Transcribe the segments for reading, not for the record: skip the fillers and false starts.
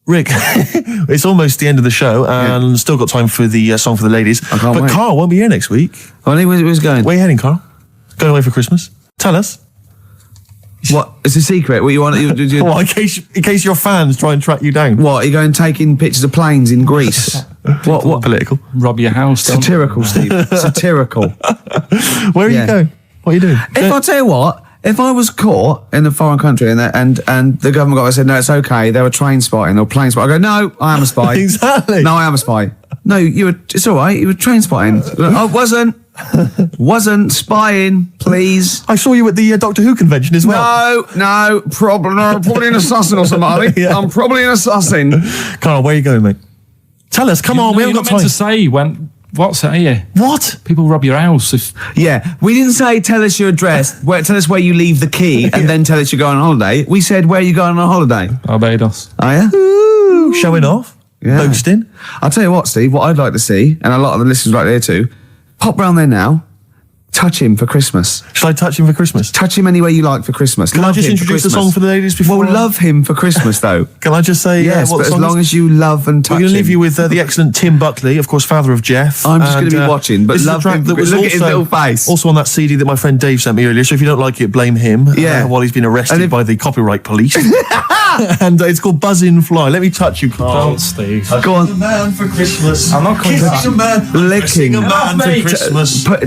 Rick, it's almost the end of the show, and still got time for the song for the ladies. I can't wait. Carl won't be here next week. Oh, where's going? Where are you heading, Carl? Going away for Christmas? Tell us. What? It's a secret. What you want? Well, in case your fans try and track you down. What? Are you going taking pictures of planes in Greece? What? Political? Rob your house. Satirical, Steve. Satirical. Where are you going? What are you doing? If I tell you what, if I was caught in a foreign country and the government got said, no, it's okay, they were train spotting or plane spotting, I go, no, I am a spy. Exactly. No, I am a spy. No, it's all right, you were train spotting. I wasn't spying, please. I saw you at the Doctor Who convention as well. No, probably an assassin or something. Yeah. I'm probably an assassin. Carl, where are you going, mate? Tell us, come on, we haven't got time. To say when. What's that here? What? People rob your house. Yeah, we didn't say tell us your address, tell us where you leave the key, and then tell us you're going on holiday. We said where are you going on holiday? Barbados. Are you? Ooh, showing off. Yeah. Boasting. I'll tell you what, Steve, what I'd like to see, and a lot of the listeners right there too, pop round there now, touch him for Christmas. Shall I touch him for Christmas? Touch him any way you like for Christmas. Can I just introduce the song for the ladies before? Well, love him for Christmas, though. Can I just say yes, what but the song as long is? as you love and touch him. We're going to leave you with the excellent Tim Buckley, of course, father of Jeff. I'm just going to be watching, but love him. Look at his little face. Also on that CD that my friend Dave sent me earlier, so if you don't like it, blame him. Yeah. While he's been arrested by the copyright police. And it's called Buzz in Fly. Let me touch you, Carl. Don't, Steve. Go on. A man for Christmas. I'm not coming back. Kissing a man. Licking a man for Christmas. Look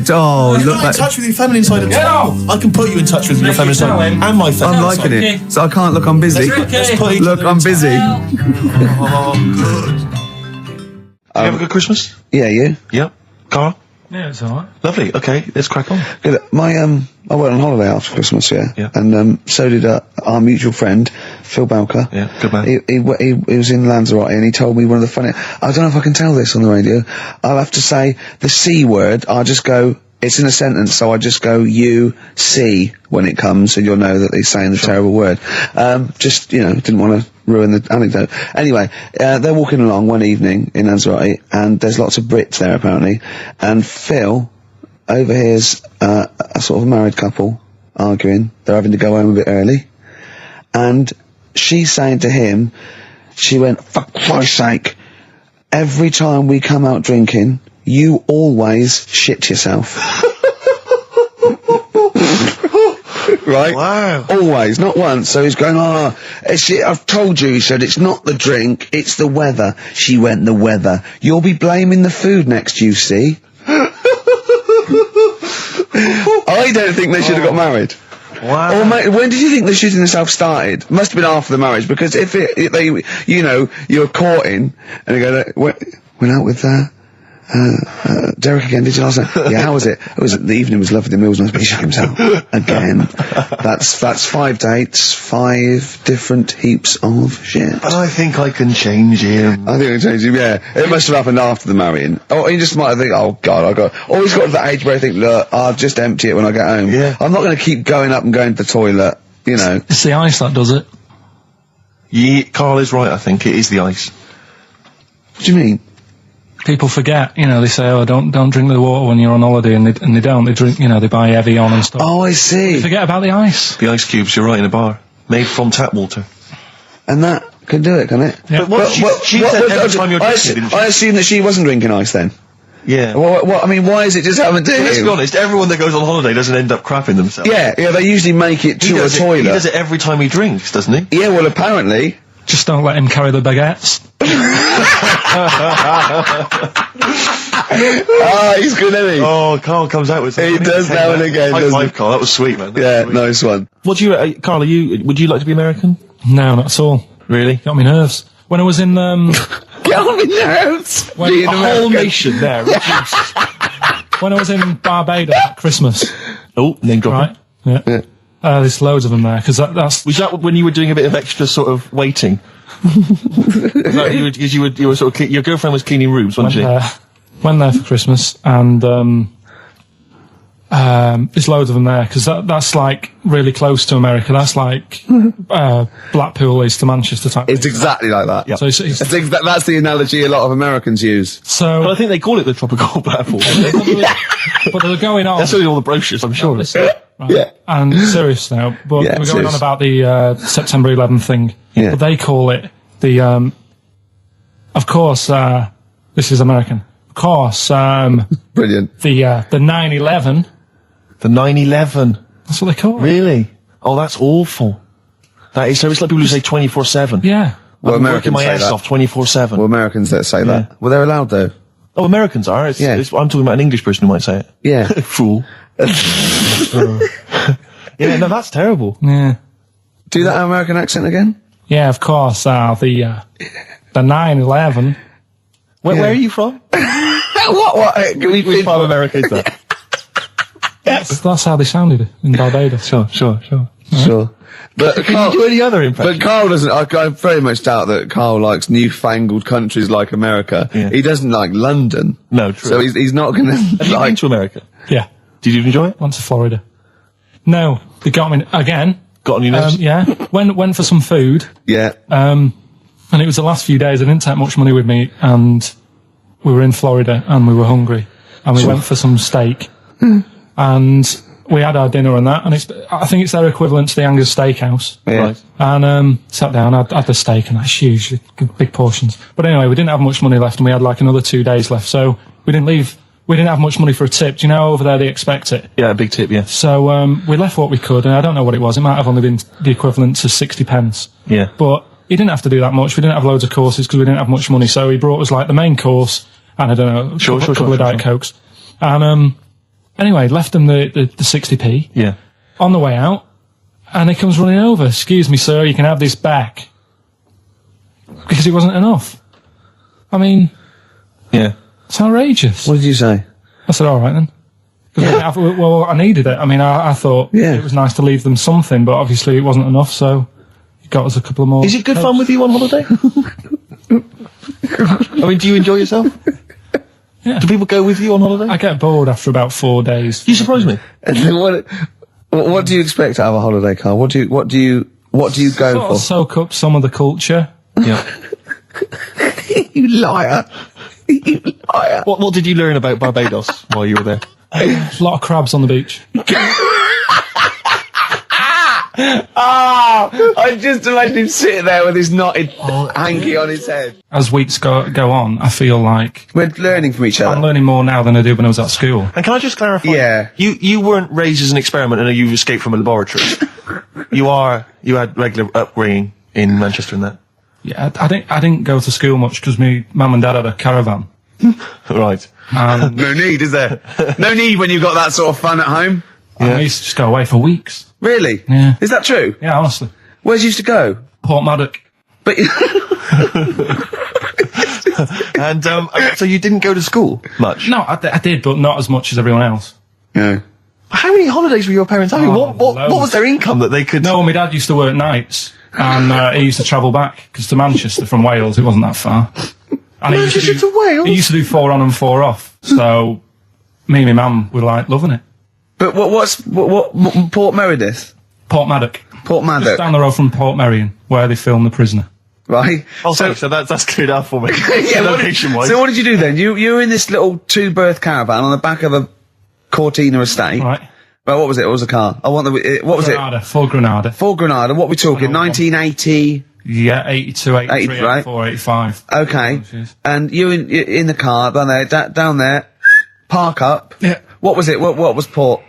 in like touch with your feminine side of town. I can put you in touch with your feminine side and my feminine I'm liking it. So I can't look, I'm busy. Look, I'm busy. Oh, good. You have a good Christmas? Yeah, you? Yep. Carl? Yeah, it's alright. Lovely. Okay, let's crack on. Good. I went on holiday after Christmas, Yeah. and so did our mutual friend Phil Balker. Yeah, good man. He was in Lanzarote, and he told me one of the funny. I don't know if I can tell this on the radio. I'll have to say the C word. I'll just go. It's in a sentence, so I just go you see when it comes, and you'll know that he's saying the terrible word. Just didn't want to ruin the anecdote. Anyway, they're walking along one evening in Lanzarote, and there's lots of Brits there apparently, and Phil overhears a sort of married couple arguing. They're having to go home a bit early, and she's saying to him, she went, "For Christ's sake, every time we come out drinking, you always shit yourself." Right? Wow. Always, not once. So he's going, I've told you, he said, it's not the drink, it's the weather. She went, the weather. You'll be blaming the food next, you see. I don't think they should have got married. Wow. Or when did you think the shooting itself started? Must have been after the marriage, because if you're courting, and you go, went out with Derek again, did you last night? Yeah, how was it? The evening was lovely, the meals must be shot himself. Again. That's 5 dates, 5 different heaps of shit. But I think I can change him. I think I can change him, yeah. It must have happened after the marrying. Or you just might think, oh God, always got to that age where I think, look, I'll just empty it when I get home. Yeah. I'm not going to keep going up and going to the toilet, It's the ice that does it. Yeah, Carl is right, I think. It is the ice. What do you mean? People forget, they say, oh, don't drink the water when you're on holiday, and they don't. They drink, they buy Evian and stuff. Oh, I see. They forget about the ice. The ice cubes, you're right, in a bar. Made from tap water. And that can do it, can it? Yeah. But she said every time you're drinking, didn't she? I assume that she wasn't drinking ice then. Yeah. I mean, why is it just happened to him? Let's be honest, everyone that goes on holiday doesn't end up crapping themselves. Yeah, they usually make it to a toilet. He does it every time he drinks, doesn't he? Yeah, well, apparently. Just don't let him carry the baguettes. He's good, isn't he? Oh, Carl comes out with something. He does now and again, High doesn't five, he? Carl. That was sweet, man. Yeah, nice one. What do you, Carl, would you like to be American? No, not at all. Really? Got me nerves. When I was in, Get on my nerves! when Being a whole American. nation there, reduced. When I was in Barbados at Christmas, Oh, name dropping. right? Yeah. There's loads of them there, because that's... Was that when you were doing a bit of extra sort of waiting? Because you were sort of, your girlfriend was cleaning rooms, wasn't she? Went there for Christmas, and there's loads of them there, because that's like really close to America. That's like Blackpool is to Manchester type. It's exactly like that. So it's That's the analogy a lot of Americans use. so, Well, I think they call it the tropical platform. but they're going on. That's only all the brochures, I'm sure. Right. Yeah. And serious now, but Yeah, we're going serious. on about the September 11th thing. Yeah. But they call it the Of course, this is American. Of course, Brilliant. the 9/11. The 9/11. That's what they call it. Really? Oh, that's awful. That is, so it's like people who say 24/7. Yeah. Well, I'm working Americans my say ass that. off 24/7. Well, Americans that say that. Well, they're allowed though. Oh, Americans are. I'm talking about an English person who might say it. Yeah. Fool. Yeah, no, that's terrible. Yeah. Do that American accent again? Yeah, of course, the 9/11. Where are you from? What? Which part of America is that? That's how they sounded in Barbados. Sure. Sure. But Can you do any other impression? But Carl doesn't. I very much doubt that Carl likes newfangled countries like America. Yeah. He doesn't like London. No, true. So he's not going to Have you been like. to America? Yeah. Did you enjoy it? Went to Florida. No, they got me again. Got on your nose? Yeah. Went for some food. Yeah. And it was the last few days. I didn't take much money with me, and we were in Florida, and we were hungry, and we went for some steak, and we had our dinner and that, and I think it's their equivalent to the Angus Steakhouse. Yeah. Right. And sat down, had the steak, and that's huge, big portions. But anyway, we didn't have much money left, and we had like another 2 days left, so we didn't leave. We didn't have much money for a tip. Do you know over there they expect it? Yeah, a big tip, yeah. So we left what we could, and I don't know what it was. It might have only been the equivalent to 60 pence. Yeah. But he didn't have to do that much. We didn't have loads of courses because we didn't have much money. So he brought us like the main course and I don't know, a couple of Diet Cokes. And anyway, left him the 60p Yeah. on the way out, and he comes running over. Excuse me, sir, you can have this back. Because it wasn't enough. I mean, Yeah. it's outrageous. What did you say? I said, all right then. 'Cause well, I needed it. I mean, I thought it was nice to leave them something, but obviously it wasn't enough, so he got us a couple of more. Is it good fun with you on holiday? I mean, do you enjoy yourself? Yeah. Do people go with you on holiday? I get bored after about 4 days. You surprise me. And then what do you expect out of a holiday, Carl? What do you go Sort for? of soak up some of the culture. Yeah. You liar! You liar! What did you learn about Barbados while you were there? A lot of crabs on the beach. I just imagine him sitting there with his knotted hanky on his head. As weeks go on, I feel like We're learning from each I'm other. learning more now than I did when I was at school. And can I just clarify? Yeah. You weren't raised as an experiment and you escaped from a laboratory. You had regular upbringing in Manchester and that. Yeah, I didn't go to school much because my mum and dad had a caravan. Right. And No need, is there? No need when you've got that sort of fun at home. I used to just go away for weeks. Really? Yeah. Is that true? Yeah, honestly. Where's you used to go? Port Maddock. But And so you didn't go to school much? No, I did, but not as much as everyone else. no. How many holidays were your parents having? Oh, What loads. was their income that they could... No, my dad used to work nights, and he used to travel back, because to Manchester from Wales, it wasn't that far. And he used Manchester to Wales? He used to do 4 on and 4 off, so me and my mum were like loving it. But what Port Meredith? Port Maddock. Port Just Maddock, down the road from Port Merion, where they filmed The Prisoner. right? Oh, so that's cleared up for me. Yeah, Location-wise. so what did you do then? You were in this little 2-berth caravan on the back of a Cortina estate. Right. Well, what was it? What was the car? I want the. What was Granada, full Granada. it? Ford Granada. What we talking? 1980. Yeah, 82, 83, 80, right? 84, 85. Okay. jeez. And you in the car down there, down there, park up. Yeah. What was it? What was Port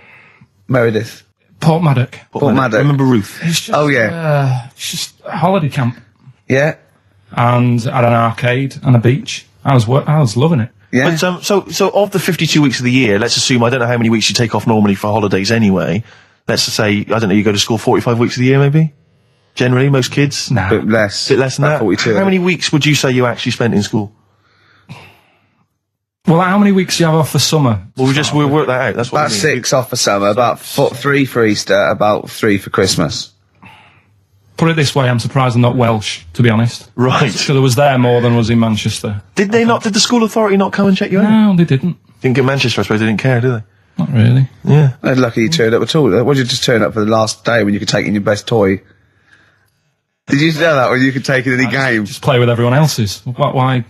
Meredith? Port Maddock. Port Maddock. Remember Ruth? It's just, Oh, yeah. it's just a holiday camp. Yeah. And had an arcade and a beach. I was loving it. Yeah. But, so of the 52 weeks of the year, let's assume, I don't know how many weeks you take off normally for holidays anyway. Let's just say, I don't know, you go to school 45 weeks of the year maybe? Generally, most kids? Nah. Bit less. Bit less than About that? 42. How many weeks would you say you actually spent in school? Well, how many weeks do you have off for summer? Well, we'll work that out. That's what About I mean. 6 off for summer, about 3 for Easter, about 3 for Christmas. Put it this way, I'm surprised I'm not Welsh, to be honest. Right. Because I was there more than was in Manchester. Did the school authority not come and check you out? No, they didn't. Didn't get Manchester, I suppose they didn't care, do they? Not really. Yeah. They're lucky you turned up at all. What did you just turn up for the last day when you could take in your best toy? Did you know that when you could take in any game? Just play with everyone else's. Why,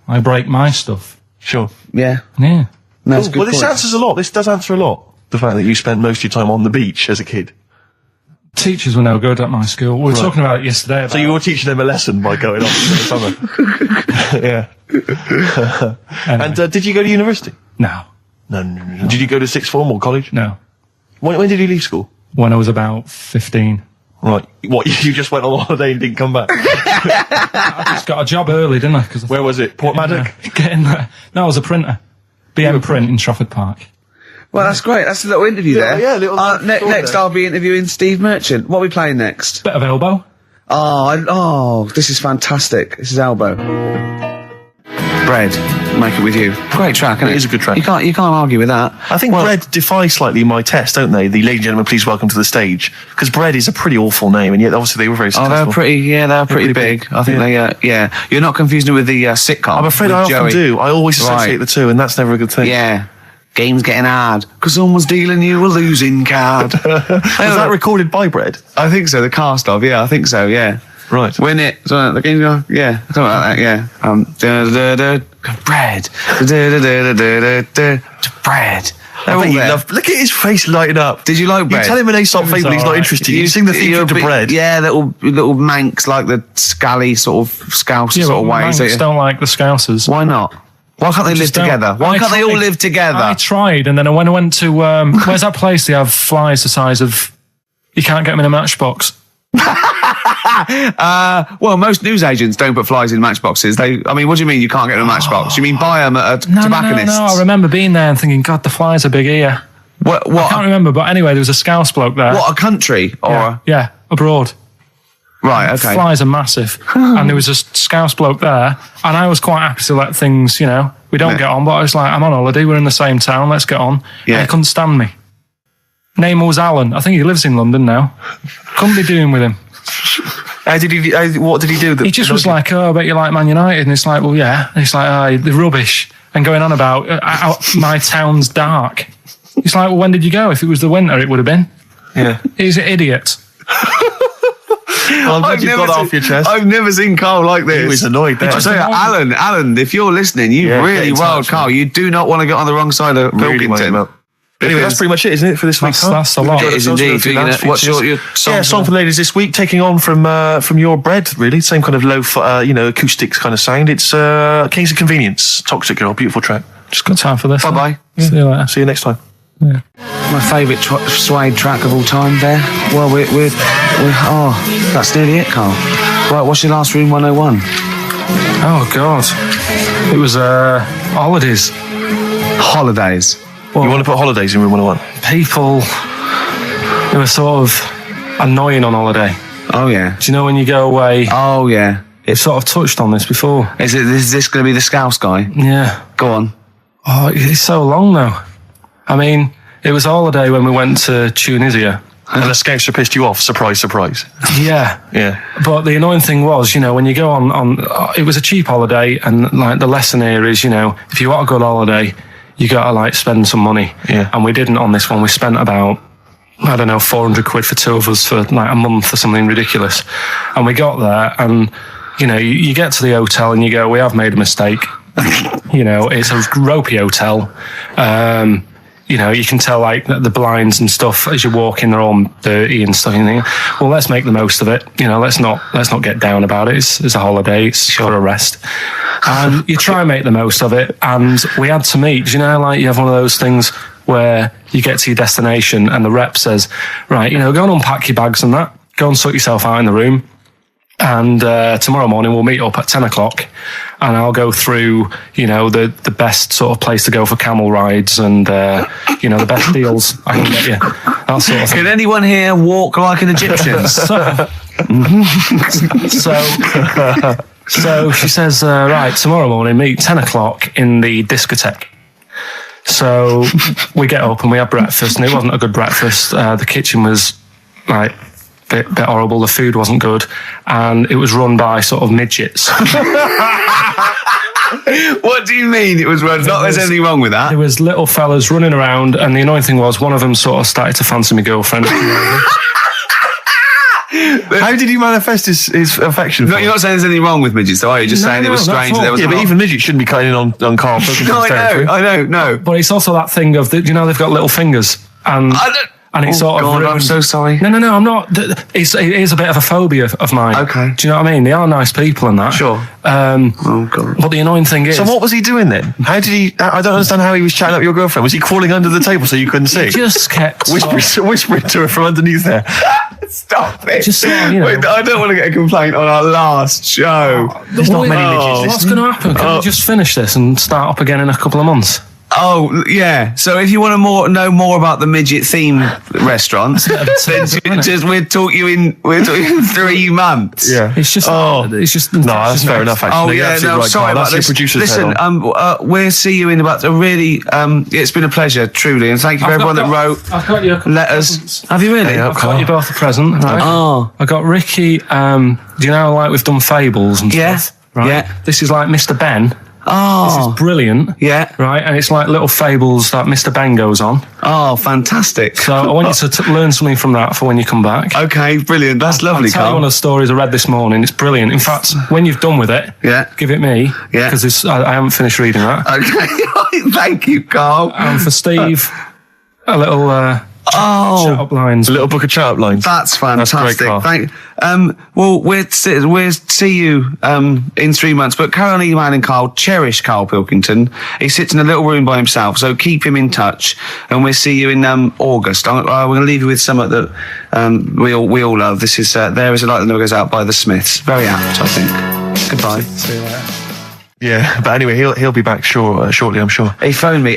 I break my stuff. Sure. Yeah. Yeah. No, that's a good Well, this point. answers a lot. This does answer a lot. The fact that you spent most of your time on the beach as a kid. Teachers were no good at my school. We were talking about it yesterday. About So you were teaching them a lesson by going off for the summer. Yeah. Anyway. And did you go to university? No. No. Did you go to sixth form or college? No. When did you leave school? When I was about 15. Right. What, you just went on holiday and didn't come back? I just got a job early, didn't I? Where was it? Port Maddock? Getting there. No, I was a printer. BM Print in Trafford Park. Well, that's great. That's a little interview there. Yeah, little next, there. I'll be interviewing Steve Merchant. What are we playing next? Bit of elbow. Oh, this is fantastic. This is Elbow. Bread. Make it with you. Great track, isn't it? It is a good track. You can't argue with that. I think Bread defy slightly my test, don't they? The ladies and gentlemen, please welcome to the stage. Because Bread is a pretty awful name, and yet obviously they were very successful. Oh, they're pretty big. I think Yeah. You're not confusing it with the sitcom. I'm afraid I with often Joey. do. I always associate Right. the two, and that's never a good thing. Yeah. Game's getting hard, because someone's dealing you a losing card. Was that recorded by Bread? I think so, the cast of, I think so, yeah. Right. Win it. So the game's going, something like that, yeah. Bread. Bread. I bet you love. Look at his face lighting up. Did you like Bread? You tell him an Aesop It was fable, he's not alright. interested. You sing the theme to Bread. Yeah, little manx, like the scally sort of scouse Yeah, sort but of ways. Manx don't like the Scousers. Why not? Why can't they live Just don't. together? Why I can't they all tried. live together? I tried, and then when I went to where's that place? They have flies the size of you can't get them in a matchbox. Well, most newsagents don't put flies in matchboxes. What do you mean you can't get in a matchbox? You mean buy them at a tobacconist? No. I remember being there and thinking, God, the flies are big here. I can't What? remember, but anyway, there was a Scouse bloke there. What, a country? Or Yeah, abroad. right, okay. Flies are massive, and there was a Scouse bloke there, and I was quite happy to let things, we don't get on. But I was like, I'm on holiday, we're in the same town, let's get on. Yeah. And he couldn't stand me. Name was Alan. I think he lives in London now. Couldn't be doing with him. What did he do? He just was like, oh, I bet you like Man United. And it's like, well, yeah. And it's like, oh, the rubbish. And going on about my town's dark. It's like, well, when did you go? If it was the winter, it would have been. Yeah. He's an idiot. I'm glad you got that off your chest. I've never seen Carl like this. He was annoyed there. I tell you, Alan, if you're listening, you Yeah, get really in wild touch, Carl. man. You do not want to get on the wrong side of Really wind him Pilkington. up. Anyway, that's pretty much it, isn't it, for this week? That's a lot. It is indeed. What's your song? Yeah, song for the ladies this week, taking on from your Bread, really. Same kind of low, acoustics kind of sound. It's Kings of Convenience, Toxic Girl, beautiful track. Just got time for this. Bye-bye. See you later. See you next time. Yeah. My favourite suede track of all time there. Well, we're that's nearly it, Carl. Right, what's your last Room 101? Oh, God. It was holidays. Holidays. You want to put holidays in Room 101? People who are sort of annoying on holiday. Oh, yeah. Do you know when you go away? Oh, yeah. It's sort of touched on this before. Is this going to be the Scouse guy? Yeah. Go on. Oh, it's so long though. I mean, it was a holiday when we went to Tunisia. And the Scouser pissed you off, surprise, surprise. Yeah. Yeah. But the annoying thing was, when you go on it was a cheap holiday, and like the lesson here is, if you want a good holiday, you got to spend some money. Yeah. And we didn't on this one. We spent about, I don't know, 400 quid for two of us for like a month or something ridiculous. And we got there and, you get to the hotel and you go, we have made a mistake. It's a ropey hotel. You can tell the blinds and stuff as you walk in, they're all dirty and stuff. And you think, well, let's make the most of it. Let's not get down about it. It's a holiday. It's for a rest. And you try and make the most of it. And we had to meet. You have one of those things where you get to your destination and the rep says, right, go and unpack your bags and that. Go and sort yourself out in the room. And tomorrow morning we'll meet up at 10 o'clock and I'll go through, the best sort of place to go for camel rides and, the best deals I can get you. That sort of thing. Can anyone here walk like an Egyptian? So she says, right, tomorrow morning meet 10 o'clock in the discotheque. So we get up and we have breakfast, and it wasn't a good breakfast. The kitchen was bit horrible. The food wasn't good, and it was run by sort of midgets. What do you mean it was run? Not there's anything wrong with that. There was little fellas running around, and the annoying thing was one of them sort of started to fancy my girlfriend. How did he manifest his affection? No, you're not saying there's anything wrong with midgets, though, are you? Just saying it was strange. There was but even midgets shouldn't be cutting in on Karl Pilkington's territory. I know. But it's also that thing of, they've got little fingers, and And it's sort of God, I'm ruined- so sorry. No, I'm not. It is a bit of a phobia of mine. Okay. Do you know what I mean? They are nice people and that. Sure. Oh, God. But the annoying thing is... So what was he doing then? How did he... I don't understand how he was chatting up your girlfriend. Was he crawling under the table so you couldn't see? He just kept... Whispering to her from underneath there. Stop it. Just sort of, you know- Wait, I don't want to get a complaint on our last show. There's not many midgets What's listening. going to happen? Can we just finish this and start up again in a couple of months? Oh, yeah. So if you want to know more about the midget theme restaurant, then we'll talk you in 3 months. Yeah. It's just... It's just... No, that's fair enough, actually. Oh, You're yeah, absolutely no, right, sorry Carl. about That's your this. producer's Listen, head on. we'll see you in about a really, it's been a pleasure, truly, and thank you for everyone that wrote I've got your letters. Have you really? Yeah. I've got you both a present, right? Oh. I got Ricky, do you know, like we've done fables and Yeah. stuff, right? Yeah. This is like Mr. Ben. This Oh. is brilliant. Yeah. Right, and it's like little fables that Mr. Ben goes on. Oh, fantastic. So I want you to learn something from that for when you come back. Okay, brilliant. That's lovely, I'll tell you one Carl. of the stories I read this morning. It's brilliant. In fact, when you've done with it, Yeah. give it me. Yeah. Because I haven't finished reading that. Okay, thank you, Carl. And for Steve, a little shut up lines. A little book of chat-up lines. That's fantastic. great, Carl. Well, we'll see you in 3 months. But carry on emailing Carl. Cherish Karl Pilkington. He sits in a little room by himself, so keep him in touch. And we'll see you in August. We're going to leave you with something that we all love. This is There Is a Light That Never Goes Out by the Smiths. Very apt, I think. Goodbye. See you later. Yeah, but anyway, he'll be back shortly, I'm sure. He phoned me.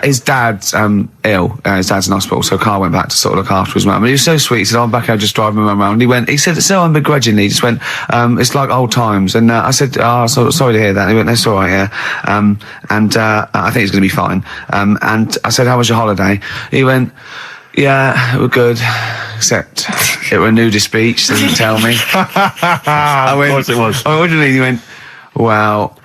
His dad's ill. His dad's in hospital, so Carl went back to sort of look after his mum. And he was so sweet. He said, "I'm back here just driving my mum around." He said so unbegrudgingly. He just went, "It's like old times." And I said, "Oh, sorry to hear that." And he went, "That's all right, yeah." I think it's going to be fine. And I said, "How was your holiday?" He went, "Yeah, it was good, except it was a nudist beach, so didn't tell me." I went, Of course it was. I went, "What do you mean?" He went, "Well,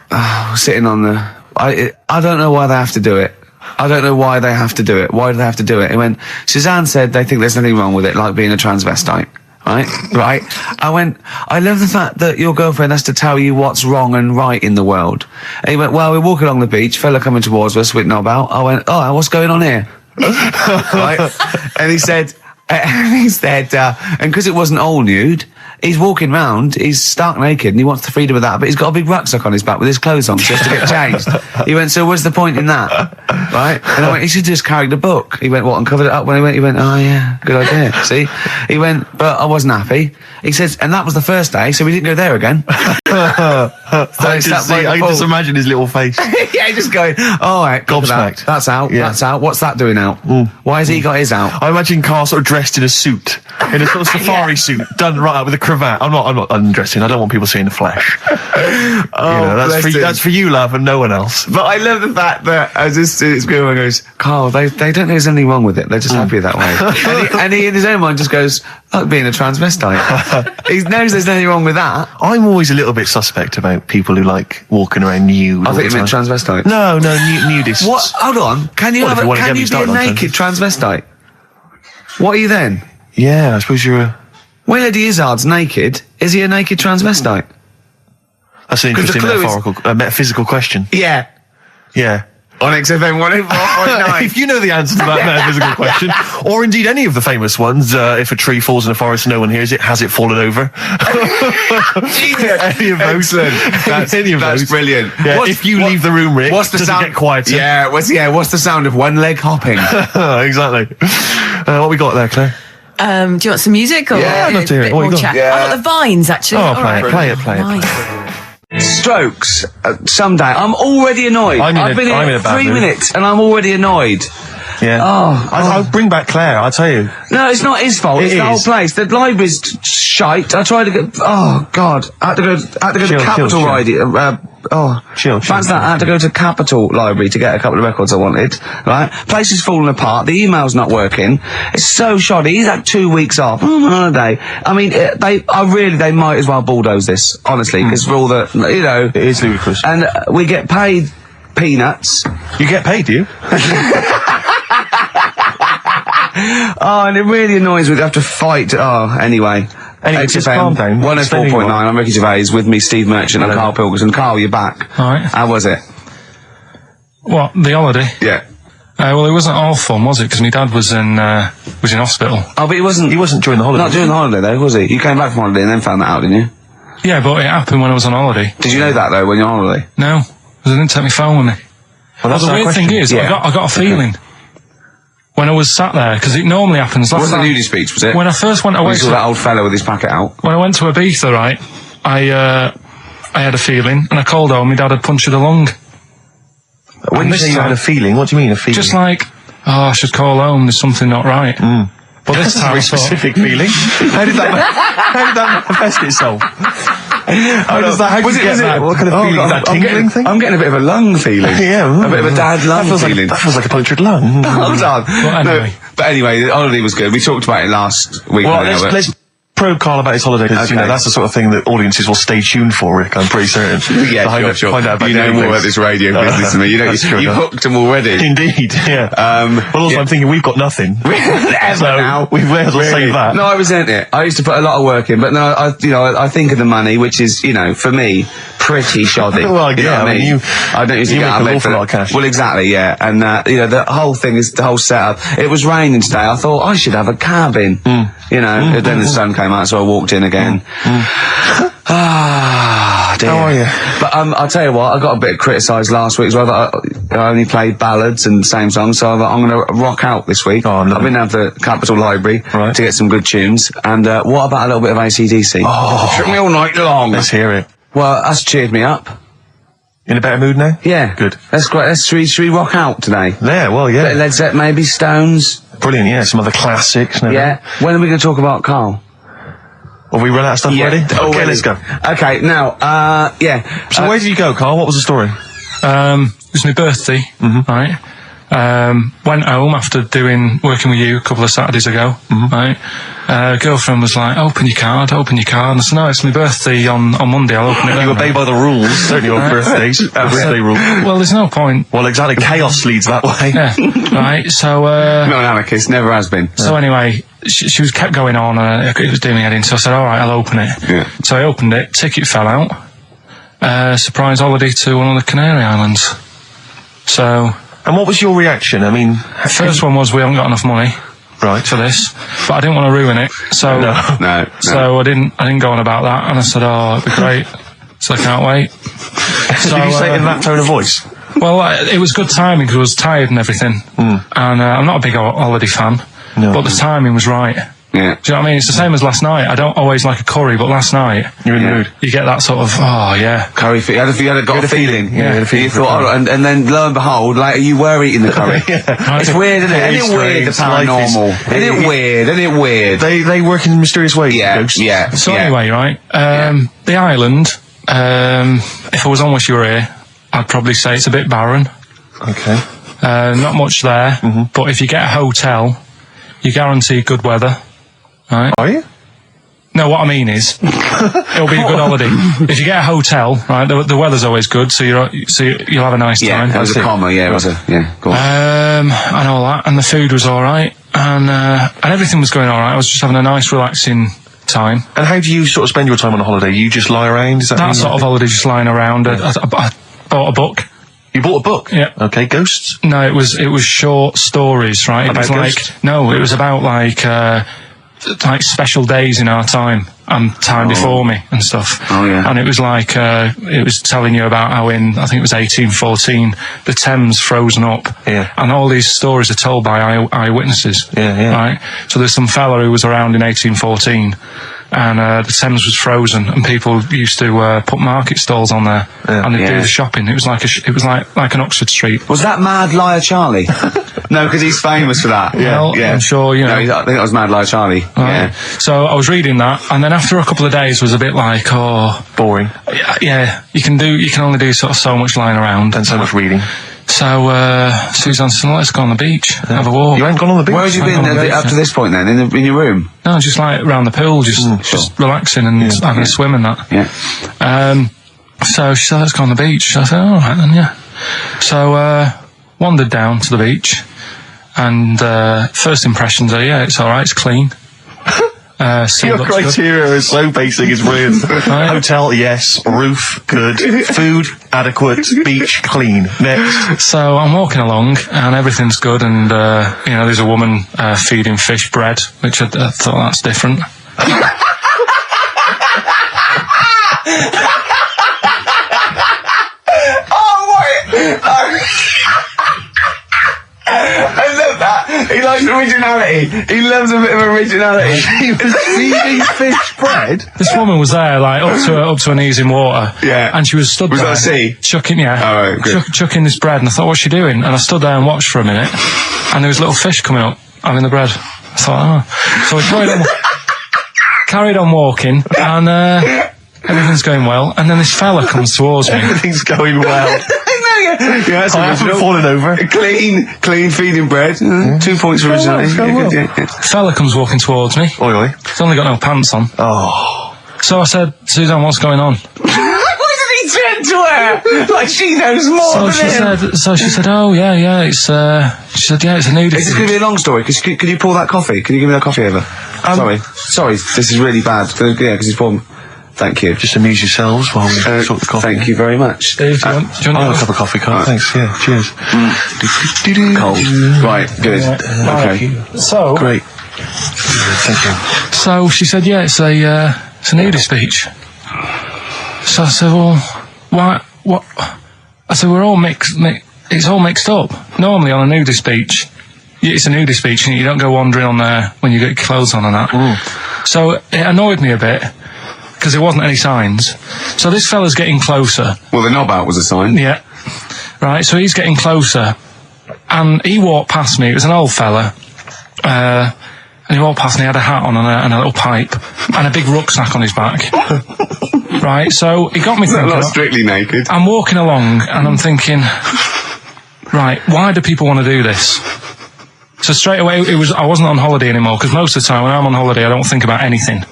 sitting on the... I don't know why they have to do it. I don't know why they have to do it. Why do they have to do it?" He went, "Suzanne said they think there's nothing wrong with it, like being a transvestite." Right? I went, "I love the fact that your girlfriend has to tell you what's wrong and right in the world." And he went, "Well, we're walking along the beach, fella coming towards us with knob out." I went, "Oh, what's going on here?" Right? And he said, and because it wasn't all nude, he's walking round, he's stark naked, and he wants the freedom of that, but he's got a big rucksack on his back with his clothes on, so he has to get changed. He went, "So what's the point in that?" Right? And I went, "He should just carried a book." He went, "What, and covered it up?" When he went, "Oh yeah, good idea." See? He went, "But I wasn't happy." He says, and that was the first day, so we didn't go there again. I can just imagine his little face. Yeah, just going, "All right, Gobsmacked. That's out, Yeah. that's out. What's that doing out? Why has he got his out?" I imagine Carl sort of dressed in a suit, in a sort of safari suit, done right up with a cravat. I'm not undressing. I don't want people seeing the flesh. bless him. That's for you, love, and no one else. But I love the fact that as this girl goes, "Carl, they don't think there's anything wrong with it. They're just happy that way." and he in his own mind just goes, "Like being a transvestite." He knows there's nothing wrong with that. I'm always a little bit suspect about people who like walking around nude. I all think the you meant time. transvestite. No, nudists. What? Hold on. Can you Well, if you wanna can get me you be a started on naked transvestite? What are you then? Yeah, I suppose you're a... When Eddie Izzard's naked, is he a naked transvestite? That's an 'Cause the interesting clue is- metaphysical question. Yeah. Yeah. On XFM 104.9. If you know the answer to that metaphysical question, or indeed any of the famous ones, if a tree falls in a forest and no one hears it, has it fallen over? Any of those? Excellent. Any of That's those. brilliant. Yeah, if you leave the room, Rick, what's the does sound? it get quieter? Yeah, what's the sound of one leg hopping? Exactly. What we got there, Claire? Do you want some music or Yeah, I'd love to hear a it. bit What you more got? chat? Yeah. I've got the vines actually. Oh, All play it, right. play it, play it. Nice. Strokes. Someday. I'm already annoyed. I've been I'm in here a bad 3 mood. minutes and I'm already annoyed. Yeah. I'll bring back Claire, I'll tell you. No, it's not his fault. It It's the whole is. place. The library's shite. I tried to get. Oh God! I had to go to Capital chill. Library. Chill. Fancy that. I had to go to Capital Library to get a couple of records I wanted. Right? Place is falling apart. The email's not working. It's so shoddy. He's had 2 weeks off. I'm on holiday. I mean, they might as well bulldoze this, honestly, because for all the, It is ludicrous. and we get paid peanuts. You get paid, do you? Oh, and it really annoys me to have to fight. Oh, anyway. Anyway, just calm down. 104.9. I'm Ricky Gervais, with me Steve Merchant and Karl Pilkington. Karl, you're back. All right. How was it? What, the holiday? Yeah. Well, it wasn't all fun, was it? Because my dad was in hospital. Oh, but he wasn't during the holiday. Not during the holiday, though, was he? You came back from holiday and then found that out, didn't you? Yeah, but it happened when I was on holiday. Did you know that, though, when you're on holiday? No, because I didn't take my phone with me. Well, that's the our weird question. thing is, Yeah. I got a feeling when I was sat there, because it normally happens. It wasn't the nudist speech, was it? When I first went When away you saw that old fella with his packet out. when I went to Ibiza, right, I had a feeling, and I called home, my dad had punctured a lung. When And you this say you had time- a feeling, what do you mean a feeling? Just like, I should call home, there's something not right. But this That's a time very I thought, specific feeling. How did that manifest itself? How did you get that? What kind of feeling? Is that tingling thing? I'm getting a bit of a lung feeling. Yeah. A bit of a dad lung feeling. That feels like a punctured lung. Hold on. anyway. But anyway, the holiday was good. We talked about it last week. Well, didn't we? let's probe Carl about his holiday, because Okay. that's the sort of thing that audiences will stay tuned for, Rick, I'm pretty certain. Yeah, sure. Find out about you know their more things. about this radio business than me. You know, That's true you've enough. hooked them already. Indeed, yeah. Well, also, yeah. I'm thinking we've got nothing. Ever So, now. we may as well save that. No, I resent it. I used to put a lot of work in, but no, I think of the money, which is, for me, pretty shoddy. Well, you know yeah, what I mean, I don't usually you get make out of an bed awful for lot of cash. Well, exactly, yeah. And, the whole thing is, the whole setup. It was raining today. I thought I should have a cabin. And then the sun came out, so I walked in again. Ah, dear. How are you? But I'll tell you what, I got a bit criticised last week as well that I only played ballads and same songs, so I'm going to rock out this week. Oh, lovely. I've been down to the Capitol Library Right. to get some good tunes. And what about a little bit of AC/DC? Oh. Took me all night long. Let's hear it. Well, that's cheered me up. In a better mood now? Yeah. Good. That's great. Should we rock out today? Yeah, well, Bit of yeah. Led Zeppelin, maybe Stones. Brilliant, yeah. Some other classics. And Yeah. When are we going to talk about Carl? Have we run out of stuff already? Okay, already. let's go. Okay, now, yeah. So where did you go, Carl? What was the story? it was my birthday, right? Went home after working with you a couple of Saturdays ago, right? Girlfriend was like, open your card. And I said, no, it's my birthday on Monday, I'll open it then. You obey by the rules, certainly on birthdays. Birthday rule. Well, there's no point. Well, exactly. Chaos leads that way. Yeah, right, so, Not an anarchist, never has been. so anyway, she was kept going on, it was doing me head in, so I said, alright, I'll open it. Yeah. So I opened it, ticket fell out, surprise holiday to one of the Canary Islands. So, And what was your reaction? I mean, first one was we haven't got enough money right. for this, but I didn't want to ruin it, so No. so I didn't go on about that, and I said, it'd be great, so I can't wait. So, Did you say it in that tone of voice? well, it was good timing because I was tired and everything, and I'm not a big holiday fan, No. but the timing was right. Yeah. Do you know what I mean? It's the same as last night. I don't always like a curry, but last night You're in the mood. you get that sort of, oh yeah. Curry, you had a feeling. Yeah, you had a feeling You for thought, curry. and then lo and behold, later you were eating the curry. It's weird, isn't it? Very Isn't it weird, the strange. Life is- paranormal? Isn't it weird? Isn't it weird? They work in mysterious ways. Yeah, ghosts. yeah. So yeah. anyway, right, the island, if I was on Wish You Were Here, I'd probably say it's a bit barren. Okay. Not much there, but if you get a hotel, you guarantee good weather. Right? Are you? No, what I mean is, it'll be a good holiday. If you get a hotel, right, the weather's always good, so you'll have a nice Yeah, time. that was a comma, yeah, it was a, yeah, go on. And all that, and the food was alright, and everything was going alright. I was just having a nice, relaxing time. And how do you sort of spend your time on a holiday? You just lie around? Is that That sort of holiday, just lying around. I bought a book. You bought a book? Yeah. Okay, ghosts? No, it was short stories, right? It About was like ghosts? no, it was about like special days in our time and time before me and stuff. Oh, yeah. And it was like it was telling you about how I think it was 1814 the Thames frozen up. Yeah. And all these stories are told by eyewitnesses. Yeah. Right. So there's some fella who was around in 1814. And the Thames was frozen, and people used to put market stalls on there, and they'd do the shopping. It was like like an Oxford Street. Was that Mad Liar Charlie? No, because he's famous for that. Well, I'm sure, you know. No, I think that was Mad Liar Charlie. Yeah. So I was reading that, and then after a couple of days was a bit like, Boring. yeah, you can only do sort of so much lying around. And so much reading. So Suzanne said, let's go on the beach, have a walk. You ain't gone on the beach? Where have you been up to this point then? In your room? No, just like around the pool, just relaxing and having a swim and that. Yeah. So she said, let's go on the beach. So I said, all right then, yeah. So wandered down to the beach, and first impressions are, yeah, it's all right, it's clean. Sea Your looks good. criteria is so basic, it's brilliant. Hotel, yes. Roof, good. Food, adequate. Beach, clean. Next. So I'm walking along and everything's good, and there's a woman feeding fish bread, which I thought that's different. I love that. He likes originality. He loves a bit of originality. He was feeding fish bread. This woman was there, like up to her knees in water. Yeah. And she was stood Was there. that a sea? Chucking, yeah. All right, good. Chucking this bread, and I thought, what's she doing? And I stood there and watched for a minute, and there was little fish coming up, having the bread. I thought, So we carried on walking, and everything's going well, and then this fella comes towards me. Everything's going well. Yeah, that's I haven't original. fallen over. Clean feeding bread. 2 points for originality. Fella comes walking towards me. Oi, oi. He's only got no pants on. Oh. So I said, Suzanne, what's going on? Why did he turn to her? Like she knows more So she said, oh yeah, it's she said, yeah, it's a nudity. Is this going to be a long story? Could you pour that coffee? Can you give me that coffee over? Sorry, this is really bad. Yeah, because he's pouring. Thank you. Just amuse yourselves while we sort the coffee. Thank you very much. Dave, do you want I'll have a cup of coffee, Carl. Thanks, yeah, cheers. Cold. Right, good. Okay. So Great. Thank you. So she said, yeah, it's a nudist beach. So I said, well, why? What? I said, we're all mixed. It's all mixed up. Normally on a nudist beach, it's a nudist beach, and you don't go wandering on there when you get clothes on and that. So it annoyed me a bit, because there wasn't any signs. So this fella's getting closer. Well, the knob out was a sign. Yeah. Right, so he's getting closer. And he walked past me. It was an old fella. And he walked past and he had a hat on and a little pipe. And a big rucksack on his back. Right, so he got me thinking. Not strictly naked. I'm walking along and I'm thinking, right, why do people want to do this? So straight away, I wasn't on holiday anymore, because most of the time when I'm on holiday, I don't think about anything.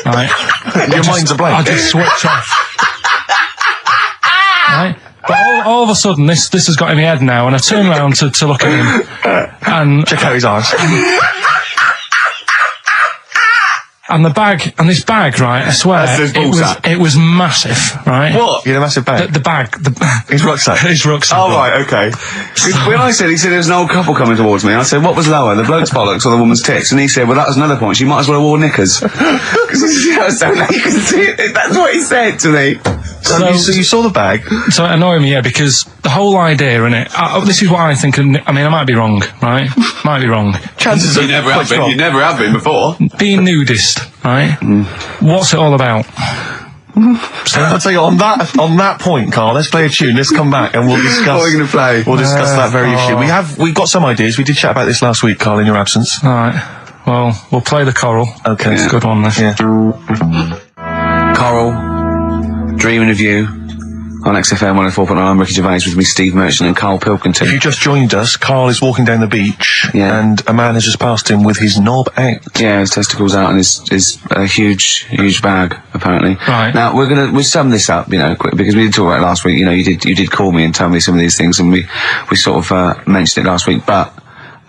Right? Your mind's a blank. I just switch off. Right? But all of a sudden, this has got in my head now, and I turn around to look at him, and Check out his arse. and this bag, right? I swear, it was massive, right? What? You had a massive bag? The bag, His rucksack? his rucksack. Oh, right, okay. When he said there was an old couple coming towards me, I said, what was lower, the bloke's bollocks or the woman's tits? And he said, well, that was another point. She might as well have worn knickers. Because that's what he said to me. So you saw the bag? So it annoyed me, yeah, because the whole idea in it, this is what I think, I mean, I might be wrong, right? Might be wrong. Chances You never have been before. Being nudist, right? What's it all about? I'll tell you, on that point, Carl, let's play a tune, let's come back and we'll discuss. What are we going to play? We'll discuss that very issue. We've got some ideas, we did chat about this last week, Carl, in your absence. Alright, well, we'll play the choral. Okay. It's a good one, this. Yeah. Coral, dreaming of you. On XFM 104.9, I'm Ricky Gervais, with me Steve Merchant and Karl Pilkington. If you just joined us, Carl is walking down the beach, Yeah. and a man has just passed him with his knob out. Yeah, his testicles out and his huge bag, apparently. Right. Now, we'll sum this up, quick, because we did talk about it last week. You did call me and tell me some of these things, and we sort of mentioned it last week, but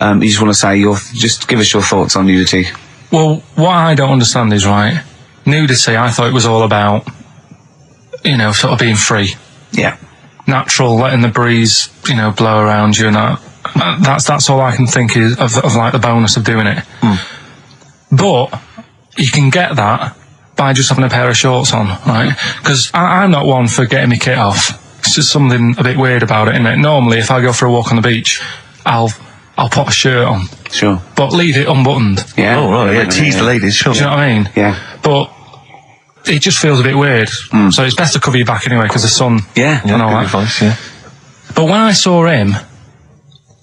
you just want to say just give us your thoughts on nudity. Well, what I don't understand is, right, nudity, I thought it was all about, sort of being free. Yeah. Natural, letting the breeze, blow around you and that. That's all I can think is of like the bonus of doing it. But you can get that by just having a pair of shorts on, right? Because I'm not one for getting my kit off. It's just something a bit weird about it, isn't it? Normally, if I go for a walk on the beach, I'll put a shirt on. Sure. But leave it unbuttoned. Yeah. Oh, right, yeah, tease the ladies, sure. Do you know what I mean? Yeah. But it just feels a bit weird. So it's best to cover your back anyway, because the sun and all good that. advice, yeah. But when I saw him,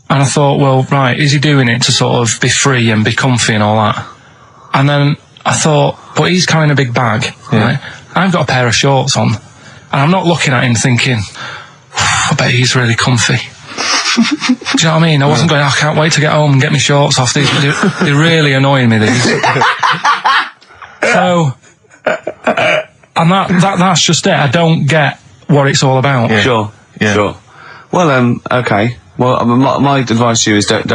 and I thought, well, right, is he doing it to sort of be free and be comfy and all that? And then I thought, but he's carrying a big bag, right? I've got a pair of shorts on, and I'm not looking at him thinking, I bet he's really comfy. Do you know what I mean? I wasn't going, I can't wait to get home and get my shorts off. They're really annoying me, these. So, and that's just it. I don't get what it's all about. Yeah. Sure. Yeah. Sure. Well, okay. Well, my advice to you is don't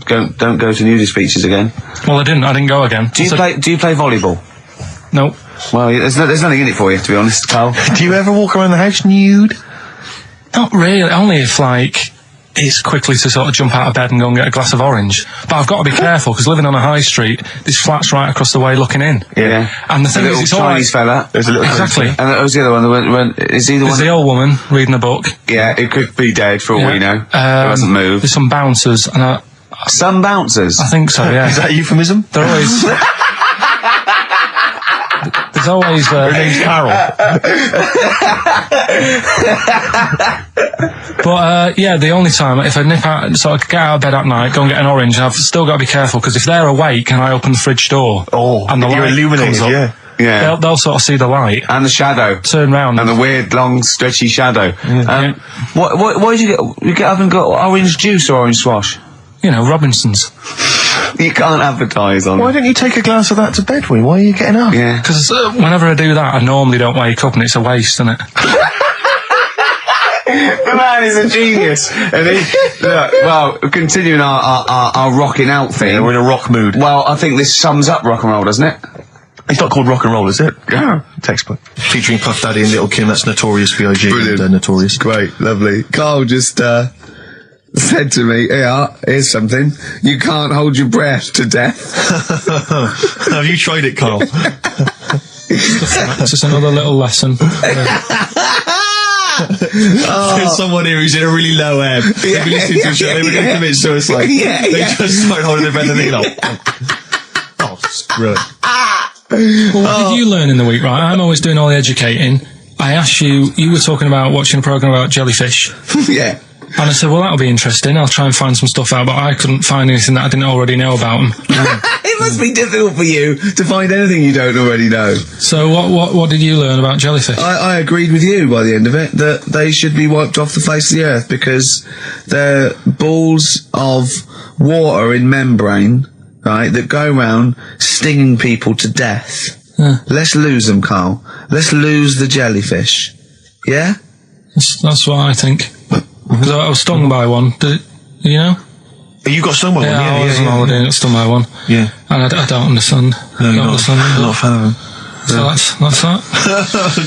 go to nudist beaches again. Well, I didn't go again. Do you play volleyball? No. Well, there's nothing in it for you, to be honest, Carl. Do you ever walk around the house nude? Not really. Only if, like, it's quickly to sort of jump out of bed and go and get a glass of orange. But I've got to be careful, because living on a high street, there's flats right across the way looking in. Yeah. And the thing is, it's Chinese fella. There's a little Exactly. And that was the other one. Is he the one? There's the old woman reading a book. Yeah, it could be dead for all we know. It hasn't moved. There's some bouncers, and Some bouncers? I think so, yeah. Is that a euphemism? They're always... There's always... Her name's Carol. But, yeah, the only time, if I nip out, so I get out of bed at night, go and get an orange, I've still got to be careful, because if they're awake and I open the fridge door... and the you're light illuminated, comes up, yeah. Yeah. They'll sort of see the light. And the shadow. Turn round. And the weird, long, stretchy shadow. What did you get? You get up and got orange juice or orange swash? You know, Robinson's. You can't advertise on... Why don't you take a glass of that to bed with? Why are you getting up? Yeah. Because whenever I do that, I normally don't wake up, and it's a waste, isn't it? The man is a genius. And well, continuing our rocking out thing. Yeah, we're in a rock mood. Well, I think this sums up rock and roll, doesn't it? It's not called rock and roll, is it? Yeah. Textbook. Featuring Puff Daddy and Little Kim, that's Notorious B.I.G. Brilliant. and Notorious. Great, lovely. Carl just said to me, "Yeah, here's something. You can't hold your breath to death." Have you tried it, Carl? It's just another little lesson. There's someone here who's in a really low ebb. They've been listening to the show, they were going to commit suicide. They just started holding their breath and they're like, oh, screw it. Well, what did you learn in the week, right? I'm always doing all the educating. I asked you were talking about watching a programme about jellyfish. Yeah. And I said, well, that'll be interesting. I'll try and find some stuff out, but I couldn't find anything that I didn't already know about them. It must be difficult for you to find anything you don't already know. So what did you learn about jellyfish? I agreed with you by the end of it that they should be wiped off the face of the earth because they're balls of water in membrane, right, that go around stinging people to death. Let's lose them, Carl. Let's lose the jellyfish. Yeah? That's what I think. Because I was stung by one. You know? You got stung by one? Yeah, I was on holiday and got stung by one. Yeah. And I don't understand. No, I you're don't understand not. I'm not a fan of them. So that's that.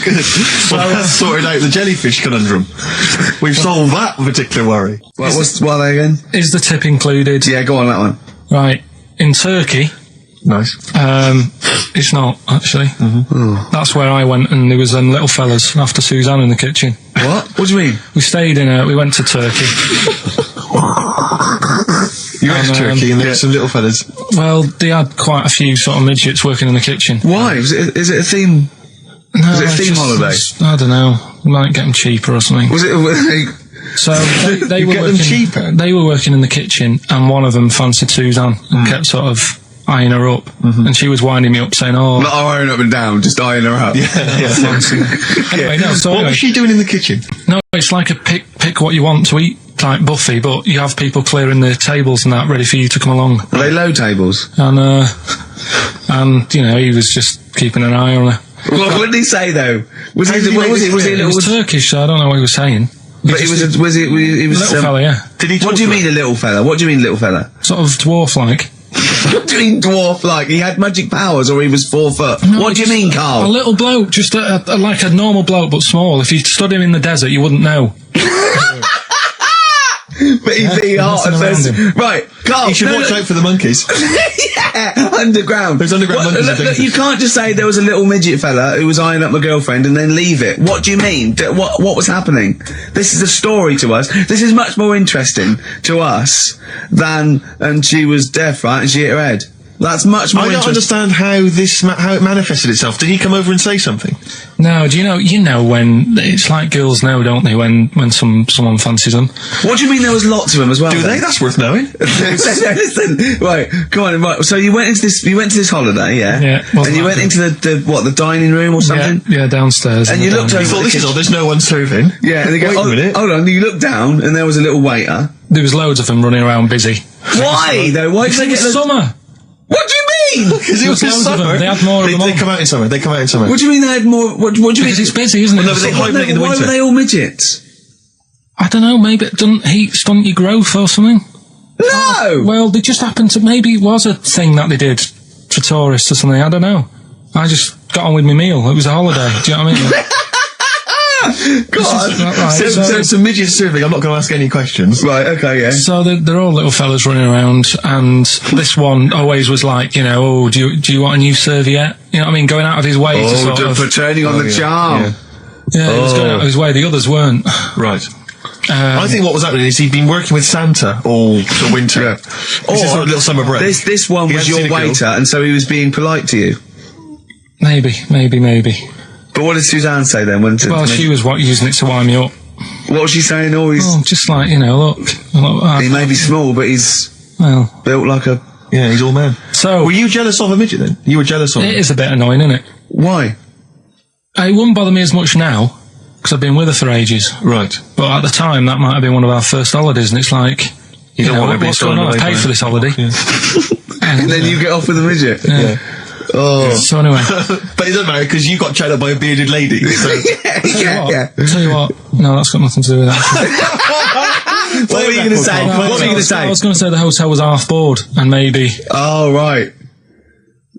Good. Well, that's sorted out the jellyfish conundrum. We've solved that particular worry. What are they again? Is the tip included? Yeah, go on that one. Right. In Turkey, Nice. it's not, actually. That's where I went, and there was them little fellas after Suzanne in the kitchen. What? What do you mean? We went to Turkey. You went to Turkey and there were some little fellas. Well, they had quite a few sort of midgets working in the kitchen. Why? Is it a theme? No, Was it a it's theme holiday? I don't know. We might get them cheaper or something. Was it? So they You were get them working, cheaper? They were working in the kitchen, and one of them fancied Suzanne and kept sort of eyeing her up, and she was winding me up saying, "Oh, Not eyeing up and down, just eyeing her up. fancy." Anyway, no. So What anyway, was she doing in the kitchen? no, it's like a pick what you want to eat type buffet, but you have people clearing the tables and that ready for you to come along. Are they low tables? And you know, he was just keeping an eye on her. What did he say though? Was he? did What he was make he? Was he a It little? was Turkish, so I don't know what he was saying. But he was. He was. Little fella, yeah, Did he talk What do you to her? mean a little fella? What do you mean little fella? sort of dwarf-like. What do you mean dwarf like? He had magic powers or he was 4 foot? What do you mean, A Carl? little bloke, just like a normal bloke, but small. If you stood him in the desert, you wouldn't know. But he nothing says, around him. right, Carl. You should watch out for the monkeys. Yeah, underground. There's underground monkeys in Look, Texas. you can't just say there was a little midget fella who was eyeing up my girlfriend and then leave it. What do you mean? What was happening? This is a story to us. This is much more interesting to us than, and she was deaf, right, and she hit her head. That's much more I don't interesting. understand how it manifested itself. Did he come over and say something? No, do you know when it's like girls know, don't they? When someone fancies them. What do you mean there was lots of them as well? Do then? they? That's worth knowing. Listen, right, come on, right. So you went to this holiday, yeah? Yeah, well, and you went into the dining room or something? Yeah, downstairs. And in you the looked dining over- You thought, this is odd, there's no one serving. Yeah, and they go, Wait a minute. hold on, you looked down and there was a little waiter. There was loads of them running around busy. Why, though? Why did Because they it get was summer. What do you mean? Because it was There's loads of summer. them. They had more of them They on. come out in summer. They come out in summer. What do you mean they had more? What do you mean? Because it's busy, isn't it? Well, no, but they hibernate in the Why winter. were they all midgets? I don't know, maybe it doesn't heat stunt your growth or something. No! Well, they just happened to, maybe it was a thing that they did for tourists or something, I don't know. I just got on with my meal. It was a holiday, do you know what I mean? God. Right, So it's a midget survey. I'm not going to ask any questions. Right, okay, yeah. So they're all little fellas running around, and this one always was like, you know, oh, do you want a new serviette? You know what I mean? Going out of his way to sort of... for turning on the charm. Yeah, he was going out of his way. The others weren't. Right. I think what was happening is he'd been working with Santa all the winter. Yeah. This is sort of little summer break. This one He was hadn't seen your a girl. waiter, and so he was being polite to you. Maybe. But what did Suzanne say then? Well, she was using it to wind me up. What was she saying? Oh, Just like, you know, look he may be small, but he's well, built like a... Yeah, he's all man. so Were you jealous of a midget then? You were jealous of him? it is a bit annoying, isn't it? Why? It wouldn't bother me as much now, because I've been with her for ages. Right. But at the time, that might have been one of our first holidays, and it's like, you don't know, want to be what's going on? thrown I away paid by for it. this holiday. Yeah. And then you get off with a midget. Yeah. Oh. So anyway, But it doesn't matter because you got chatted up by a bearded lady. So. tell you what, no, that's got nothing to do with that. What were you going to say? What were you going to say? I was going to say the hotel was half board, and maybe. Oh, right.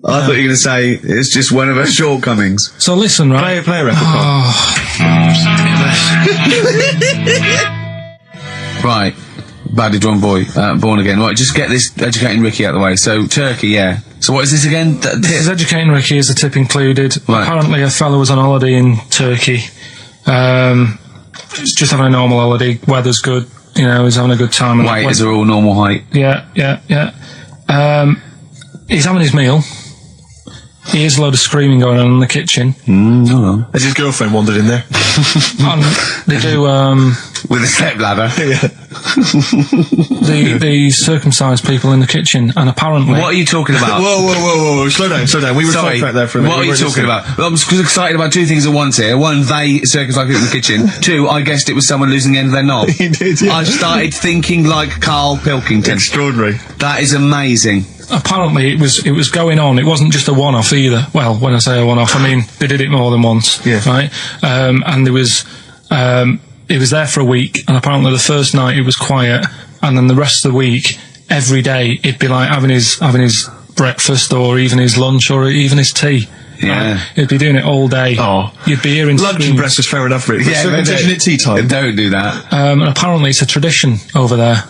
I thought you were going to say it's just one of her shortcomings. So listen, right? Play a record, Carl. Right. Badly drawn boy, born again. Right, just get this educating Ricky out of the way. So, Turkey, yeah. So what is this again? This is educating Ricky, is the tip included. Right. Apparently a fellow was on holiday in Turkey. He's just having a normal holiday, weather's good, you know, he's having a good time. Waiters are all normal height. Yeah. He's having his meal. He hears a load of screaming going on in the kitchen. Hold on. Has his girlfriend wandered in there? And they do, With a step ladder. the circumcised people in the kitchen, and apparently... What are you talking about? Whoa. Slow down. We were Sorry, back there for a minute. what are you talking about? I'm excited about two things at once here. One, they circumcised people in the kitchen. Two, I guessed it was someone losing the end of their knob. He did, yeah. I started thinking like Karl Pilkington. Extraordinary. That is amazing. Apparently it was going on. It wasn't just a one-off either. Well, when I say a one-off, I mean they did it more than once. Yeah. Right. And there was it was there for a week, and apparently the first night it was quiet, and then the rest of the week, every day it'd be like having his breakfast, or even his lunch, or even his tea. Yeah. Right? He'd be doing it all day. Oh. You'd be hearing Lunch and screams. breakfast, fair enough, really. Yeah, Circumcision at tea time. Don't do that. And apparently it's a tradition over there.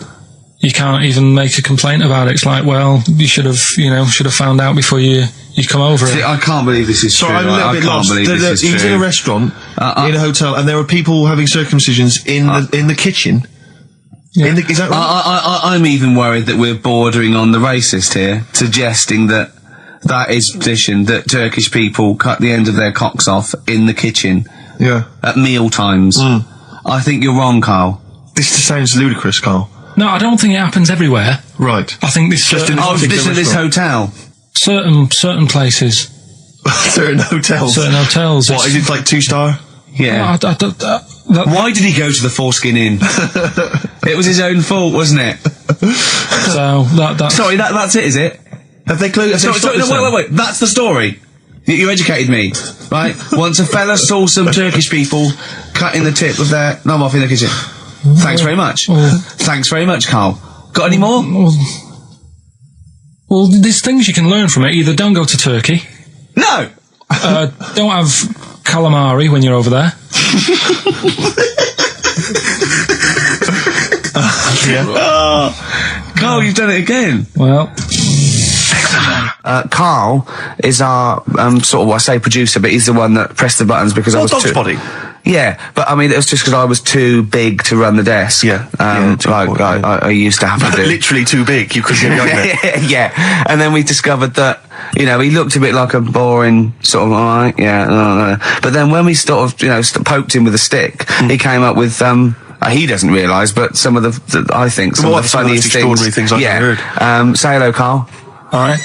You can't even make a complaint about it. It's like, well, you should have found out before you come over See, it. I can't believe this is Sorry, true. I'm a little I bit can't lost. believe this is He was true. in a restaurant, in a hotel, and there were people having circumcisions in the kitchen. Yeah. Is that right? I'm even worried that we're bordering on the racist here, suggesting that is tradition, that Turkish people cut the end of their cocks off in the kitchen Yeah. at meal times. I think you're wrong, Karl. This just sounds ludicrous, Carl. No, I don't think it happens everywhere. Right. I think this Just in certain, this particular This restaurant. hotel. certain places, Certain hotels. certain hotels. What, is it like 2-star? Yeah. Why did he go to the Foreskin Inn? It was his own fault, wasn't it? So that's Sorry, that's it, is it? Have they closed? Wait. That's the story. You educated me, right? Once a fella saw some Turkish people cutting the tip of their knob off in the kitchen. Thanks very much. Thanks very much, Karl. Got any more? Well, there's things you can learn from it. Either don't go to Turkey, No! don't have calamari when you're over there. Karl, you've done it again. Well, Karl is our, sort of, I say producer, but he's the one that pressed the buttons because I was Dog's too... body. Yeah, but I mean, it was just because I was too big to run the desk. Yeah, too like important, I used to have to do. Literally too big. You couldn't get behind it. Yeah, and then we discovered that, you know, he looked a bit like a boring sort of, alright, yeah, no. But then when we sort of, you know, poked him with a stick, he came up with, he doesn't realise, but some of the I think, some of the some of the most funniest extraordinary things I've ever heard. Say hello, Karl. alright.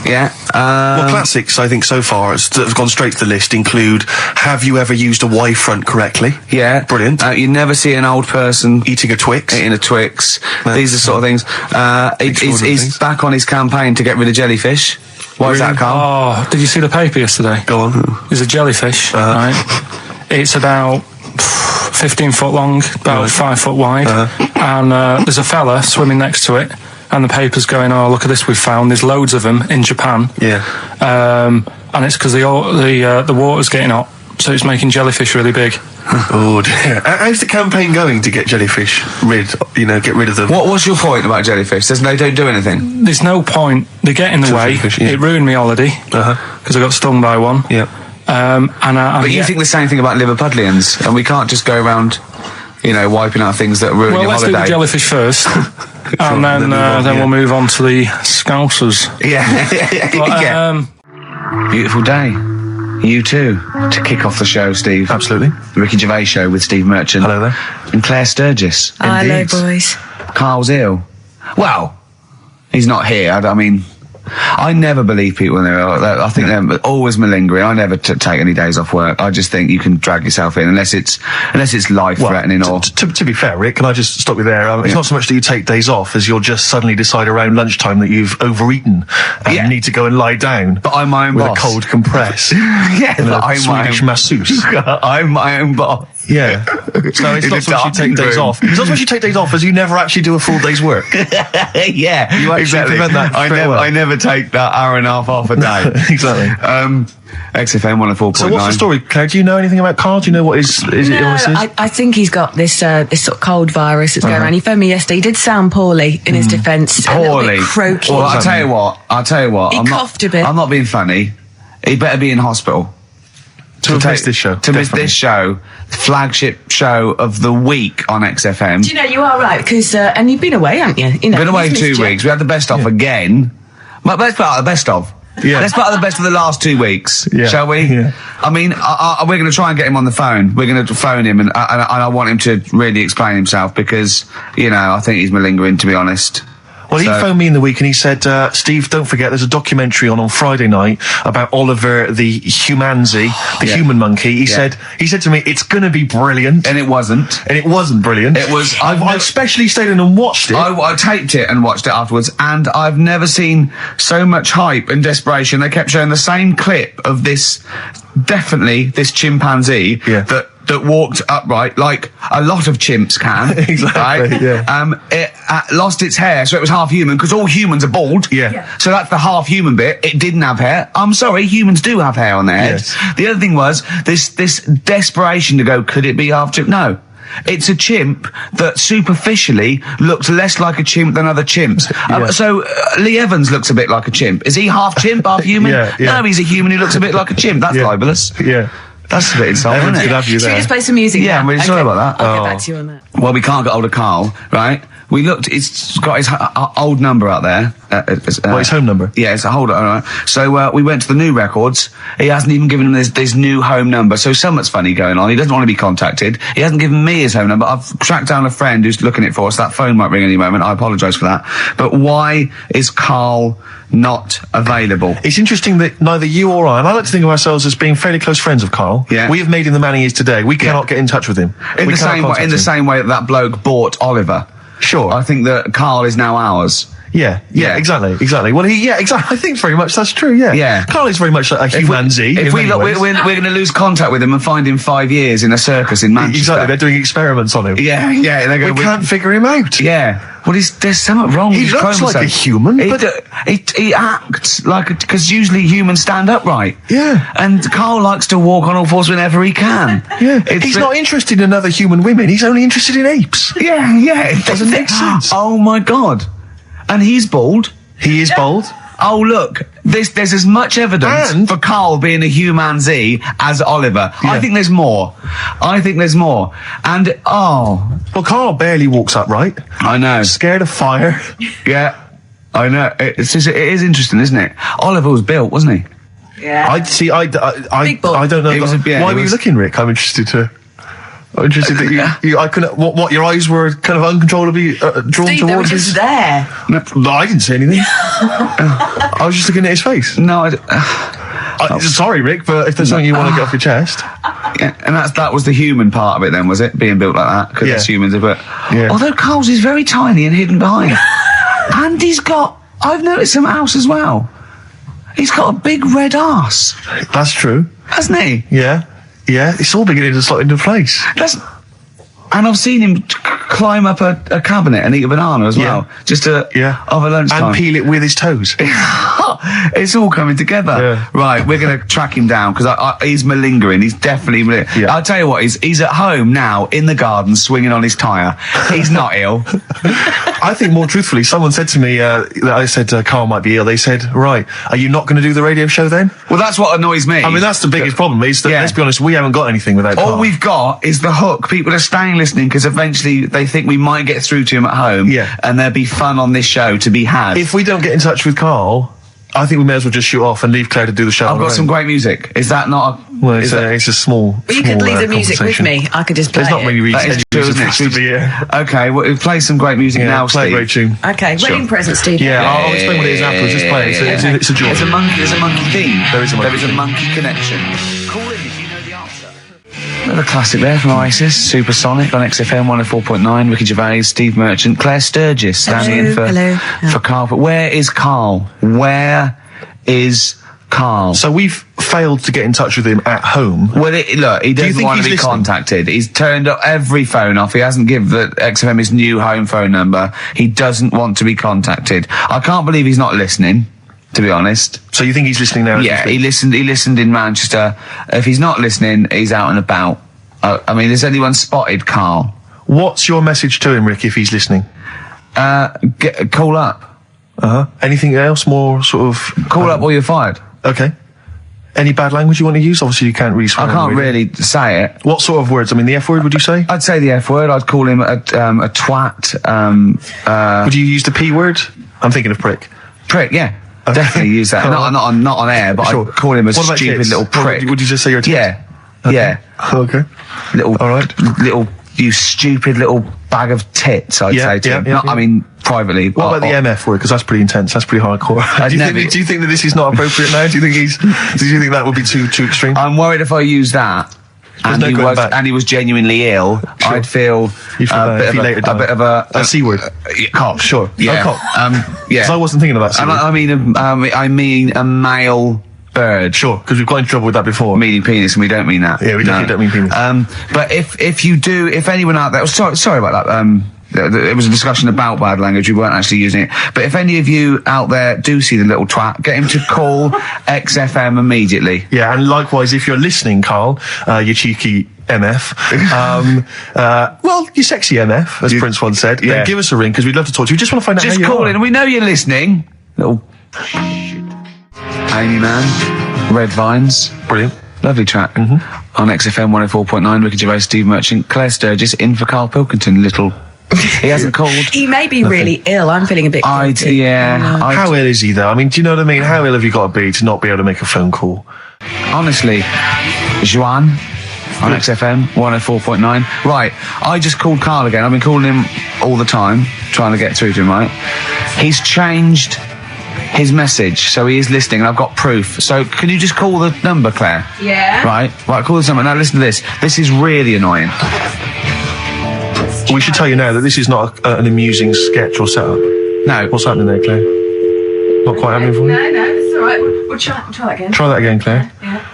Yeah. Well, classics, I think, so far, that have gone straight to the list include, have you ever used a Y front correctly? Yeah. Brilliant. You never see an old person Eating a Twix. eating a Twix. These are sort of things. Extraordinary He's things. back on his campaign to get rid of jellyfish. Why is that, Karl? Oh, did you see the paper yesterday? Go on. There's a jellyfish, right? It's about 15 foot long, about 5 foot wide, and there's a fella swimming next to it, and the paper's going, "Oh, look at this we've found. There's loads of them in Japan." Yeah. And it's because the water's getting hot, so it's making jellyfish really big. Oh dear. How's the campaign going to get jellyfish get rid of them? What was your point about jellyfish? They don't do anything. There's no point. They get in the way. Jellyfish, yeah. It ruined my holiday because I got stung by one. Yeah. But you think the same thing about Liverpudlians, and we can't just go around, wiping out things that ruin Well, your let's holiday. do the jellyfish first, and then we'll move on to the scousers. Yeah. But, Beautiful day. You too, to kick off the show, Steve. Absolutely. The Ricky Gervais Show with Steve Merchant. Hello there. And Claire Sturgis. Hello, Indeed. boys. Carl's ill. Well, he's not here. I mean, I never believe people when they're ill. I think they're always malingering. I never take any days off work. I just think you can drag yourself in unless it's life-threatening or... To be fair, Rick, can I just stop you there? It's not so much that you take days off as you'll just suddenly decide around lunchtime that you've overeaten and you need to go and lie down. But I'm my own with boss. a cold compress. Yeah, and but a I'm my Swedish own... masseuse. I'm my own boss. Yeah. So it's In not a so much you dark take days room. off. It's not so much you take days off as you never actually do a full day's work. Yeah, You actually exactly. prevent that straight away. I never take that hour and a half off a day. Exactly. XFM 104.9. So what's the story, Claire? Do you know anything about Carl? Do you know what his illness is? I think he's got this sort of cold virus that's going around. He phoned me yesterday. He did sound poorly in his defence. A little Poorly. bit croaky. Well, I'll tell you what. He coughed a bit. I'm not being funny. He better be in hospital. To miss this show. To miss this show, the flagship show of the week on XFM. Do you know, you are right, because, and you've been away, haven't you? Been away 2 weeks. We had the best of again. But let's put out the best of. Yeah. Let's put out the best of the last 2 weeks, Yeah. shall we? Yeah. I mean, we're going to try and get him on the phone. We're going to phone him, and I want him to really explain himself because, I think he's malingering, to be honest. Well, he phoned me in the week and he said, Steve, don't forget, there's a documentary on Friday night about Oliver the humanzi, the human monkey. He said to me, it's going to be brilliant. And it wasn't. And it wasn't brilliant. It was. I especially stayed in and watched it. I taped it and watched it afterwards, and I've never seen so much hype and desperation. They kept showing the same clip of this chimpanzee that walked upright like a lot of chimps can. Exactly, right? yeah. It lost its hair, so it was half human, because all humans are bald. Yeah. So that's the half human bit. It didn't have hair. I'm sorry, humans do have hair on their heads. Yes. The other thing was this desperation to go, could it be half chimp? No. It's a chimp that superficially looks less like a chimp than other chimps. So Lee Evans looks a bit like a chimp. Is he half chimp, half human? Yeah. No, he's a human who looks a bit like a chimp. That's libelous. Yeah. That's a bit insulting, Evans isn't could it? have you Should we there. just play some music? Yeah, now? I'm really sorry about that. I'll get back to you on that. Well, we can't get hold of Carl, right? We looked, it's got his old number out there. His home number? Yeah, it's a hold on. Right. So we went to the new records. He hasn't even given him this new home number. So something's funny going on. He doesn't want to be contacted. He hasn't given me his home number. I've tracked down a friend who's looking it for us. That phone might ring any moment. I apologise for that. But why is Carl not available? It's interesting that neither you or I, and I like to think of ourselves as being fairly close friends of Carl. Yeah. We have made him the man he is today. We cannot get in touch with him. In We the cannot same way, contact him. same way that bloke bought Oliver. Sure. I think that Carl is now ours. Yeah, exactly. Well, exactly. I think very much that's true. Yeah, Yeah. Carl is very much like a humanzi. If we look, we're going to lose contact with him and find him 5 years in a circus in Manchester. Exactly, they're doing experiments on him. Yeah. They're going. We can't figure him out. Yeah. Well, there's something wrong with He his looks like chromosome. a human, He acts like because usually humans stand upright. Yeah. And Carl likes to walk on all fours whenever he can. Yeah, he's not interested in other human women. He's only interested in apes. Yeah. It doesn't make sense. Oh my God. And he's bald. He is bold. Oh look, there's as much evidence And- for Carl being a humanzi as Oliver. I think there's more. And Well, Carl barely walks upright. I know. Scared of fire. Yeah, I know. It is interesting, isn't it? Oliver was built, wasn't he? Yeah. I Big boy. don't know. It was Why were you looking, Rick? I'm interested that you I couldn't. What your eyes were kind of uncontrollably drawn Steve, they were towards just his. there. No, I didn't say anything. I was just looking at his face. No, Sorry, Rick, but if there's something you want to get off your chest, yeah, and that was the human part of it then, was it? Being built like that, because it's humans. But although Carl's is very tiny and hidden behind, and I've noticed something else as well. He's got a big red arse, that's true. hasn't he? Yeah, it's all beginning to slot into place. And I've seen him climb up a cabinet and eat a banana as well. Just over lunchtime. And peel it with his toes. It's all coming together. Yeah. Right, we're going to track him down because he's malingering. He's definitely malingering. Yeah. I'll tell you what, he's at home now in the garden swinging on his tyre. He's not ill. I think more truthfully, someone said to me that I said Carl might be ill. They said, right, are you not going to do the radio show then? Well, that's what annoys me. I mean, that's the biggest problem. Is that, let's be honest, we haven't got anything without Carl. All we've got is the hook. People are staying listening because eventually they think we might get through to him at home. Yeah. And there'll be fun on this show to be had. If we don't get in touch with Carl, I think we may as well just shoot off and leave Claire to do the show. I've got some great music. Is that not a... Well, it's a small. Well, you could leave the music with me. I could just play There's not many That is reasons true, isn't for us to be here. Okay, well, play some great music now, play Steve. a great tune. Okay, wedding present, Steve. Yeah, I'll explain what it is afterwards. Just play it. It's a joy. There's a monkey theme. There is a monkey There is a theme. monkey connection. Call in if you know the answer. Another classic there from Oasis, Supersonic on XFM 104.9. Ricky Gervais, Steve Merchant, Claire Sturgis standing in for Carl. But where is Carl? Where is Carl? So we've failed to get in touch with him at home. Well, look, he doesn't think want to he's be listening? contacted. He's turned up every phone off. He hasn't given the XFM his new home phone number. He doesn't want to be contacted. I can't believe he's not listening, to be honest. So you think he's listening now? Yeah, he listened in Manchester. If he's not listening, he's out and about. I mean, has anyone spotted Carl? What's your message to him, Rick, if he's listening? Call up. Anything else more sort of... Call up or you're fired. Okay. Any bad language you want to use? Obviously, you can't really swear. I can't really say it. What sort of words? I mean, the F word, would you say? I'd say the F word. I'd call him a twat. Would you use the P word? I'm thinking of prick. Prick, yeah. Definitely use that. Not on air, but Sure. I'd call him a What about stupid tits? little prick. Would you just say you're a tit? Yeah. Okay. Yeah. Okay. Little, All right. little, you stupid little bag of tits, I'd say to him. I mean, privately. What about the MF word? Because that's pretty intense. That's pretty hardcore. Do you think that this is not appropriate now? Do you think that would be too extreme? I'm worried if I use that and no going back. he was genuinely ill, Sure. I'd feel You feel bad if he later died. a bit of a C word. cock. Sure. Yeah. A cock. Yeah. Because I wasn't thinking of that. C And word. I mean a male bird. Sure, because we've got in trouble with that before. Meaning penis, and we don't mean that. Yeah, we definitely don't mean penis. But if anyone out there, sorry about that. It was a discussion about bad language. We weren't actually using it. But if any of you out there do see the little twat, get him to call XFM immediately. Yeah, and likewise, if you're listening, Carl, you cheeky MF, well, you sexy MF, as Prince once said, then give us a ring, because we'd love to talk to you. We just want to find out Just how you call are. in. We know you're listening. Little Amy Man, Red Vines. Brilliant. Lovely track. On XFM 104.9, Ricky Gervais, Steve Merchant, Claire Sturgis, in for Karl Pilkington. He hasn't called. He may be really ill. I'm feeling a bit guilty. How ill is he, though? I mean, do you know what I mean? How ill have you got to be to not be able to make a phone call? Honestly, Juan on XFM 104.9. Right, I just called Carl again. I've been calling him all the time, trying to get through to him, right? He's changed his message, so he is listening, and I've got proof. So can you just call the number, Claire? Yeah. Right, call this number. Now listen to this. This is really annoying. We should tell you now that this is not an amusing sketch or setup. No. What's happening there, Claire? Not quite happening for you? No, it's all right. We'll try that again. Try that again, Claire. Yeah.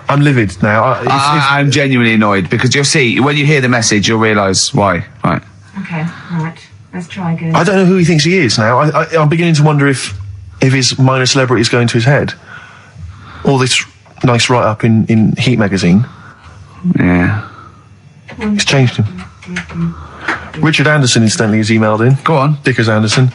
I'm livid now. I'm genuinely annoyed, because you'll see, when you hear the message, you'll realise why. Right. Okay, right. Let's try again. I don't know who he thinks he is now. I'm beginning to wonder if his minor celebrity is going to his head. All this nice write-up in Heat magazine. Yeah. It's changed him. Richard Anderson, incidentally, has emailed in. Go on. Dickers Anderson.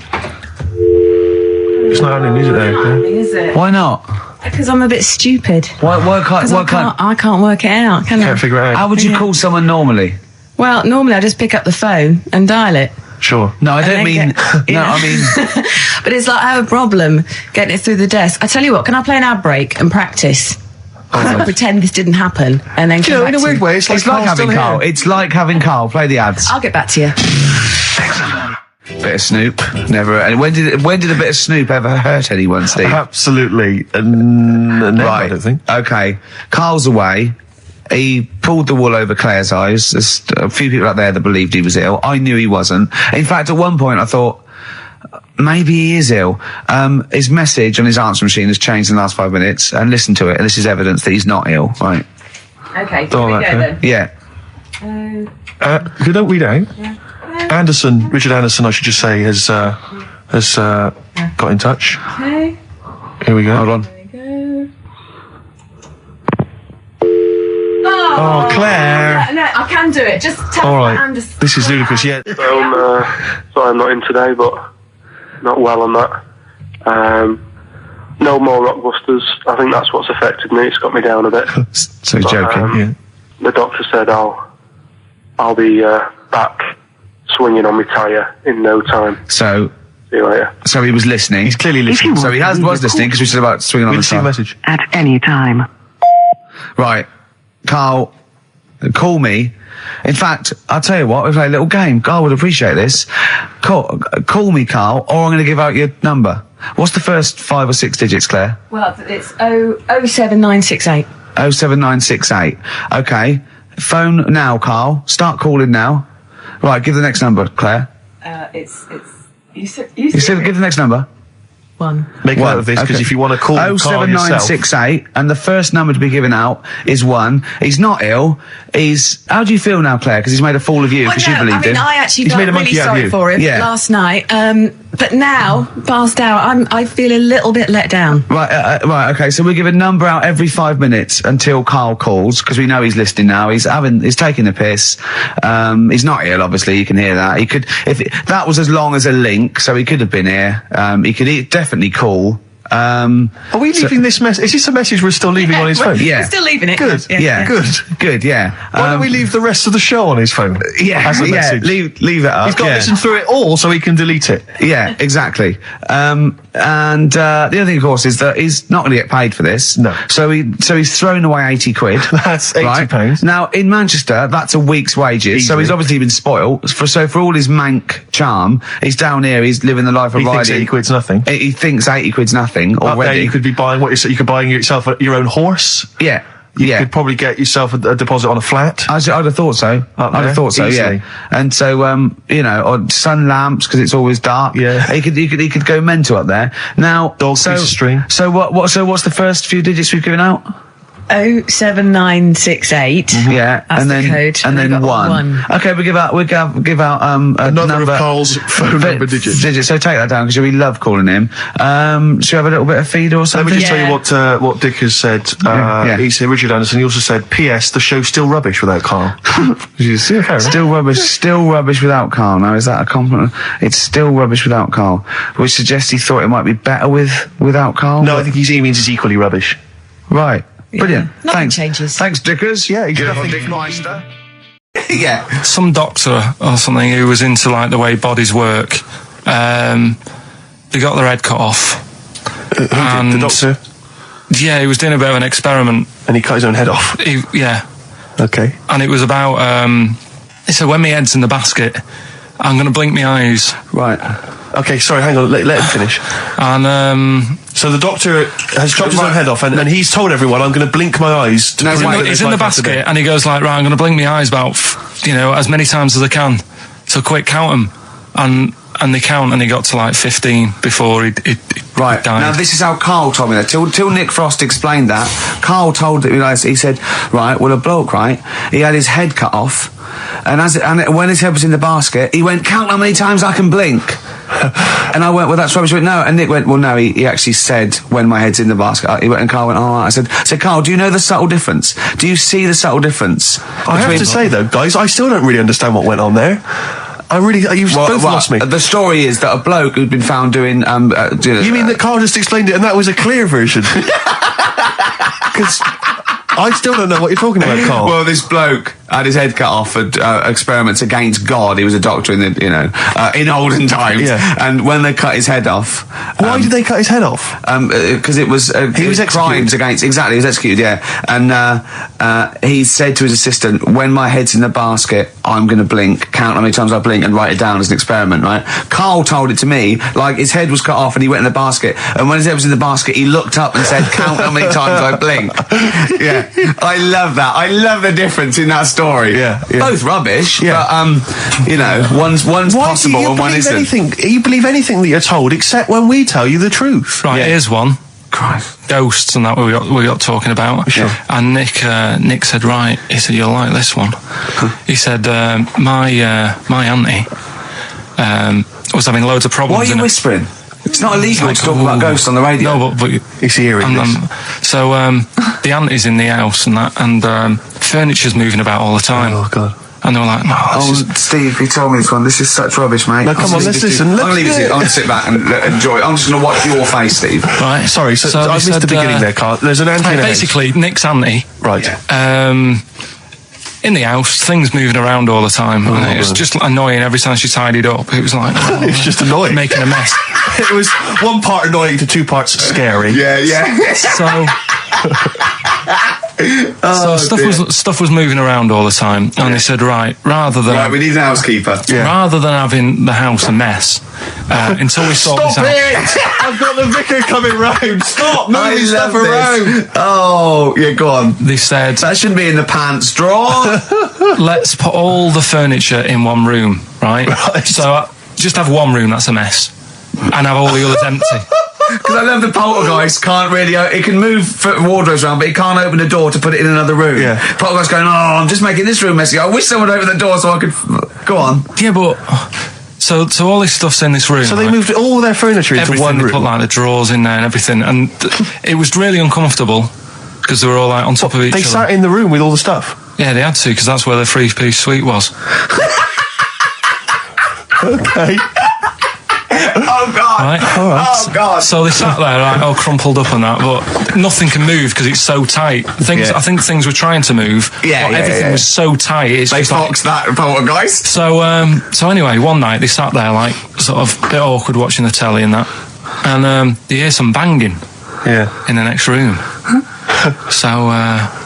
It's not happening, is it, there? Claire? Is it? Why not? Because I'm a bit stupid. Why can't... I can't work it out, can I? Can't figure it out. How would you call someone normally? Well, normally I just pick up the phone and dial it. Sure. No, I don't And then mean... I mean... But it's like I have a problem getting it through the desk. I tell you what, can I play an ad break and practice? Pretend this didn't happen and then come back in a to weird you. way, it's like having Carl. It's like having Carl. Play the ads. I'll get back to you. Bit of Snoop. Never... And when did a bit of Snoop ever hurt anyone, Steve? Absolutely. Never, Right. I don't think. Okay. Carl's away. He pulled the wool over Claire's eyes. There's a few people out there that believed he was ill. I knew he wasn't. In fact, at one point I thought, maybe he is ill. His message on his answer machine has changed in the last 5 minutes, and listen to it, and this is evidence that he's not ill, right? Okay, Don't here we like go that. then. Yeah. Who don't read out? Anderson, Richard Anderson, I should just say, has got in touch. Okay. Here we go. Hold on. There we go. Oh, Claire. No, I can do it. Just tell All me right. Anderson. This is ludicrous, yeah. Sorry I'm not in today, but not well on that. No more Rockbusters. I think that's what's affected me. It's got me down a bit. So he's joking, yeah. The doctor said I'll be back swinging on my tyre in no time. So See you later. he was listening. He's clearly listening. So he was listening because we said about swinging on We'll the see the side. message. At any time. Right, Carl, call me. In fact, I'll tell you what, we play a little game. Carl would appreciate this. Call me, Carl, or I'm going to give out your number. What's the first 5 or 6 digits, Claire? Well, it's 07968. 07968. Okay. Phone now, Carl. Start calling now. Right, give the next number, Claire. You said You said give the next number. 1. Make note of this, because if you want to call Carl yourself... 07968, and the first number to be given out is 1. He's not ill. How do you feel now, Claire? Because he's made a fool of you, because you believed him. I actually He's felt made a really monkey out of sorry you. for him last night. But now, passed out, I feel a little bit let down. Right, okay, so we give a number out every 5 minutes until Carl calls, because we know he's listening now. He's taking the piss. He's not ill, obviously, you can hear that. That was as long as a link, so he could have been here. He could definitely call. Are we leaving this message? Is this a message we're still leaving on his phone? Yeah. We're still leaving it. Good. Yeah. Good, yeah. Why don't we leave the rest of the show on his phone? As a message? Leave it up. He's got to listen through it all so he can delete it. Yeah, exactly. And the other thing, of course, is that he's not going to get paid for this. No. So he's thrown away 80 quid. That's £80. Now, in Manchester, that's a week's wages. So Easily. he's obviously been spoilt. For all his mank charm, he's down here, he's living the life of He thinks riding. 80 quid's nothing. He thinks 80 quid's nothing Up there, already. you could be buying you could buy yourself your own horse. Yeah. You could probably get yourself a deposit on a flat. I'd have thought so. Up I'd have there, thought so, easily. yeah. And so, or sun lamps because it's always dark. Yeah. He could go mental up there. Now, Dog piece of string. So what's the first few digits we've given out? 07968. Yeah, That's and the then code. and then we've got 1. Okay, we give out a Another number of Carl's phone number digits. So take that down because we love calling him. Should we have a little bit of feed or Let something? me just tell you what Dick has said. Yeah. He said, Richard Anderson, he also said, P.S. the show's still rubbish without Carl. Still rubbish without Carl. Now, is that a compliment? It's still rubbish without Carl, which suggests he thought it might be better without Carl. No, I think he means it's equally rubbish. Right. Brilliant. Nothing Thanks. changes. Thanks, Dickers. Yeah, he's Good old nothing- Dick Meister. Yeah. Some doctor or something who was into like the way bodies work. They got their head cut off. The doctor? Yeah, he was doing a bit of an experiment. And he cut his own head off. Yeah. Okay. And it was about, he said, when my head's in the basket, I'm going to blink my eyes. Right. Okay, sorry, hang on, let him finish. And, So the doctor has chopped his own head off, and he's told everyone, I'm going to blink my eyes. To No, prove wait, that he's there's in the life after basket death. and he goes like, right, I'm going to blink my eyes about, as many times as I can. So quick, count them. And they count and he got to like 15 before he Right. died. Now, this is how Carl told me that. Till Nick Frost explained that, Carl told me, he said, right, well, a bloke, right, he had his head cut off, and when his head was in the basket, he went, count how many times I can blink. And I went, well, that's rubbish. He went, no. And Nick went, well, no, he actually said, when my head's in the basket. He went, and Carl went, all right. I said, Carl, do you know the subtle difference? Do you see the subtle difference? I have to say, though, guys, I still don't really understand what went on there. You've both lost me. The story is that a bloke who'd been found doing... You mean that Carl just explained it and that was a clear version? Because I still don't know what you're talking about, Carl. Well, this bloke had his head cut off at experiments against God. He was a doctor in in olden times. Yeah. And when they cut his head off... Why did they cut his head off? Because it was... He was crimes executed. against... Exactly, he was executed, yeah. And he said to his assistant, when my head's in the basket, I'm going to blink, count how many times I blink and write it down as an experiment, right? Carl told it to me, like his head was cut off and he went in the basket, and when his head was in the basket, he looked up and said, count how many times I blink. Yeah. I love that. I love the difference in that story. Yeah. Both rubbish, Yeah. but, one's possible and one isn't. You believe anything that you're told except when we tell you the truth. Right, Yeah. here's one. Christ. ghosts and that we got talking about. Sure. And Nick said, right, he said, you'll like this one. He said, my auntie was having loads of problems. Why are you whispering? It's not illegal to talk about ghosts on the radio. No, but It's eerie. so the auntie's in the house and that, and furniture's moving about all the time. Oh, God. And they were like, no, this is... Steve, he told me this one. This is such rubbish, mate. No, come on, let's listen. I'm going to leave it to you. I'm going to sit back and enjoy it. I'm just going to watch your face, Steve. Right. Sorry, so I they missed the said, beginning there, Carl. There's an auntie in the house. basically, Nick's auntie, Right. in the house, things moving around all the time. And it was just annoying every time she tidied up. It was like, It was just annoying. making a mess. It was one part annoying to two parts scary. Yeah. So, stuff was moving around all the time, and they said, right, Right, we need an housekeeper. rather than having the house a mess, until we sort this Stop out. it! I've got the vicar coming round. Stop moving stuff around. Oh, yeah, go on. They said, That shouldn't be in the pants drawer. let's put all the furniture in one room, right? So just have one room that's a mess, and have all the others empty. Because I love the poltergeist can't really... It can move wardrobes around, but it can't open a door to put it in another room. Yeah. Poltergeist going, I'm just making this room messy. I wish someone would open the door so I could... Go on. Yeah, but so all this stuff's in this room. So they right? moved all their furniture into Everything, one they room. put like the drawers in there and everything, and it was really uncomfortable because they were all like on top of each They other. sat in the room with all the stuff. Yeah, they had to, because that's where the 3-piece suite was. Okay. Oh, God. Right? All right. Oh, God. So they sat there, like, all crumpled up and that, but nothing can move because it's so tight. I think things were trying to move, Yeah, but yeah, everything yeah. was so tight. It's They just like, foxed that poltergeist. so anyway, one night they sat there, like, sort of a bit awkward watching the telly and that, and they hear some banging Yeah. in the next room. So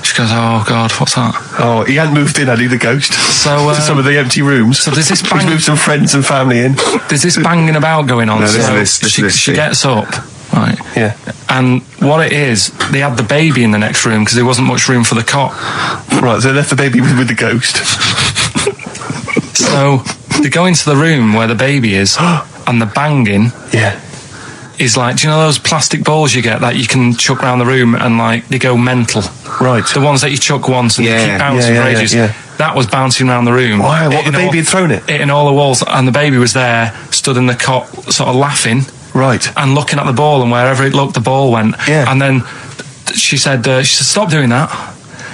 she goes, oh God, what's that? Oh, he hadn't moved in, had he, the ghost? So, to some of the empty rooms. so there's this He's bang- moved some friends and family in. There's this banging about going on. No, so listen, she Steve. gets up, right? Yeah. And what it is, they had the baby in the next room because there wasn't much room for the cot. Right, so they left the baby with the ghost. So they go into the room where the baby is, and the banging Yeah. is like, do you know those plastic balls you get that you can chuck around the room and like they go mental? Right. The ones that you chuck once and Yeah, they keep bouncing yeah, for yeah, ages. yeah. That was bouncing around the room. Wow, what, the Hitting baby had thrown it? Hitting all the walls, and the baby was there, stood in the cot, sort of laughing. Right. And looking at the ball, and wherever it looked, the ball went. Yeah. And then she said, stop doing that.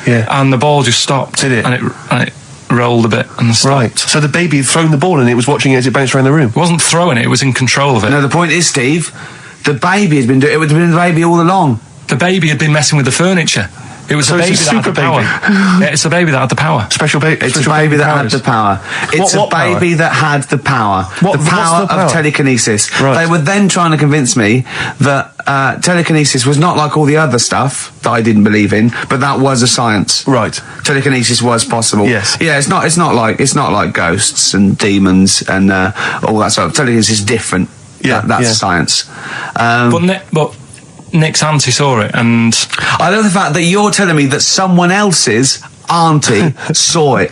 Yeah. And the ball just stopped. Did it? And it rolled a bit and stopped. Right. So the baby had thrown the ball and it was watching it as it bounced around the room. It wasn't throwing it, it was in control of it. No, the point is, Steve, the baby has been doing it. Would have been the baby all along. The baby had been messing with the furniture. It was So the it's baby a that had super the power. baby. Yeah, it's the baby that had the power. Special baby. It's a baby that had the power. It's What a baby that had the power. What- the what's power the power? of telekinesis. Right. They were then trying to convince me that telekinesis was not like all the other stuff that I didn't believe in, but that was a science. Right. Telekinesis was possible. Yes. Yeah, it's not like ghosts and demons and all that stuff. Telekinesis is different. Yeah, That's yeah. science. But Nick's auntie saw it, and I love the fact that you're telling me that someone else's auntie saw it.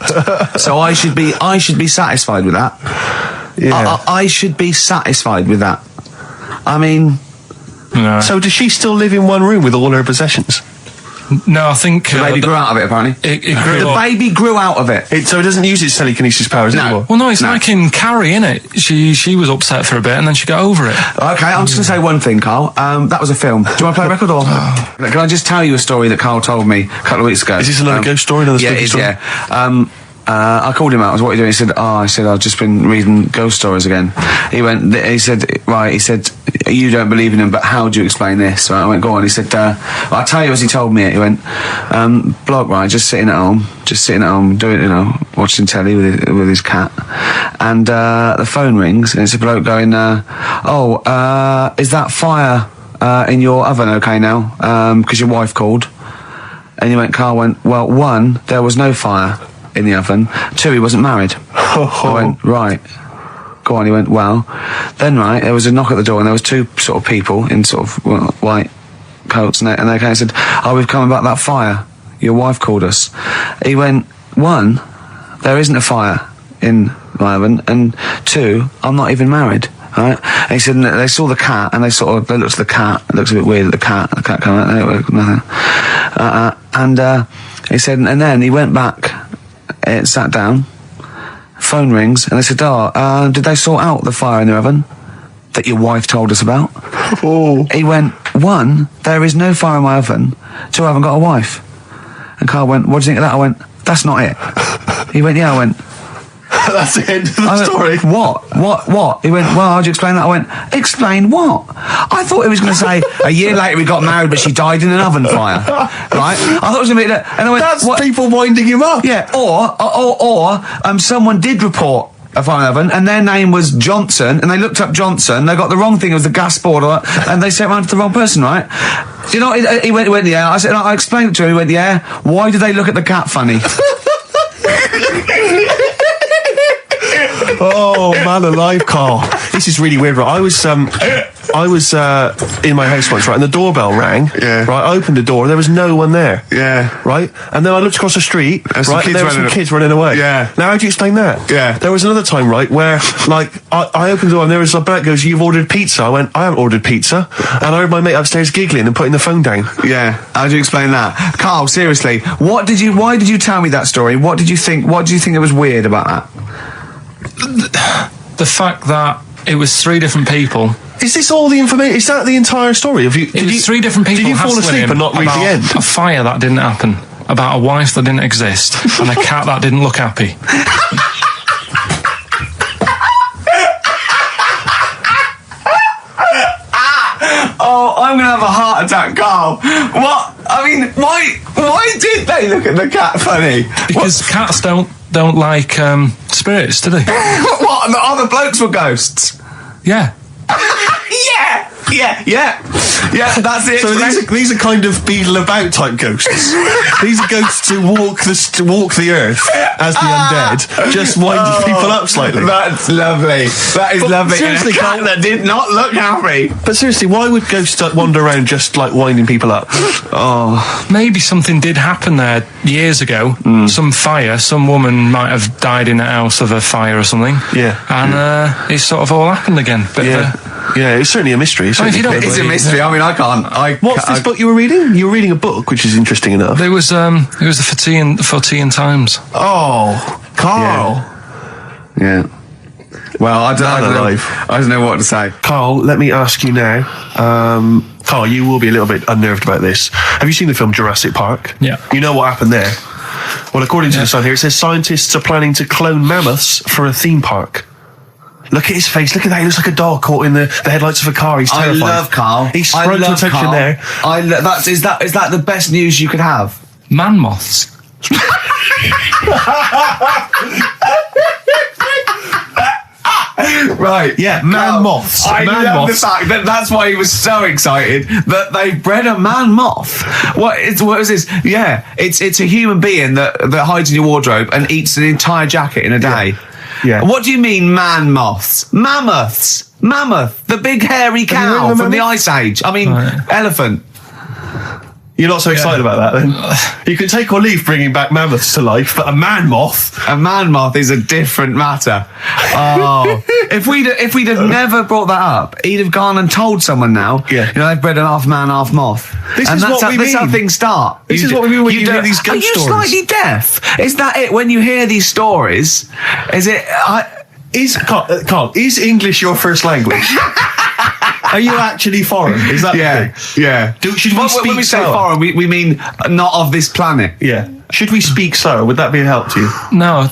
So I should be satisfied with that. Yeah. I should be satisfied with that. I mean, So does she still live in one room with all her possessions? no, I think the baby grew out of it, apparently. it grew The up. baby grew out of it. So it doesn't use its telekinesis powers No. anymore? Well, no, it's like in Carrie, innit? She was upset for a bit, and then she got over it. Okay, I'm just going to say one thing, Carl. That was a film. Do you want to play a record or? Can I just tell you a story that Carl told me a couple of weeks ago? Is this another ghost story, another Yeah, spooky it is, story? yeah. I called him out. I was, what are you doing? He said, I've just been reading ghost stories again. He said, you don't believe in them, but how do you explain this? So I went, go on. He said, I'll tell you as he told me it. He went, bloke, right, just sitting at home, doing, watching telly with his cat. And, the phone rings and it's a bloke going, is that fire, in your oven okay now? 'Cause your wife called. And Carl went, well, 1, there was no fire in the oven. 2, he wasn't married. I went, right. Go on. He went, well, then, right, there was a knock at the door and there was 2 sort of people in sort of white coats and they came and said, we've come about that fire. Your wife called us. He went, 1, there isn't a fire in my oven, and 2, I'm not even married. right? And he said they saw the cat, and they looked at the cat. It looks a bit weird at the cat. The cat came out, nothing. He said, and then he went back, sat down. Phone rings, and they said, did they sort out the fire in the oven that your wife told us about? Oh. He went, 1, there is no fire in my oven. 2, I haven't got a wife. And Carl went, what do you think of that? I went, that's not it. He went, yeah. I went, that's the end of the story. What? He went, well, how'd you explain that? I went, explain what? I thought he was going to say, a year later we got married, but she died in an oven fire. Right? I thought it was going to be that. And I went, that's what? People winding him up. Yeah, or someone did report a fire oven, and their name was Johnson, and they looked up Johnson, they got the wrong thing, it was the gas board, and they sent around to the wrong person, right? Do you know, he went, yeah. I said, I explained it to him, he went, yeah. Why did they look at the cat funny? Oh, man alive, Carl. This is really weird, right? I was in my house once, right, and the doorbell rang. Yeah. Right, I opened the door, there was no one there. Yeah. Right? And then I looked across the street, There's some right, and there were some kids running away. Yeah. Now, how do you explain that? Yeah. There was another time, right, where, like, I opened the door and there was a bird goes, you've ordered pizza. I went, I haven't ordered pizza. And I heard my mate upstairs giggling and putting the phone down. Yeah. How do you explain that? Carl, seriously, why did you tell me that story? What do you think it was weird about that? The fact that it was 3 different people. Is this all the information? Is that the entire story? It was 3 different people. Did you fall asleep and not read the end? A fire that didn't happen, about a wife that didn't exist, and a cat that didn't look happy. Oh, I'm gonna have a heart attack, Carl. What? I mean, why did they look at the cat funny? Because cats don't like spirits, do they? What? And the other blokes were ghosts? Yeah. Yeah, that's it. So these are kind of beetle about type ghosts. These are ghosts who walk the earth as the undead, just winding people up slightly. That's lovely. That is lovely. Seriously, and a cat Carl, that did not look happy. but seriously, why would ghosts wander around just like winding people up? Oh, Maybe something did happen there years ago. Some fire. Some woman might have died in a house of a fire or something. Yeah. And it's sort of all happened again. Bit of a, Yeah, it's certainly a mystery. if you don't- it's a mystery. I mean, I can't. What's this book you were reading? You were reading a book, which is interesting enough. It was the Fortean Times. Oh, Carl. Yeah. Well, I don't know what to say. Carl, let me ask you now. Carl, you will be a little bit unnerved about this. Have you seen the film Jurassic Park? Yeah. You know what happened there? Well, according to the Sun here, it says scientists are planning to clone mammoths for a theme park. Look at his face. Look at that. He looks like a dog caught in the headlights of a car. He's terrified. I love Carl. He's sprung to attention Carl. there. Is that the best news you could have? Man moths. Right. Yeah, man moths. I Man love moths. the fact that that's why he was so excited that they bred a man moth. What is this? Yeah, it's a human being that hides in your wardrobe and eats an entire jacket in a day. Yeah. What do you mean, man moths? Mammoths. Mammoth, the big hairy Have you cow heard of a from the mammoth? Ice Age. I mean, elephant. You're not so excited about that, then? You can take or leave bringing back mammoths to life, but a man moth. A man moth is a different matter. Oh, if we'd have never brought that up, he'd have gone and told someone now. Yeah. You know, they've bred an half man, half moth. This and is that's what how, we That's how mean. things start. This is what we mean when you hear these ghost Are you stories. slightly deaf? Is that it? When you hear these stories, is it? Carl, is English your first language? Are you actually foreign? Is that the thing? yeah. Should we When speak we say slower? foreign, we mean not of this planet. Yeah. Should we speak slower? Would that be a help to you? No,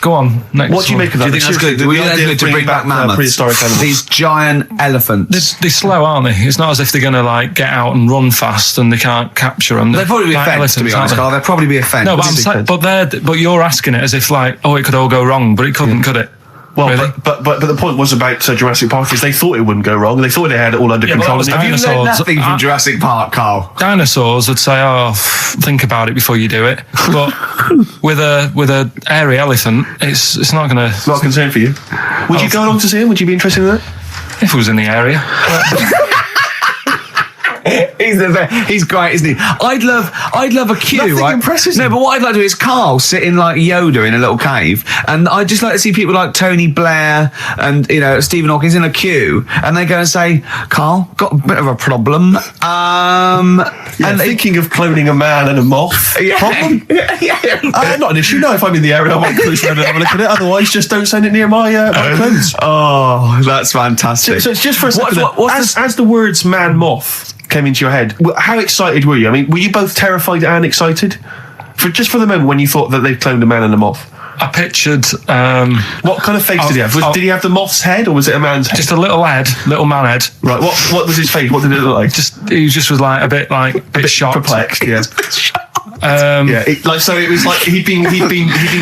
go on. Next What do you one. make of that? Do you think that's good? The idea of To bring back mammoths, prehistoric animals. these giant elephants. They're slow, aren't they? It's not as if they're going to like get out and run fast and they can't capture them. They'd probably be like offence, to be elephants, honest, aren't Carl. They'd probably be offence. they? No, but you're asking it as if like, oh, it could all go wrong, but it couldn't, could it? Well, Really? but the point was about Jurassic Park is they thought it wouldn't go wrong. They thought they had it all under Yeah, but control. that was And Have you learned dinosaurs. nothing from Jurassic Park, Carl? Dinosaurs would say, "Oh, think about it before you do it." But with a hairy elephant, it's not going to. not a concern for you. Would you go along to see him? Would you be interested in that? If it was in the area. He's the best. He's great, isn't he? I'd love a queue, Nothing right? impresses No, him. but what I'd like to do is Carl sitting like Yoda in a little cave, and I'd just like to see people like Tony Blair and Stephen Hawkins in a queue, and they go and say, "Carl, got a bit of a problem." And thinking of cloning a man and a moth. Problem? Not an issue. No, if I'm in the area, I might cruise around and have a look at it. Otherwise, just don't send it near my clothes. Oh, that's fantastic. So it's just for a second. As the words "man moth" came into your head, how excited were you? I mean, were you both terrified and excited? For the moment when you thought that they've cloned a man and a moth? I pictured What kind of face did he have? Did he have the moth's head or was it a man's head? just a little man head. Right. What was his face? What did it look like? He just was like a bit shocked, perplexed. Yeah. It was like he'd been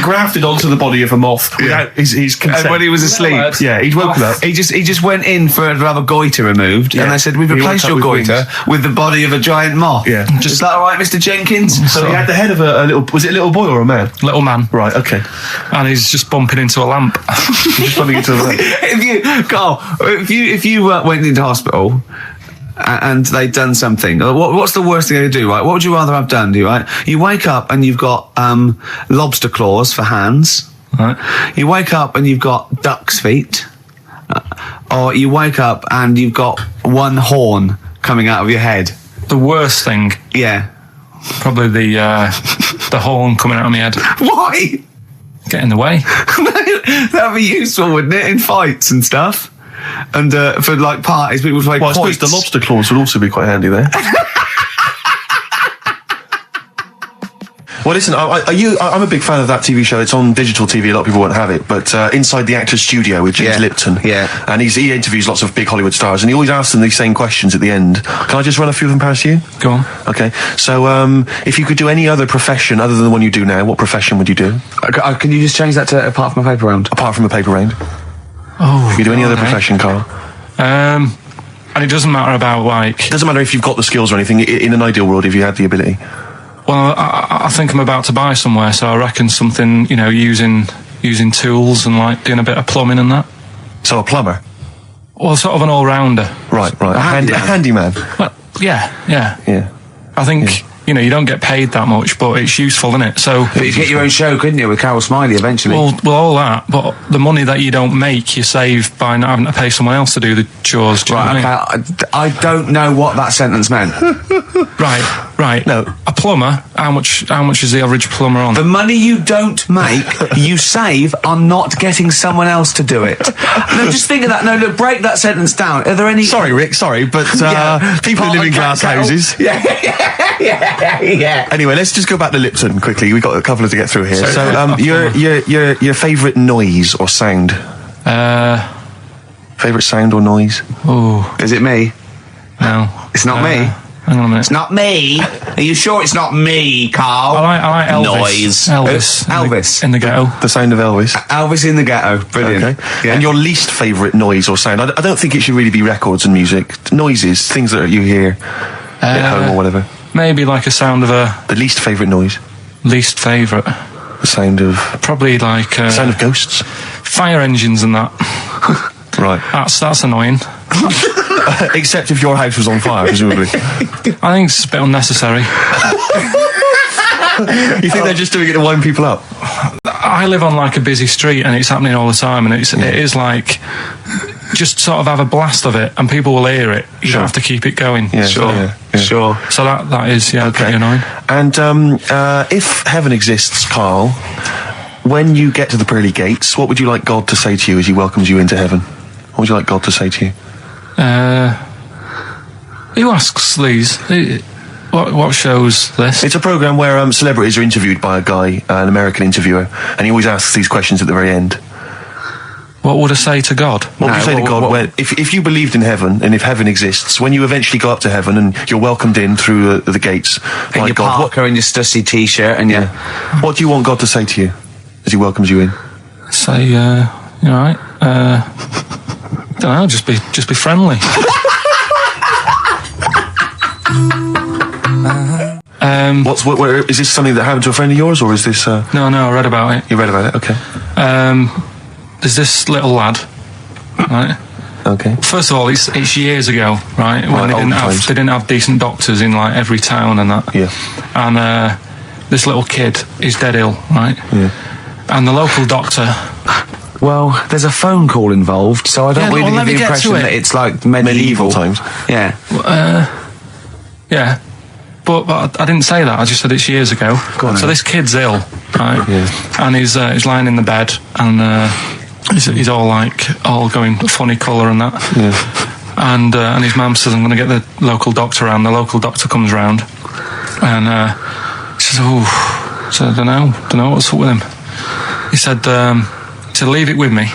grafted onto the body of a moth without his consent. And when he was asleep, he'd woken up. He just went in to have a goiter removed, and they said, "We've replaced woke your up with goiter with the body of a giant moth." Yeah. Is that all right, Mr. Jenkins? So he had the head of a little. Was it a little boy or a man? little man, Right. Okay. and he's just bumping into a lamp. Just running into the. If you went into hospital and they'd done something, what's the worst thing they could do, right? What would you rather have done, right? You wake up and you've got lobster claws for hands. Right. You wake up and you've got duck's feet. Or you wake up and you've got one horn coming out of your head. The worst thing, Yeah. probably the horn coming out of my head. Why? Get in the way. That'd be useful, wouldn't it, in fights and stuff? And for like parties, people play Well, I suppose quoits. the lobster claws would also be quite handy there. Well, listen, I'm a big fan of that TV show. It's on digital TV. A lot of people won't have it, but Inside the Actor's Studio with James Lipton. Yeah. And he interviews lots of big Hollywood stars, and he always asks them these same questions at the end. Can I just run a few of them past you? Go on. Okay. So, if you could do any other profession other than the one you do now, what profession would you do? Can you just change that to apart from a paper round? Apart from a paper round. Oh, If you do any other okay. profession, Carl. And it doesn't matter about It doesn't matter if you've got the skills or anything. In an ideal world, if you had the ability. Well, I think I'm about to buy somewhere, so I reckon something, using tools and like doing a bit of plumbing and that. So a plumber. Well, sort of an all-rounder. Right. A handyman. Well, yeah. Yeah. I think, you don't get paid that much, but it's useful, isn't it? So, But you get your own show, couldn't you, with Carol Smiley eventually? well, all that, but the money that you don't make, you save by not having to pay someone else to do the chores. Do you know what I mean? okay, I don't know what that sentence meant. Right. No. A plumber, how much is the average plumber on? The money you don't make, you save on not getting someone else to do it. No, just think of that. No, look, break that sentence down. Are there any... Sorry, Rick. Sorry, but people who live in glass houses. Yeah. Anyway, let's just go back to Lipton quickly. We've got a couple to get through here. So, your favourite noise or sound? Favourite sound or noise? Oh, Is it me? no. It's not me. Hang on a minute. It's not me. Are you sure it's not me, Carl? I like Elvis. Noise. Elvis. Elvis. In the ghetto. The sound of Elvis. Elvis in the ghetto. Brilliant. Okay. Yeah. And your least favourite noise or sound? I don't think it should really be records and music. Noises, things that you hear at home or whatever. Maybe like a sound of a The least favourite noise. least favourite. The sound of Probably like sound of ghosts. fire engines and that. Right. That's annoying. Except if your house was on fire, presumably. I think it's a bit unnecessary. You think they're just doing it to wind people up? I live on like a busy street and it's happening all the time, and it is like just sort of have a blast of it and people will hear it. You don't have to keep it going. Yeah, Sure. yeah. Sure. So that is pretty annoying. And if heaven exists, Carl, when you get to the pearly gates, what would you like God to say to you as he welcomes you into heaven? What would you like God to say to you? Who asks these? What show's this? It's a programme where celebrities are interviewed by a guy, an American interviewer, and he always asks these questions at the very end. What would I say to God? What would you say to God when, if you believed in heaven, and if heaven exists, when you eventually go up to heaven and you're welcomed in through the gates And by your God, Parker and your stussy t-shirt and your... what do you want God to say to you as he welcomes you in? Say, you alright? Don't know. Just be friendly. Is this something that happened to a friend of yours, or is this? No, I read about it. You read about it, okay? There's this little lad, right? Okay. First of all, it's years ago, right? When Right, old times. they didn't have decent doctors in like every town and that. Yeah. And this little kid is dead ill, right? Yeah. And the local doctor. Well, there's a phone call involved, so I don't Yeah, really well, let get me the get impression to it. that it's like Medieval times. Yeah. Yeah. But I didn't say that. I just said it's years ago. So this kid's ill, right? Yeah. And he's lying in the bed, and he's all going funny colour and that. Yeah. And his mum says, "I'm going to get the local doctor around." The local doctor comes round, and he says, "Oh," so I don't know what's up with him. He said, "Leave it with me."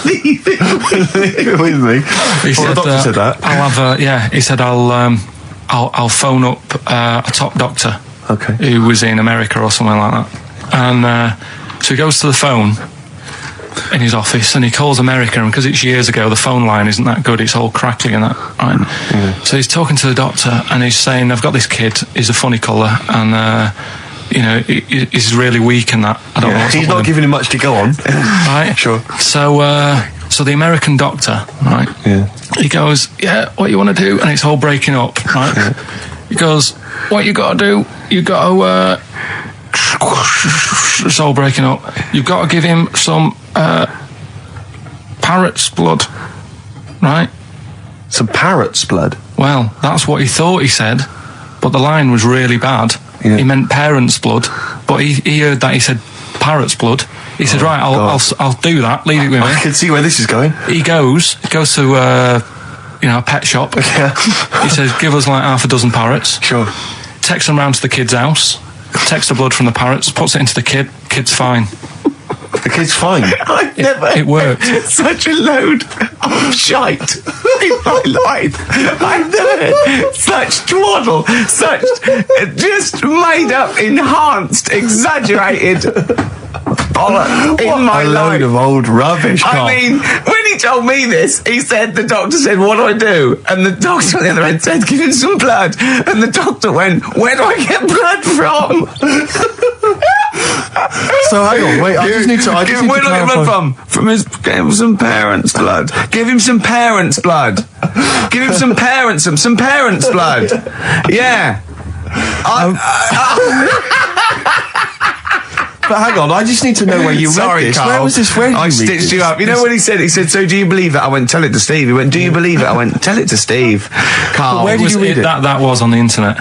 Leave it with me. He Well, the doctor said that. I'll have he said I'll phone up a top doctor Okay. who was in America or somewhere like that. And so he goes to the phone in his office and he calls America, and because it's years ago, the phone line isn't that good, it's all crackly and that, right? So he's talking to the doctor and he's saying, "I've got this kid, he's a funny colour, and he's really weak and that. I don't know what's He's up not with him." giving him much to go on. Right? Sure. So the American doctor, right? Yeah. He goes, "Yeah, what you want to do?" And it's all breaking up, right? He goes, "What you got to do? You got to." It's all breaking up. You've got to give him some parrot's blood, right? Some parrot's blood. Well, that's what he thought he said, but the line was really bad. Yeah. He meant parents' blood, but he heard that he said parrot's blood. He said, "Right, I'll do that. Leave it with me." I can see where this is going. He goes to a pet shop. Yeah. He says, "Give us like half a dozen parrots." Sure. Takes them round to the kid's house, takes the blood from the parrots, puts it into the kid. Kid's fine. The kid's fine. I've never It worked. such a load of shite in my life. I've never heard such twaddle, such just made up, enhanced, exaggerated bollock in my a life. load of old rubbish, Carl. I mean, when he told me this, he said, the doctor said, "What do I do?" And the doctor on the other end said, "Give him some blood." And the doctor went, "Where do I get blood from?" So hang on, wait. I just need to Where do I get clarify. blood from? Give him some parents' blood. Give him some parents' blood. Give him some parents' blood. Yeah. But hang on, I just need to know where you Sorry, read this. Carl. Where was this? Where did I you read stitched this? you up. You know what he said? He said, "So do you believe it?" I went, "Tell it to Steve." He went, "Do you believe it?" I went, "Tell it to Steve." Carl. where did you read it? That was on the internet.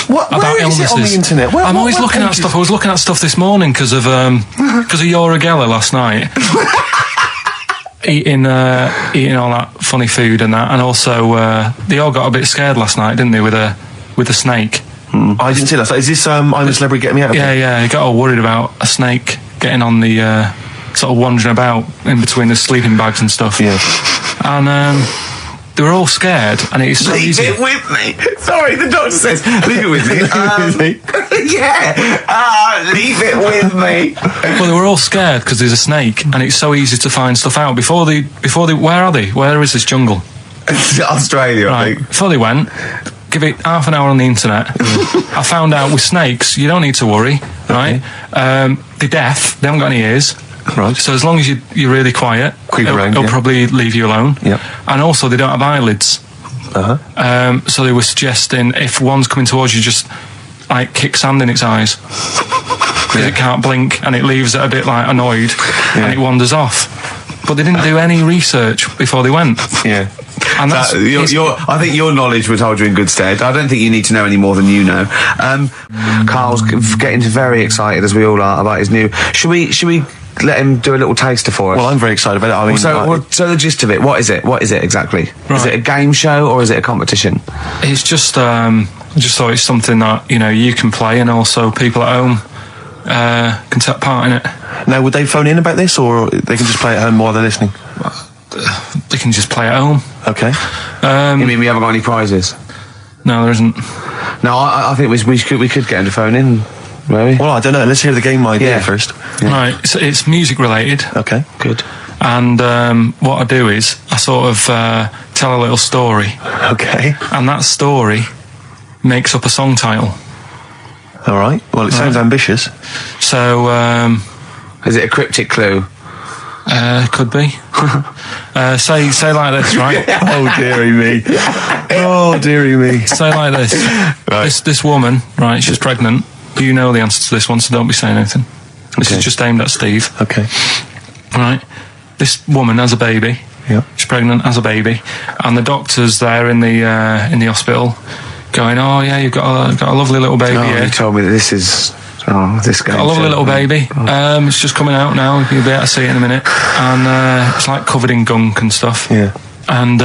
What? About Where is illnesses. it on the internet? I'm always looking at stuff. I was looking at stuff this morning because of Yoragella last night. eating all that funny food and that, and also they all got a bit scared last night, didn't they, with a snake? I didn't see that. So is this I'm a Celebrity, Get Me Out of Here? Yeah, he got all worried about a snake getting on the sort of wandering about in between the sleeping bags and stuff. Yeah. And they were all scared, and it's so Leave easy. it with me. Sorry, the doctor says, "Leave it with me." Yeah. Leave it with me. Well, they were all scared because there's a snake, and it's so easy to find stuff out. Before they, where are they? Where is this jungle? Australia, I Right. think. Before they went, give it half an hour on the internet. I found out with snakes, you don't need to worry, right? They're deaf. They haven't got any ears. Right. So as long as you're really quiet, Creep around, it'll yeah. probably leave you alone. Yep. And also, they don't have eyelids. So they were suggesting if one's coming towards you, just like kick sand in its eyes. Because it can't blink and it leaves it a bit like annoyed and it wanders off. But they didn't do any research before they went. Yeah. And that's I think your knowledge would hold you in good stead. I don't think you need to know any more than you know. Carl's getting very excited, as we all are, about his new. Should we let him do a little taster for us? Well, I'm very excited about it. I mean, So the gist of it, what is it? What is it exactly? Is Right. it a game show or is it a competition? It's just I just thought it's something that you can play, and also people at home can take part in it. now, would they phone in about this, or they can just play at home while they're listening? They can just play at home. Okay. You mean we haven't got any prizes? No, there isn't. No, I think we could get him to phone in, maybe. Well, I don't know. Let's hear the game idea first. Right, it's music related. Okay. Good. And what I do is I sort of tell a little story, Okay. and that story makes up a song title. All right. Well, it sounds ambitious. So Is it a cryptic clue? could be. Say like this, right? Oh, dearie me. Oh, dearie me. Say like this. This woman, right, she's pregnant. You know the answer to this one, so don't be saying anything. This is just aimed at Steve. Okay. Right. This woman has a baby. Yeah. She's pregnant, has a baby, and the doctor's there in the hospital, going, "Oh yeah, you've got a lovely little baby here." You told me that this is. Oh, this guy. Got a lovely little baby. It's just coming out now. You'll be able to see it in a minute, and it's like covered in gunk and stuff. Yeah. And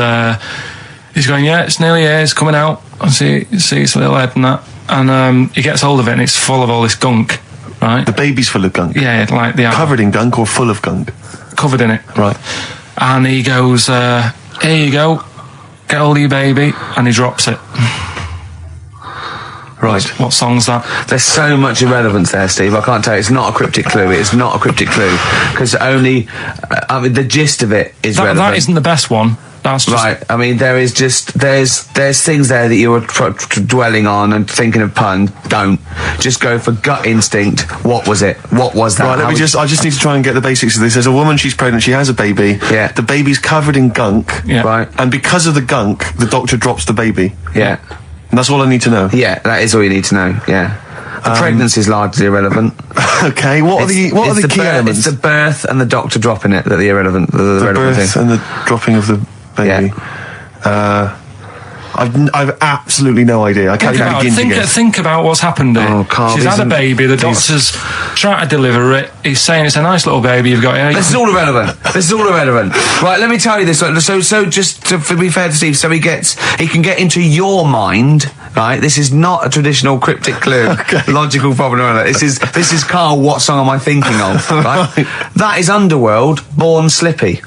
he's going, "Yeah, it's nearly here. It's coming out. I see its little head and that." And he gets hold of it, and it's full of all this gunk. Right. The baby's full of gunk. Yeah, like the Covered in gunk or full of gunk? covered in it. Right. And he goes, "Here you go. Get hold of your baby," and he drops it. Right. What song's that? There's so much irrelevance there, Steve. I can't tell you. It's not a cryptic clue. It's not a cryptic clue. Because only, I mean, the gist of it is relevant. That isn't the best one. That's just... Right. I mean, there's things there that you were dwelling on and thinking of pun. Don't. Just go for gut instinct. What was it? What was that? Right, I just need to try and get the basics of this. There's a woman, she's pregnant, she has a baby. Yeah. The baby's covered in gunk. Yeah. Right. And because of the gunk, the doctor drops the baby. Yeah. And that's all I need to know. Yeah, that is all you need to know. Yeah. The pregnancy is largely irrelevant. Okay, what are the key elements? It's the birth and the doctor dropping it that are irrelevant. The relevant birth thing. and the dropping of the baby. Yeah. I've absolutely no idea. I can't even begin to guess. Think about what's happened here. Oh, Carl, she's had a baby. The doctor's trying to deliver it. He's saying it's a nice little baby you've got here. This is all irrelevant. Right, let me tell you this. So just to be fair to Steve, so he can get into your mind. Right, this is not a traditional cryptic clue, logical problem or other. This is Carl. What song am I thinking of? Right, that is Underworld, Born Slippy.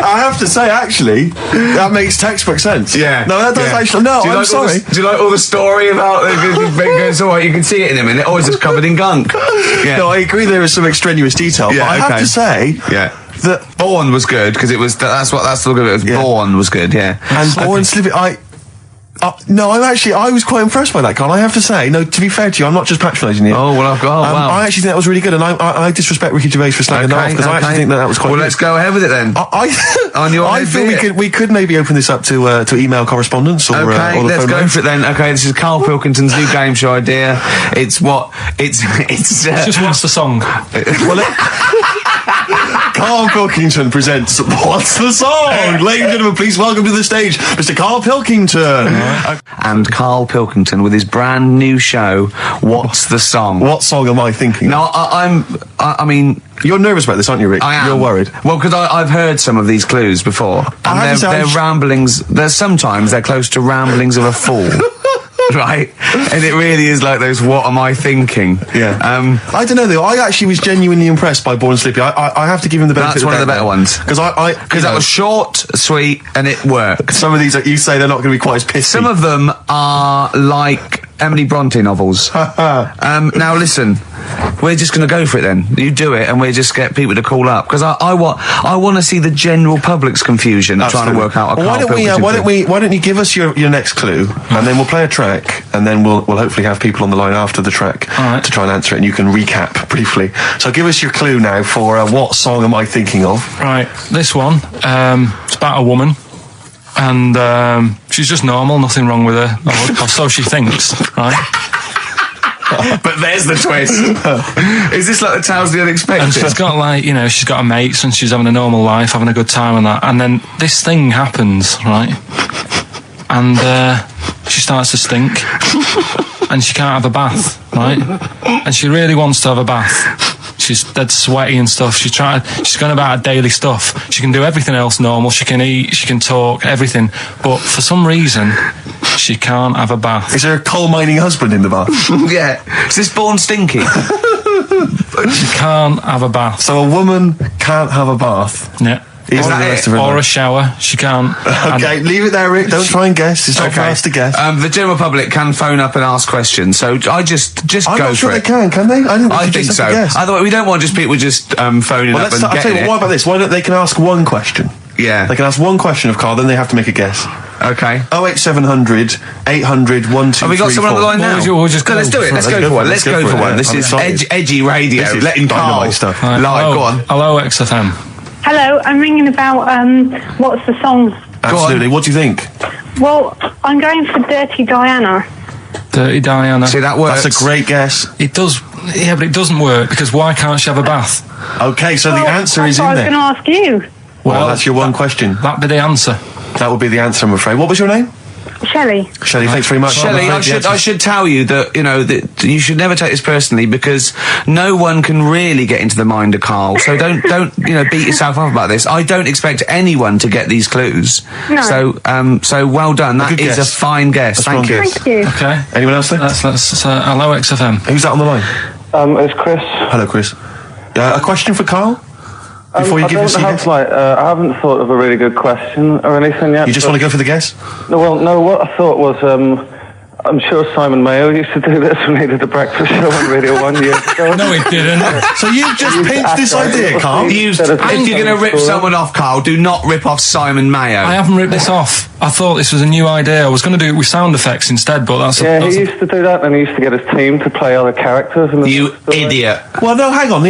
I have to say, actually, that makes textbook sense. Yeah. No, that does actually. No, I'm sorry. Do you like all the story about it's all right, you can see it in a minute. Oh, it's just covered in gunk. Yeah. No, I agree there is some extraneous detail, but I have to say, that Born was good because it was. That's the look of it. Was Born was good. Yeah. And Born Slippy, no, I was quite impressed by that, Carl. I have to say, no, to be fair to you, I'm not just patronising you. Oh, well, wow. I actually think that was really good, and I disrespect Ricky Gervais for slagging that off, because I actually think that was quite good. Well, let's go ahead with it then. I feel we could maybe open this up to email correspondence or okay, or the let's phone go line. for it then. Okay, this is Karl Pilkington's new game show idea. It's just what's the song? Karl Pilkington presents What's the Song? Ladies and gentlemen, please welcome to the stage Mr. Karl Pilkington. And Karl Pilkington with his brand new show, What's the Song? What song am I thinking? No, I mean... You're nervous about this, aren't you, Rick? I am. You're worried. Well, because I've heard some of these clues before. And they're ramblings... Sometimes they're close to ramblings of a fool. Right, and it really is like those. What am I thinking? Yeah. I don't know though. I actually was genuinely impressed by Born Slippy. I have to give him the benefit. That's one of the better ones because that was short, sweet, and it worked. Some of these that you say they're not going to be quite as pissy. Some of them are like Emily Bronte novels. Now listen, we're just going to go for it then. You do it, and we just get people to call up because I want to see the general public's confusion trying to work out. Why don't you give us your next clue, and then we'll play a track, and then we'll hopefully have people on the line after the track to try and answer it, and you can recap briefly. So give us your clue now for what song am I thinking of? Right, this one. It's about a woman. And she's just normal, nothing wrong with her, or so she thinks, right? But there's the twist. Is this like the Tales of the Unexpected? And she's got she's got her mates and she's having a normal life, having a good time and that. And then this thing happens, right? And she starts to stink. And she can't have a bath, right? And she really wants to have a bath. She's dead sweaty and stuff. She's going about her daily stuff. She can do everything else normal. She can eat, she can talk, everything. But for some reason, she can't have a bath. Is there a coal mining husband in the bath? Yeah. Is this Born Stinky? She can't have a bath. So a woman can't have a bath? Yeah. Or a shower. She can't. Okay, leave it there, Rick. Don't try and guess. It's not for us to guess. The general public can phone up and ask questions. So I just I'm go not for sure it. They can they? I think so. Otherwise, we don't want just people just phoning up and I'll tell you what about this? Why don't they can ask one question? Yeah. They can ask one question of Carl, then they have to make a guess. Okay. 08700 800 1234. Have we got someone on the line now? We'll just go. Let's do it. Let's go for one. Let's go for one. This is edgy radio. This is Letting Carl dynamite stuff. Right, live. Go on. Hello, XFM. Hello, I'm ringing about what's the song? Absolutely. What do you think? Well, I'm going for Dirty Diana. Dirty Diana. See, that works. That's a great guess. It does. Yeah, but it doesn't work because why can't she have a bath? Okay, so the answer is I in was there. going to ask you. Well, that's your one question. That'd be the answer. That would be the answer, I'm afraid. What was your name? Shelley. Shelley, thanks very much. Shelley, I should tell you that, you know, that you should never take this personally because no one can really get into the mind of Carl. So don't you know, beat yourself up about this. I don't expect anyone to get these clues. No. So well done. That good is guess. a fine guess. A strong Thank you. guess. Thank you. Okay. Anyone else there? Let's hello, XFM. Who's that on the line? It's Chris. Hello, Chris. A question for Carl? Before you give us your guess? I haven't thought of a really good question or anything yet. You just want to go for the guess? No, what I thought was, I'm sure Simon Mayo used to do this when he did the breakfast show on Radio 1 years ago. No, it didn't. So you've just pinched this idea, Carl? If you're going to rip someone off, Carl, do not rip off Simon Mayo. I haven't ripped this off. I thought this was a new idea. I was going to do it with sound effects instead, but that's Yeah, he used to do that, and he used to get his team to play other characters. In the You story. idiot. Well, no, hang on.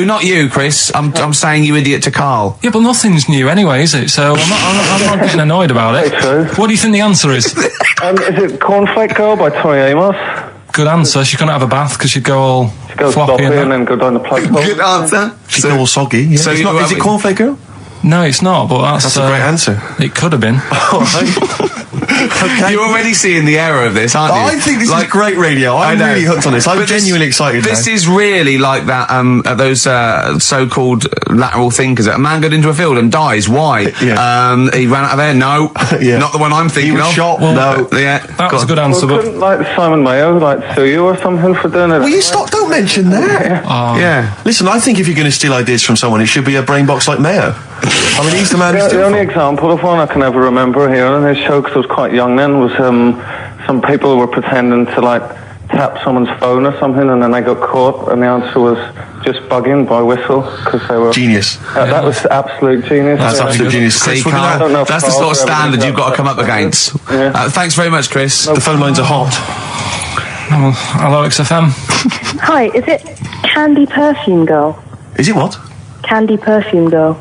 Not you, Chris. I'm saying you idiot to Carl. Yeah, but nothing's new anyway, is it? So I'm not getting annoyed about it. Very true. What do you think the answer is? Is it Cornflake Girl by Tori Amos? Good answer. She couldn't have a bath because she'd go all She goes floppy sloppy and and that. then go down the plug hole. Good answer. She's all soggy. Yeah. So It's you- not, is it Cornflake Girl? No, it's not, but That's a great answer. It could have been. All right. Okay. You're already seeing the error of this, aren't you? I think this is great radio. I'm I know. really hooked on this. I'm But genuinely excited This now. is really like that. Those so-called lateral thinkers. A man got into a field and dies. Why? Yeah. He ran out of air. No, Yeah. not the one I'm thinking He was of. shot. No, yeah, That was a good answer, Well, but couldn't Simon Mayo sue you or something for doing it? Will you stop? Don't mention that. yeah. Listen, I think if you're going to steal ideas from someone, it should be a brain box like Mayo. I mean, he's the man who's The only doing it. example of one I can ever remember hearing on his show, because I was quite young then, was some people were pretending to tap someone's phone or something, and then they got caught, and the answer was just bugging by whistle because they were Genius. That was absolute genius. That's Yeah. absolute genius. See, Chris, we're I don't Carl, know if that's the Carl's sort of ever standard done you've got to that. come up against. Yeah. Thanks very much, Chris. the phone lines are hot. hello, XFM. Hi, is it Candy Perfume Girl? Is it what? Candy Perfume Girl.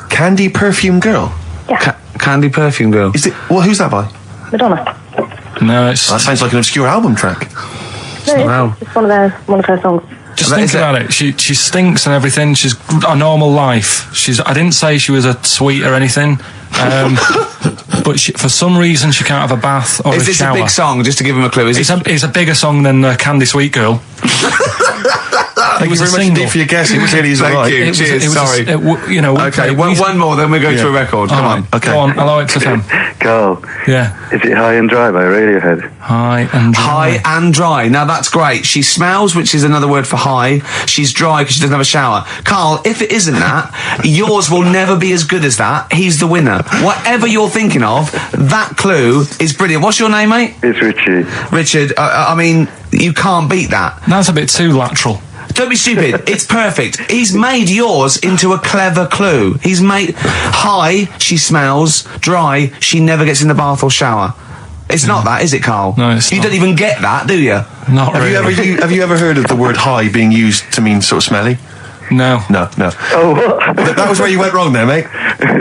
Candy Perfume Girl? Yeah, Candy Perfume Girl. Is it? Well, who's that by? Madonna. No, it's That sounds like an obscure album track. No, Wow. it's one of her songs. just That think is it. about it. She stinks and everything. She's a normal life. I didn't say she was a sweet or anything. But for some reason she can't have a bath or Is a this shower. a big song? Just to give him a clue. It's a bigger song than Candy Sweet Girl. Thank you very much indeed for your guess. It really is Thank right. you. Cheers, sorry. Okay, one more, then we go to a record. Come on. Okay. Go on, hello XFM. Carl, Yeah. is it High and Dry by Radiohead? High and dry. High and dry. Now that's great. She smells, which is another word for high. She's dry because she doesn't have a shower. Carl, if it isn't that, yours will never be as good as that. He's the winner. Whatever you're thinking of, that clue is brilliant. What's your name, mate? It's Richie. Richard. I mean, you can't beat that. That's a bit too lateral. Don't be stupid. It's perfect. He's made yours into a clever clue. He's made high, she smells, dry, she never gets in the bath or shower. It's not that, is it, Carl? No, it's You not. don't even get that, do you? Not Have really. you ever heard of the word high being used to mean sort of smelly? No. No. Oh, what? That was where you went wrong there, mate.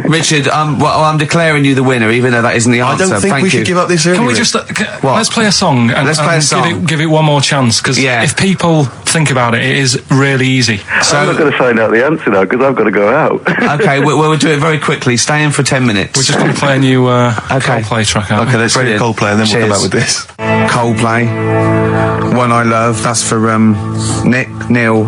Richard, I'm declaring you the winner, even though that isn't the I answer. don't think Thank we you. should give up this early. Can we just let's play a song and, Let's play a song. Give it one more chance because Yeah. if people think about it, it is really easy. I'm not going to find out the answer now because I've got to go out. Okay, we'll do it very quickly. Stay in for 10 minutes. We're just going to play a new Coldplay track. Aren't Okay, we? let's hear Brilliant. Coldplay and then we'll come back Cheers. with this. Coldplay, One I Love. That's for Nick, Neil,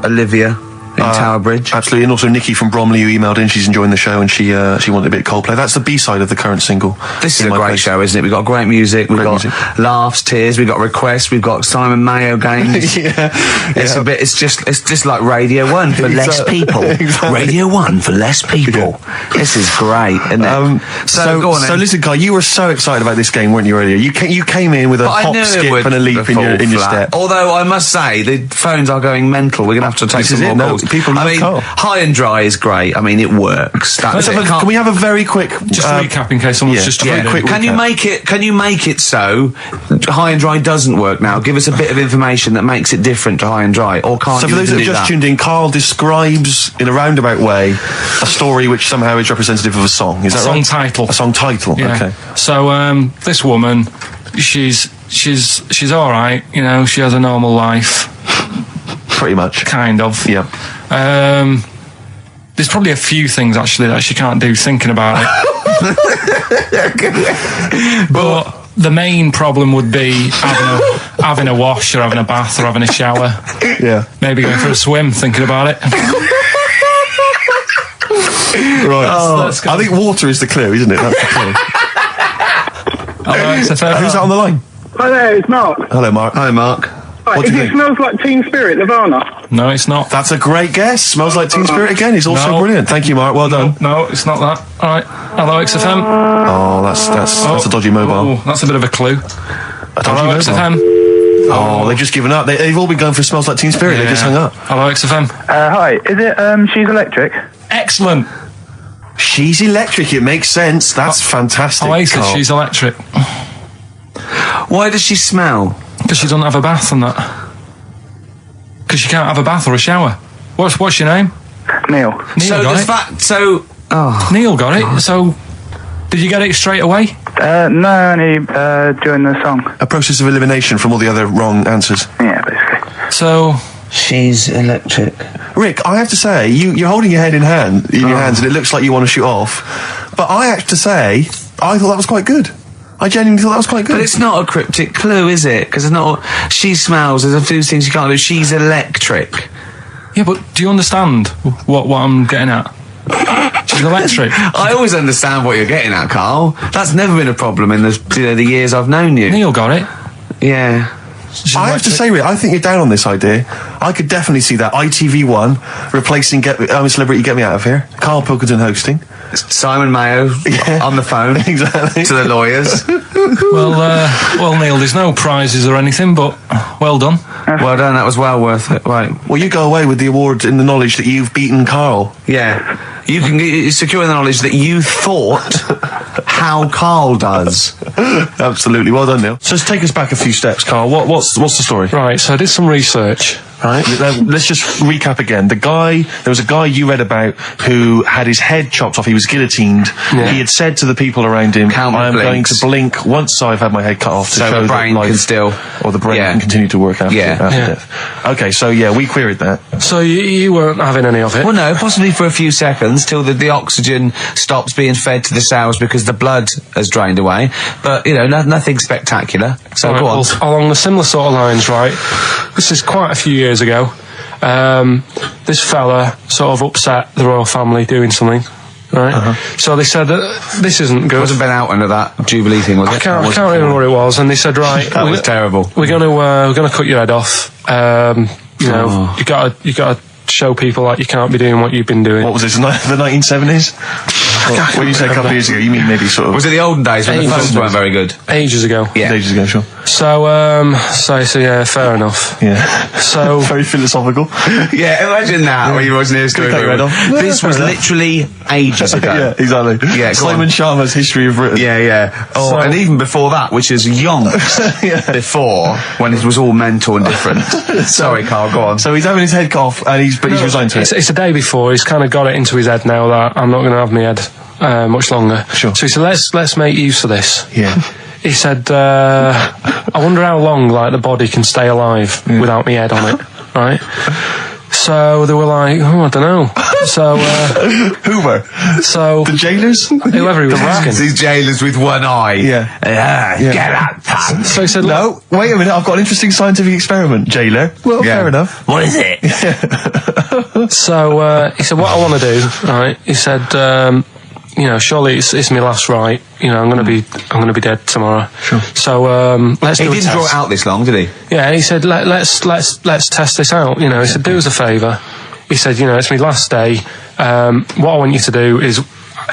Olivia in Tower Bridge. Absolutely, and also Nikki from Bromley who emailed in. She's enjoying the show and she wanted a bit of Coldplay. That's the B-side of the current single. This is In a My great Place. show, isn't it? We've got great music, we've Great got music. laughs, tears, we've got requests, we've got Simon Mayo games. It's just like Radio 1 for less people. Exactly. Radio 1 for less people. This is great, isn't it? So go on then. So listen, Carl, you were so excited about this game, weren't you, earlier? You came in with a But I hop, knew it skip would and a leap in fall your flat. step. Although I must say, the phones are going mental. We're going to have to take This some is more it. No, calls. People love Carl. high and dry is great. I mean, it works. That's it. Can we have a very quick... Just to recap in case someone's just very quick Can you make it so high and dry doesn't work now? Give us a bit of information that makes it different to high and dry, or can't So you for those even that do have just that? tuned in, Carl describes in a roundabout way a story which somehow is representative of a song. Is that right? Song title. A song title. Yeah. Okay. So this woman, she's all right. You know, she has a normal life, Pretty much. kind of. Yeah. There's probably a few things actually that she can't do thinking about it. But the main problem would be having a wash or having a bath or having a shower. Yeah. Maybe going for a swim thinking about it. Right. Let's go. I think water is the clue, isn't it? That's the clue. Alright, so Who's that on the line? Hi there, it's Mark. Hello, Mark. Hi, Mark. Right, What do you think? Smells Like Teen Spirit, Nirvana. No, it's not. That's a great guess. Smells like Teen Spirit again. He's also No. brilliant. Thank you, Mark. Well done. No, it's not that. Alright. Hello, XFM. Oh, that's a dodgy mobile. Oh, that's a bit of a clue. A dodgy Hello, mobile. XFM. Oh, they've just given up. They've all been going for Smells Like Teen Spirit. They just hung up. Hello, XFM. Hi, is it, She's Electric? Excellent. She's electric. It makes sense. That's fantastic. Oasis, Carl. she's electric. Why does she smell? Because she doesn't have a bath and that. Because she can't have a bath or a shower. What's your name? Neil. Neil got it. Neil got it. So, did you get it straight away? No, only during the song. A process of elimination from all the other wrong answers. Yeah, basically. So, She's electric. Rick, I have to say, you're holding your head in your hands, and it looks like you want to shoot off. But I have to say, I thought that was quite good. I genuinely thought that was quite good. But it's not a cryptic clue, is it? Because it's not. She smells. There's a few things you can't do. She's electric. yeah, but do you understand what I'm getting at? She's electric. I always understand what you're getting at, Carl. That's never been a problem in the years I've known you. Neil got it. Yeah. I have to say, Rick, I think you're down on this idea. I could definitely see that ITV1 replacing I'm a Celebrity, Get Me Out of Here. Karl Pilkington hosting. Simon Mayo on the phone Exactly. to the lawyers. Well, Neil, there's no prizes or anything, but well done. Well done. That was well worth it. Right. Well, you go away with the award in the knowledge that you've beaten Carl. Yeah. You can secure the knowledge that you thought how Carl does. Absolutely. Well done, Neil. So let's take us back a few steps, Carl. What's the story? Right, so I did some research. Right. Let's just recap again. There was a guy you read about who had his head chopped off. He was guillotined. Yeah. He had said to the people around him, Count I am going blinks. to blink once I've had my head cut off to So show the that brain life, can still... or the brain Yeah. can continue to work after, Yeah. after Yeah. death. Okay, so yeah, we queried that. So you weren't having any of it? Well, no, possibly for a few seconds till the oxygen stops being fed to the cells because the blood has drained away. But, nothing spectacular. So Right, go on. well, along the similar sort of lines, right? This is quite a few years ago. This fella sort of upset the royal family doing something, right? So they said that this isn't good. Wasn't Ben out under that Jubilee thing, was it? I can't remember what it was, and they said, right, That was terrible. We're gonna cut your head off. You gotta show people that you can't be doing what you've been doing. What was this, the 1970s? When you say a couple of years ago, you mean maybe sort of... Was it the olden days when the Ages phones ago. weren't very good? Ages ago. Yeah. Ages ago, sure. So yeah, fair enough. Yeah. So Very philosophical. Yeah, imagine that when you watching the history. Cut your head off. This was Fair enough. literally ages ago. Yeah, exactly. Yeah, go Simon on. Sharma's History of Britain. Yeah. Oh, So- and even before that, which is yonks before, when it was all mental and different. Sorry, Carl, go on. So he's having his head cut off, and he's resigned to it. It's a day before. He's kind of got it into his head now that I'm not going to have my head much longer. Sure. So he said, let's make use of this. Yeah. He said, I wonder how long the body can stay alive without my head on it, right? So they were like, I don't know. So Hoover. so The jailers? whoever he was asking. These jailers with one eye. Yeah. Get out, pants. So he said, No, wait a minute, I've got an interesting scientific experiment, jailer. Well, Yeah. fair enough. What is it? So he said, what I want to do, right? He said, surely it's my last right. I'm going to be dead tomorrow. Sure. So let's He do a didn't test. draw it out this long, did he? Yeah, and he said, let's test this out. He said, do us a favour. He said, it's my last day. What I want you to do is,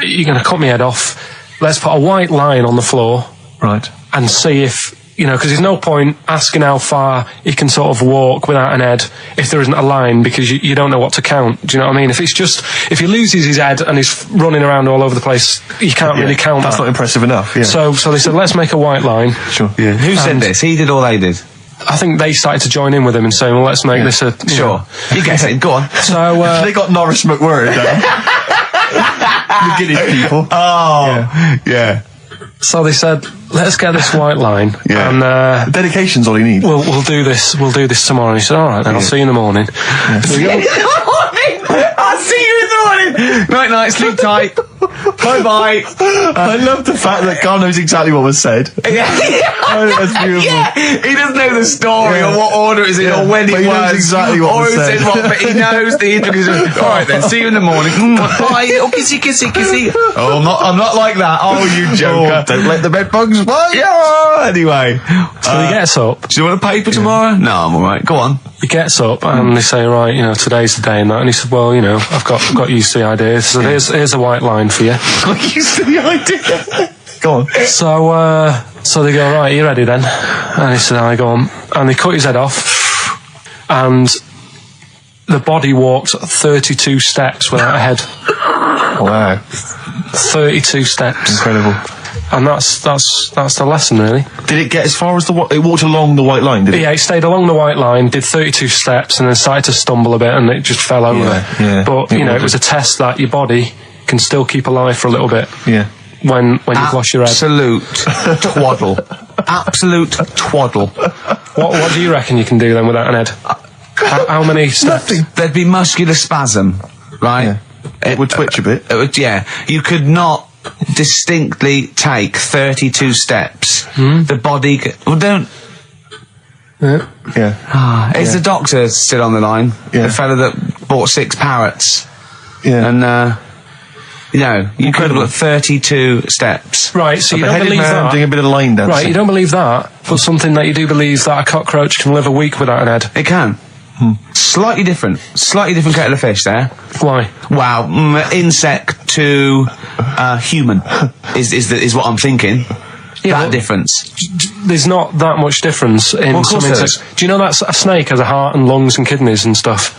you're going to cut my head off. Let's put a white line on the floor Right. and see if you know, because there's no point asking how far he can sort of walk without an head if there isn't a line, because you don't know what to count. Do you know what I mean? If he loses his head and he's running around all over the place, you can't really count That's that. not impressive enough. Yeah. So they said, let's make a white line. Sure. Yeah. Who said this? He did or they did? I think they started to join in with him and saying, well, let's make this a... Sure. You guess it. Go on. So... they got Norris McWhird the Guinness people. Oh, yeah. So they said, let's get this white line. Yeah. And dedication's all you need. we'll do this tomorrow. And he said, all right, then I'll see you in the morning. I'll see you in the morning. Night, night. Sleep tight. Bye. I love the fact that Carl knows exactly what was said. That's beautiful. Yeah, he doesn't know the story or what order it's in or when But it he was. knows exactly what or was who said. said what, but he knows the intricacies. All right then, see you in the morning. Bye, little kissy. Oh, I'm not like that. Oh, you joker. Don't let the bed bugs fly. Yeah. Anyway, So he gets up. do you want a paper tomorrow? No, I'm all right. Go on. He gets up and they say, right, you know, today's the day and that. And he said, well, you know, I've got used to the idea. So here's a white line for you. Got used to the idea. Go on. So they go, right, you ready then? And he said, I go on. And they cut his head off. And the body walked 32 steps without a head. Wow. 32 steps. Incredible. And that's the lesson, really. Did it get as far as it walked along the white line, did it? Yeah, he stayed along the white line, did 32 steps, and then started to stumble a bit, and it just fell over. Yeah. But, you know, it was a test that your body can still keep alive for a little bit. Yeah. When you've lost your head. Absolute twaddle. Absolute twaddle. What do you reckon you can do then without an head? How many steps? There'd be muscular spasm, right? Yeah. It would twitch a bit. It would, yeah. You could not distinctly take 32 steps. The body don't... Yeah. Is the doctor still on the line? Yeah. The fella that bought 6 parrots. Yeah. And, you know, you could have got 32 steps. Right, so you A don't beheaded believe man that. doing a bit of line dancing. Right, you don't believe that, but something that you do believe that a cockroach can live a week without an head. It can. Slightly different kettle of fish there. Why? Wow, insect to human is what I'm thinking. Yeah, that difference. There's not that much difference in Well, of some course there insects. Do you know that a snake has a heart and lungs and kidneys and stuff?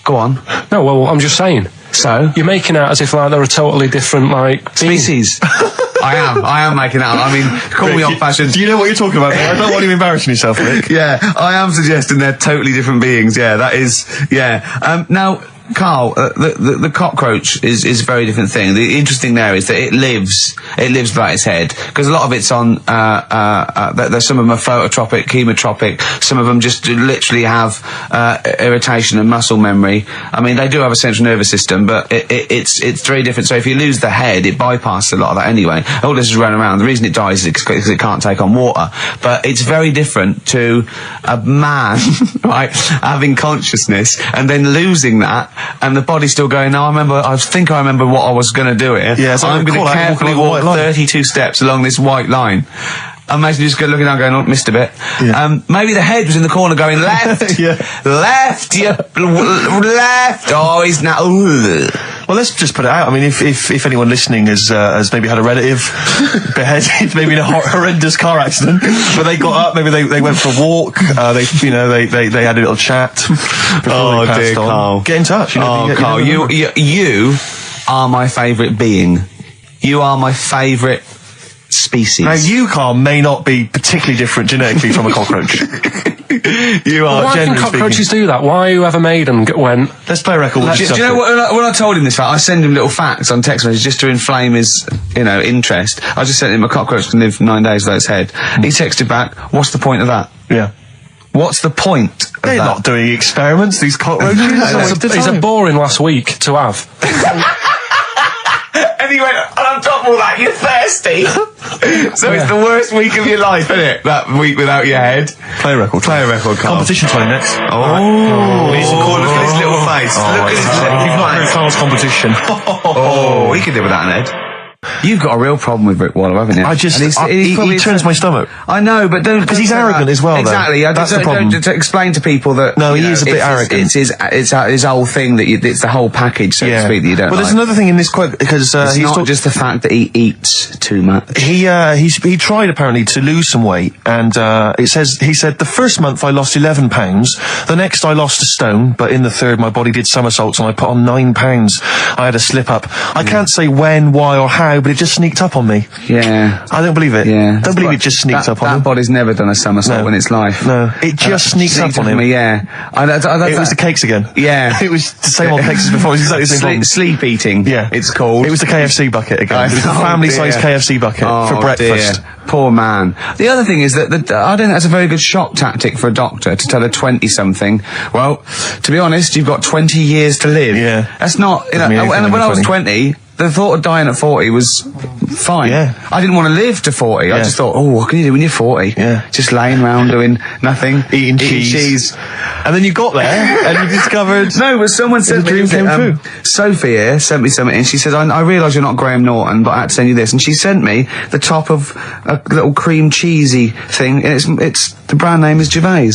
Go on. No, well, I'm just saying. So? You're making out as if like they're a totally different, like, being. Species. I am making that up. I mean, call me old-fashioned. Do you know what you're talking about? I don't want you embarrassing yourself, Rick. Yeah, I am suggesting they're totally different beings. Yeah, that is. Yeah. Now, Carl, the cockroach is a very different thing. The interesting there is that it lives without its head, because a lot of it's on. There's some of them are phototropic, chemotropic. Some of them just literally have irritation and muscle memory. I mean, they do have a central nervous system, but it's very different. So if you lose the head, it bypasses a lot of that anyway. All this is running around. The reason it dies is because it can't take on water. But it's very different to a man, right, having consciousness and then losing that. And the body's still going, no, I think I remember what I was going to do here. Yeah, so I'm going to carefully walk 32 steps along this white line. Imagine you just looking down going, oh, missed a bit. Yeah. Maybe the head was in the corner going, left, left, left. Oh, he's now... Well, let's just put it out. I mean, if anyone listening has maybe had a relative beheaded, maybe in a horrendous car accident, but they got up, maybe they went for a walk, they had a little chat before they passed on. Carl. Get in touch. Carl, you are my favourite being. You are my favourite species. Now, you, Carl, may not be particularly different genetically from a cockroach. You are, Why can generally cockroaches speaking. do that? Why whoever made them went... Let's play a record. Do you know what? When I told him this fact, I send him little facts on text messages just to inflame his, interest. I just sent him a cockroach can live 9 days without its head. He texted back, "What's the point of that? Yeah. What's the point of They're that?" not doing experiments, these cockroaches. It's a boring last week to have. And he went, and on top of all that, you're thirsty. So it's the worst week of your life, isn't it? That week without your head. Play a record. Play a record, Carl. Competition time next. Oh, look at his little face. Look at his little You've not heard face. Carl's competition. Oh, he could live without an head. You've got a real problem with Rick Waller, haven't you? I just, And he turns my stomach. I know, but don't... Because he's arrogant as well, though. Exactly. That's the problem. To explain to people that... No, he is a bit arrogant. It's his whole thing that it's the whole package, so to speak, that you don't But like. there's another thing in this quote, because it's he's not just the fact that he eats too much. He tried apparently to lose some weight, and he said the first month I lost 11 pounds, the next I lost a stone, but in the third my body did somersaults and I put on 9 pounds. I had a slip up. I can't say when, why, or how, but it just sneaked up on me. Yeah. I don't believe it. Yeah. Don't believe it just sneaks up on That him. body's never done a somersault in its life. No, it just sneaks up on him. Me, yeah. It was the cakes again. Yeah. It was the same old cakes as before. It was exactly the same problem. Sleep eating. Yeah. It's called. It was the KFC bucket again. It was the family-sized KFC bucket for breakfast. Dear. Poor man. The other thing is that I don't think that's a very good shock tactic for a doctor to tell a 20-something, well, to be honest, you've got 20 years to live. Yeah. That's not, you know, and when I was 20, the thought of dying at 40 was fine. Yeah. I didn't want to live to 40. I just thought, oh, what can you do when you're 40? Yeah. Just laying around doing nothing. Eating cheese. And then you got there and you discovered... No, but someone sent me... dream came true. Sophie here sent me something, and she says, I realise you're not Graham Norton, but I had to send you this. And she sent me the top of a little cream cheesy thing, and it's the brand name is Gervais.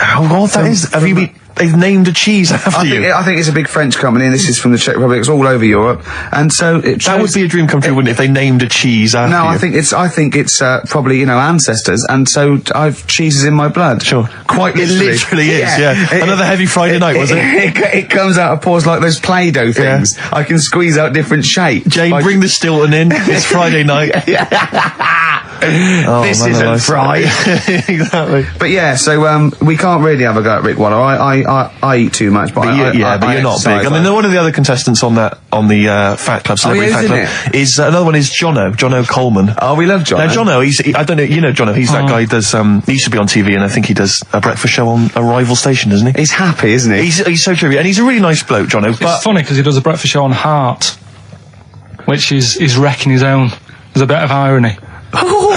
Oh, what that is? Have you been... They've named a cheese after you. I think it's a big French company, and this is from the Czech Republic. It's all over Europe, and so that would be a dream come true, wouldn't it? If they named a cheese after you. No, I think it's probably ancestors, and so I've cheeses in my blood. Sure, quite literally. It literally is. Yeah, another heavy Friday night, was it? It comes out of pores like those Play-Doh things. Yeah. I can squeeze out different shapes. Jane, bring the Stilton in. It's Friday night. This isn't fried. Exactly. But yeah, so we can't really have a go at Rick Waller. I eat too much, but you're not big. I mean, one of the other contestants on the Fat Club, Celebrity Fat Club, is another one is Jono Coleman. Oh, we love Jono. Now, Jono, I don't know, you know Jono, he's that guy who does, he used to be on TV, and I think he does a breakfast show on a rival station, doesn't he? He's happy, isn't he? He's so true, and he's a really nice bloke, Jono. It's funny because he does a breakfast show on Heart, which is wrecking his own. There's a bit of irony. Oh,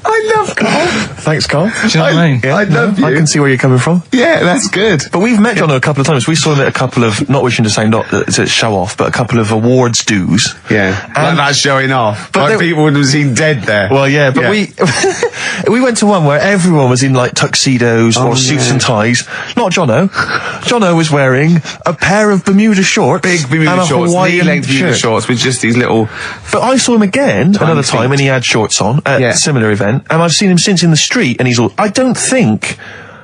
I love Carl. Thanks, Carl. Do you know what I mean? Yeah, I love you. I can see where you're coming from. Yeah, that's good. But we've met Jono a couple of times. We saw him at a couple of, not wishing to say not to show off, but a couple of awards dues. Yeah, and that's showing off. But people would have seen dead there. Well, yeah, but we went to one where everyone was in like tuxedos or suits and ties. Not Jono. Jono was wearing a pair of Bermuda shorts, big Bermuda and a shorts, Hawaiian knee-length Bermuda shorts with just these little. But I saw him again another time, and he had shorts on at a similar event, and I've seen him since in the street, and he's all.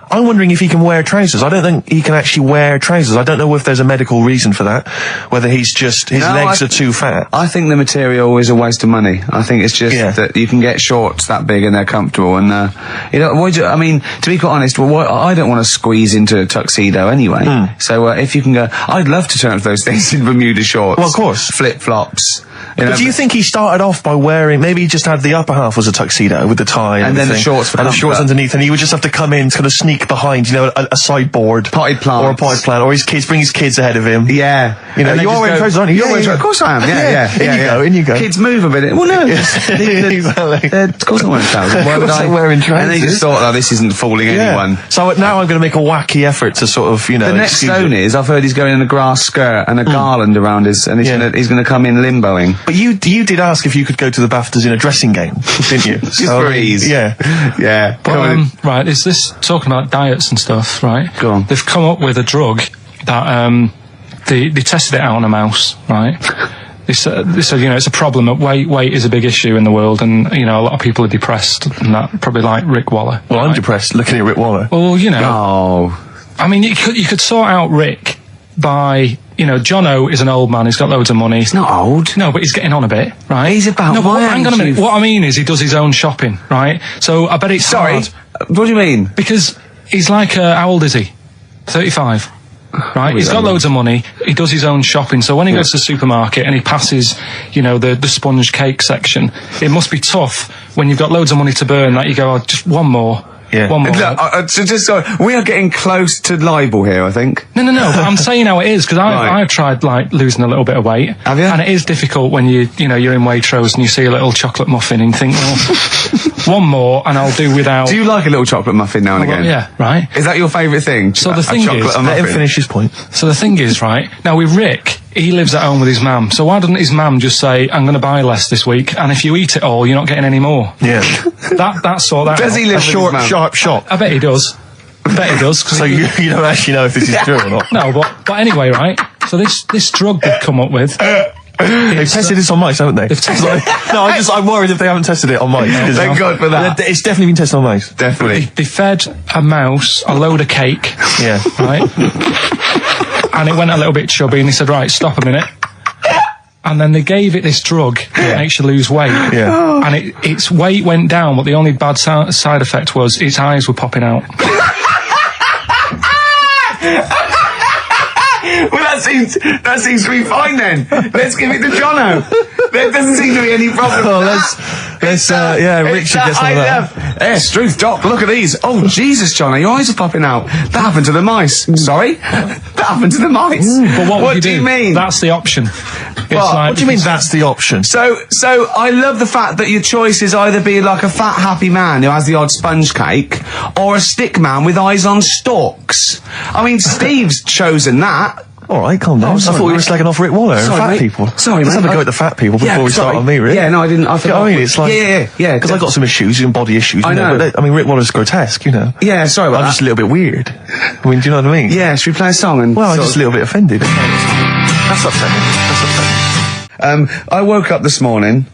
I'm wondering if he can wear trousers. I don't think he can actually wear trousers. I don't know if there's a medical reason for that, whether he's just, his legs are too fat. I think the material is a waste of money. I think it's just that you can get shorts that big and they're comfortable, and, I mean, to be quite honest, I don't want to squeeze into a tuxedo anyway. So, if you can go, I'd love to turn up those things in Bermuda shorts. Well, of course. Flip-flops. But do you think he started off by wearing, maybe he just had the upper half was a tuxedo with the tie and then the shorts and the shorts underneath, and he would just have to come in, kind of sneak behind, a sideboard. Potted plant. Or a potted plant, or bring his kids ahead of him. Yeah. You are wearing trousers, aren't you? Of course I am, yeah. In you go. Kids move a bit. Well, no. Exactly. Of course I'm wearing trousers. Why would I? Wearing trousers. And they just thought, this isn't fooling anyone. So now I'm going to make a wacky effort to sort of, The next stone is, I've heard he's going in a grass skirt and a garland around his, and he's going to come in limboing. But you did ask if you could go to the BAFTAs in a dressing gown, didn't you? Just for ease. Yeah. Right, is this talking about diets and stuff, right? Go on. They've come up with a drug that, they tested it out on a mouse, right? They said, it's a problem that weight is a big issue in the world, and, a lot of people are depressed, and that, probably like Rick Waller. Well, I'm depressed looking at Rick Waller. Well, Oh. I mean, you could sort out Rick by, Jono is an old man, he's got loads of money. He's not old. No, but he's getting on a bit, right? He's about my age. Hang on a minute. What I mean is he does his own shopping, right? So I bet it's hard. What do you mean? Because he's like, how old is he? 35. Right, he's got loads of money. He does his own shopping. So when he goes to the supermarket and he passes, the sponge cake section, it must be tough when you've got loads of money to burn. That you go, just one more. Yeah. One more. Look, we are getting close to libel here, I think. No. But I'm saying how it is, because I've tried losing a little bit of weight. Have you? And it is difficult when you're in Waitrose and you see a little chocolate muffin and you think, well, one more and I'll do without. Do you like a little chocolate muffin now and again? Yeah, right. Is that your favourite thing? So the thing is, let him finish his point. So the thing is, right now with Rick, he lives at home with his mum. So why doesn't his mum just say, I'm going to buy less this week, and if you eat it all, you're not getting any more? Yeah. That's sort that Does he live with his Short, mum? sharp shot. I bet he does. So you don't actually know if this is true or not. No, but anyway, right? So this drug they've come up with. They've tested this on mice, haven't they? I'm worried if they haven't tested it on mice. Thank God for that. It's definitely been tested on mice. Definitely. They fed a mouse a load of cake. Yeah. Right? And it went a little bit chubby, and they said, right, stop a minute. And then they gave it this drug that makes you lose weight. Yeah. And its weight went down, but the only bad side effect was its eyes were popping out. Well, that seems to be fine then. Let's give it to Jono. There doesn't seem to be any problem. Oh, Richard gets some of that. Yes, truth, Doc, look at these. Oh, Jesus, Jono, your eyes are popping out. That happened to the mice. Sorry? That happened to the mice. But what do you mean? That's the option. What do you mean that's the option? So I love the fact that your choice is either be like a fat, happy man who has the odd sponge cake, or a stick man with eyes on stalks. I mean, Steve's chosen that. All right, calm down. I thought we were slagging off Rick Waller and fat mate. people. Sorry, Let's mate. have a go at the fat people before we start on me, Rick. Yeah, no, I didn't. I forgot. I mean, it's like... Yeah. Because I've got some issues and body issues. I know. But Rick Waller's grotesque, you know. Yeah, sorry about I'm that. just a little bit weird. I mean, do you know what I mean? Yeah, should we play a song? And Well, I'm just a little bit offended. That's upsetting. I woke up this morning,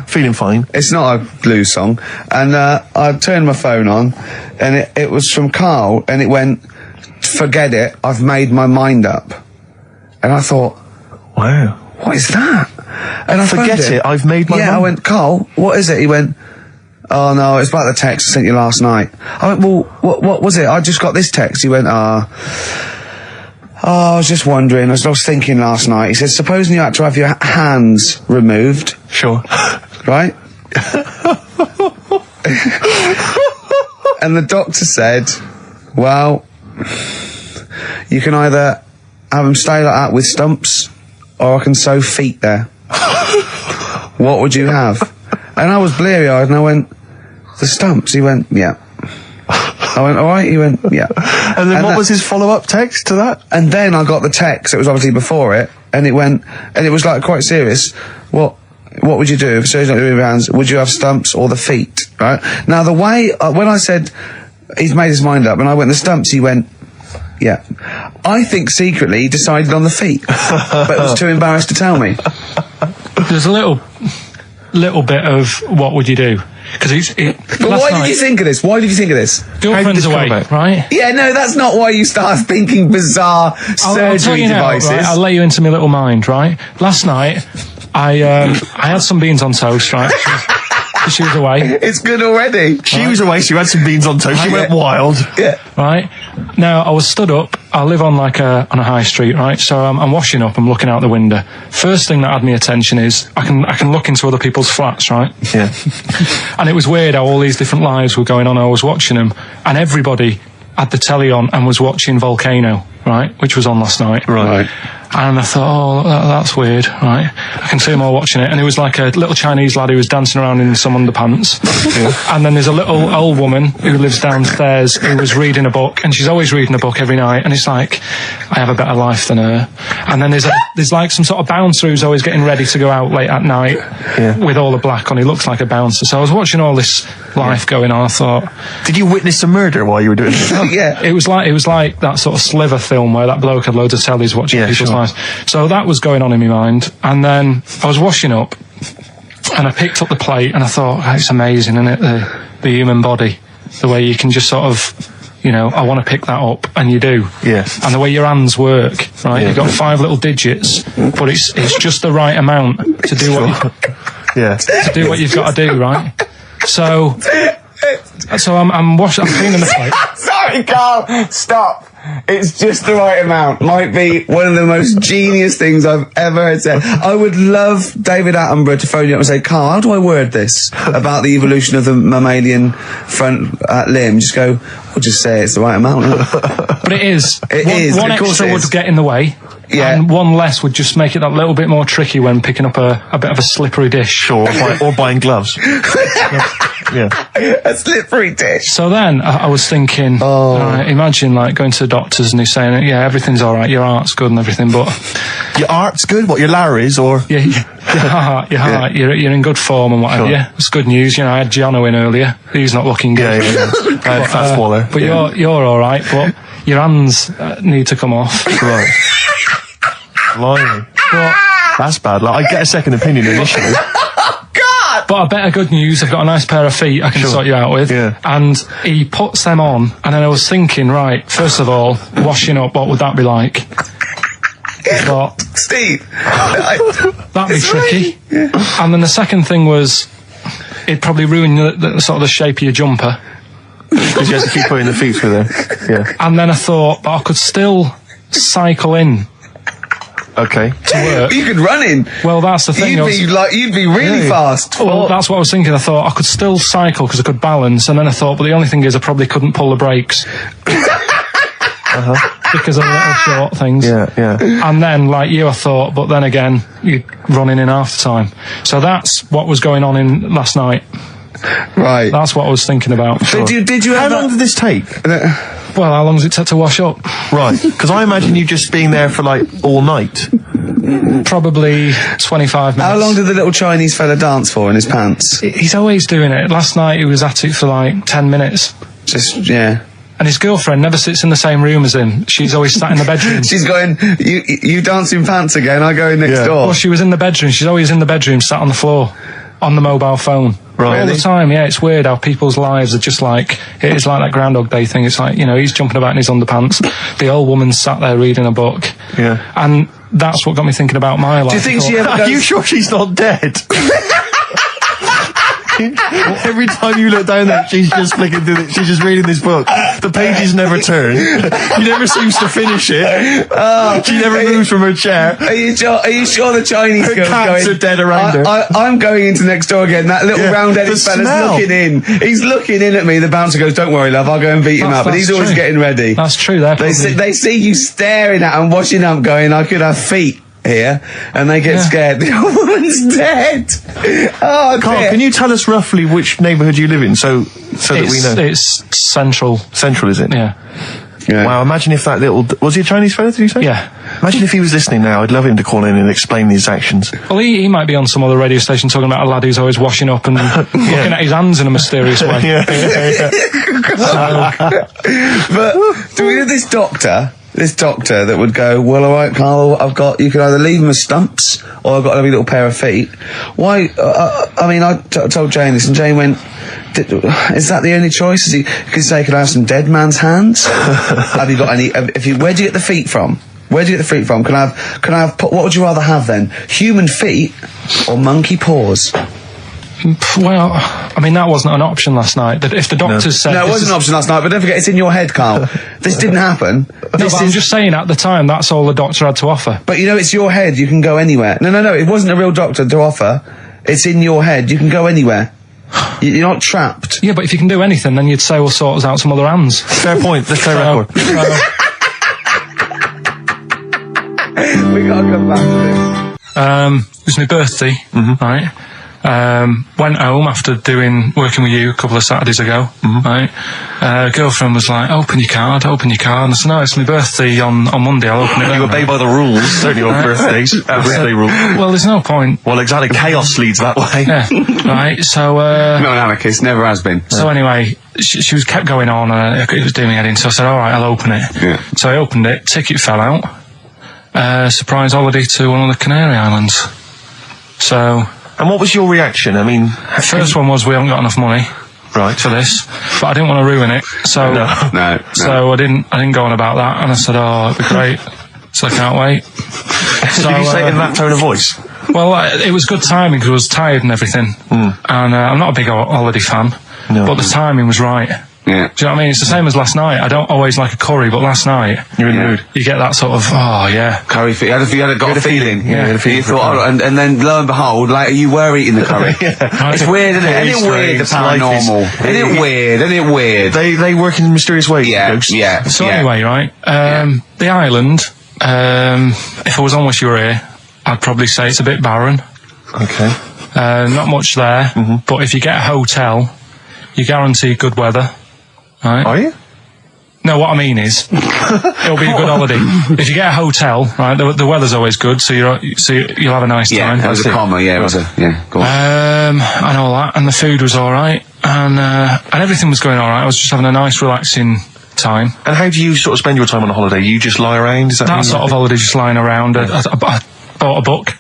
Feeling fine. it's not a blues song, and I turned my phone on, and it was from Carl, and it went, forget it, I've made my mind up. And I thought, Wow. what is that? And I Forget phoned it, I've made my Yeah, I mind. went, Carl, what is it? He went, oh no, it's about the text I sent you last night. I went, well, what was it? I just got this text. He went, I was just wondering, I was thinking last night. He said, supposing you had to have your hands removed, Sure. right? And the doctor said, well, you can either have them stay like that with stumps, or I can sew feet there. What would you have? And I was bleary-eyed, and I went, the stumps? He went, yeah. I went, all right? He went, yeah. And then what was his follow-up text to that? And then I got the text, it was obviously before it, and it went, and it was like quite serious. What would you do if surgery not doing your hands? Would you have stumps or the feet? Right? Now the way, when I said, he's made his mind up, and I went, the stumps, he went, yeah. I think secretly he decided on the feet, but was too embarrassed to tell me. There's a little bit of what would you do? Because But why did you think of this? Why did you think of this? Girlfriend's How did this come away, about? right? Yeah, no, that's not why you start thinking bizarre I'll tell surgery you now, devices. right? I'll let you into my little mind, right? Last night, I had some beans on toast, right? She was away. It's good already. She was away, she had some beans on toast, she went wild. Yeah. Right? Now, I was stood up. I live on on a high street, right? So I'm washing up, I'm looking out the window. First thing that had me attention is I can look into other people's flats, right? Yeah. And it was weird how all these different lives were going on. I was watching them, and everybody had the telly on and was watching Volcano, right? Which was on last night. Right. And I thought, oh, that's weird, right? I can see them all watching it. And it was like a little Chinese lad who was dancing around in some underpants. And then there's a little old woman who lives downstairs who was reading a book, and she's always reading a book every night. And it's like, I have a better life than her. And then there's like some sort of bouncer who's always getting ready to go out late at night with all the black on. He looks like a bouncer. So I was watching all this life going on. I thought, Did you witness a murder while you were doing it? Yeah. it was like that sort of Sliver film where that bloke had loads of tellies watching people's sure. lives. So that was going on in my mind, and then I was washing up, and I picked up the plate, and I thought, oh, it's amazing, isn't it? The human body, the way you can just sort of, I want to pick that up, and you do. Yes. And the way your hands work, right? You've got 5 little digits, but it's just the right amount to do what you've got to do, right? So I'm cleaning the plate. Sorry, Carl, stop. It's just the right amount. Might be one of the most genius things I've ever heard said. I would love David Attenborough to phone you up and say, Carl, how do I word this about the evolution of the mammalian front limb? Just go, we'll just say it's the right amount. But it is. It is, One of course extra it would is. get in the way. Yeah. And one less would just make it that little bit more tricky when picking up a bit of a slippery dish. Sure, or buying gloves. Yeah. A slippery dish. So then I was thinking, imagine like going to the doctors and he's saying, yeah, everything's all right, your heart's good and everything, but Your art's good? What, your Lara is, or? your heart, you're in good form and whatever. Sure. Yeah, it's good news. You know, I had Giano in earlier. He's not looking good. Yeah. I had Fat Swaller. But you're all right. But your hands need to come off. Right. Blimey. But That's bad. Like, I'd get a second opinion initially. But I better good news, I've got a nice pair of feet I can sort you out with. Yeah. And he puts them on, and then I was thinking, right, first of all, washing up, what would that be like? But Steve. that'd be tricky. And then the second thing was, it'd probably ruin the sort of the shape of your jumper. Because you have to keep putting the feet through there. Yeah. And then I thought, but I could still cycle in Okay. to work. You could run in. Well, that's the thing. You'd be really fast. Well, that's what I was thinking. I thought I could still cycle because I could balance, and then I thought, but the only thing is I probably couldn't pull the brakes. Because of the little short things. Yeah. And then, like you, I thought, but then again, you're running in half the time. So that's what was going on in last night. Right. That's what I was thinking about. Did you How have long did this take? Well, how long does it take to wash up? Right. Because I imagine you just being there for, like, all night. Probably 25 minutes. How long did the little Chinese fella dance for in his pants? He's always doing it. Last night he was at it for like 10 minutes. Yeah. And his girlfriend never sits in the same room as him. She's always sat in the bedroom. She's going, you dance in pants again, I go in next door. Well, she was in the bedroom. She's always in the bedroom, sat on the floor, on the mobile phone. Right. All the time, yeah. It's weird how people's lives are just like, it is like that Groundhog Day thing. It's like, you know, he's jumping about in his underpants. The old woman's sat there reading a book. Yeah. And that's what got me thinking about my life. Do you think she ever Are goes... you sure she's not dead? Every time you look down there, she's just flicking through it. She's just reading this book. The pages never turn. She never seems to finish it. She never moves from her chair. Are you sure the Chinese Her girl's cats going... are dead around her. I'm going into next door again. That little round-headed The fella's smell. looking in. He's looking in at me. The bouncer goes, "Don't worry, love, I'll go and beat him up." But he's always true. getting ready. That's true. They see you staring at him, watching him, going, "I could have feet here," and they get scared. The old woman's dead. Oh, Carl, dear. can you tell us roughly which neighbourhood you live in, so that we know? It's central. Central, is it? Yeah. Yeah. Wow, imagine if that little... Was he a Chinese fella, did you say? Yeah. Imagine if he was listening now. I'd love him to call in and explain his actions. Well, he might be on some other radio station talking about a lad who's always washing up and looking at his hands in a mysterious way. Yeah. But do we have this doctor that would go, "Well, all right, Carl, you can either leave them as stumps or I've got a little pair of feet." Why? I mean, I told Jane this, and Jane went, "Is that the only choice?" He could say, "Could I have some dead man's hands?" Have you got any? Where do you get the feet from? Where do you get the feet from? Can I have? What would you rather have then? Human feet or monkey paws? Well, I mean, that wasn't an option last night. That if the doctors said... No, it wasn't an option last night, but don't forget, it's in your head, Carl. This didn't happen. No, but I'm just saying, at the time, that's all the doctor had to offer. But you know, it's your head, you can go anywhere. No, it wasn't a real doctor to offer. It's in your head, you can go anywhere. You're not trapped. Yeah, but if you can do anything, then you'd say, we'll sort us out some other hands. Fair point. Let's play record. We gotta come back to this. It was my birthday, right? Went home after working with you a couple of Saturdays ago, right? Girlfriend was like, open your card. And I said, no, it's my birthday on Monday, I'll open it. You obey by the rules, certainly on birthdays. Birthday rule. Well, there's no point. Well, exactly. Chaos leads that way. Yeah, right, so... Not an anarchist, never has been. So anyway, she was kept going on, it was doing me head in, so I said, all right, I'll open it. Yeah. So I opened it, ticket fell out. Surprise holiday to one of the Canary Islands. So... And what was your reaction? I mean... First one was, we haven't got enough money for this, but I didn't want to ruin it, so... No. So I didn't go on about that, and I said, oh, it'd be great, so I can't wait. So, Did you say it in that tone of voice? Well, it was good timing, because I was tired and everything, and I'm not a big holiday fan, but the timing was right. Yeah. Do you know what I mean? It's the same as last night. I don't always like a curry, but last night... You're in the mood. You get that sort of, oh, yeah. Curry feet. You had a feeling. Yeah, you had a feeling You for thought, curry. and then lo and behold, later you were eating the curry. It's weird, isn't it? Very Isn't it weird, the strange. Life is- paranormal? Isn't it weird? They work in mysterious ways. Yeah, ghosts. yeah. So yeah. anyway, right, the island If I was on Wish You Were Here, I'd probably say it's a bit barren. Okay. Not much there, but if you get a hotel, you guarantee good weather. Right? Are you? No, what I mean is, it'll be a good holiday. If you get a hotel, right, the weather's always good, so you'll have a nice time. That was a comma, yeah, it was a, go on. And all that, and the food was alright, and everything was going alright. I was just having a nice, relaxing time. And how do you sort of spend your time on a holiday? You just lie around? Is that sort of holiday, just lying around. I bought a book.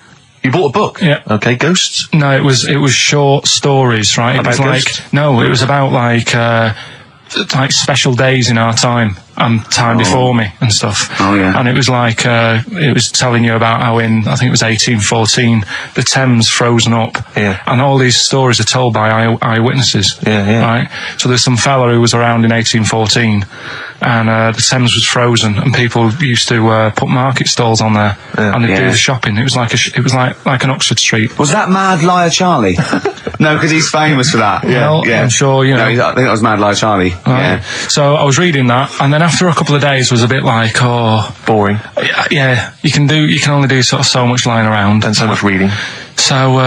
You bought a book? Yeah. Okay, ghosts? No, it was short stories, right? About it was ghosts? it was about like special days in our time and time before me and stuff. Oh, yeah. And it was like it was telling you about how in, I think it was 1814, the Thames frozen up. Yeah. And all these stories are told by eyewitnesses. Yeah. Right? So there's some fella who was around in 1814 and the Thames was frozen and people used to put market stalls on there and they'd do the shopping. It was like like an Oxford Street. Was that Mad Liar Charlie? No, because he's famous for that. Well, I'm sure, you know. No, I think that was Mad Liar Charlie. Right. So I was reading that, and then after a couple of days was a bit like, boring. Yeah, you can only do sort of so much lying around And so much reading. So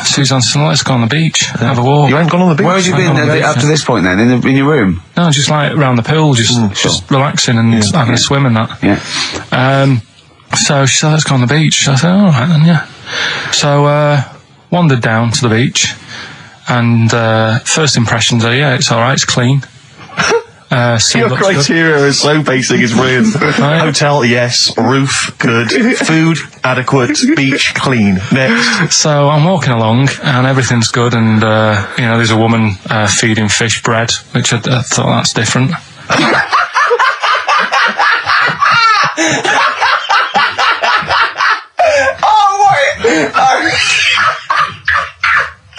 Suzanne said, let's go on the beach, have a walk. You ain't gone on the beach? Where had you been up to this point then? In your room? No, just like around the pool, just relaxing and having a swim and that. Yeah. So she said, let's go on the beach. I said, all right then, yeah. So wandered down to the beach, and first impressions are, it's all right, it's clean. Your criteria is so basic, it's brilliant. Hotel, yes. Roof, good. Food, adequate. Beach, clean. Next. So I'm walking along, and everything's good, and there's a woman feeding fish bread, which I thought that's different.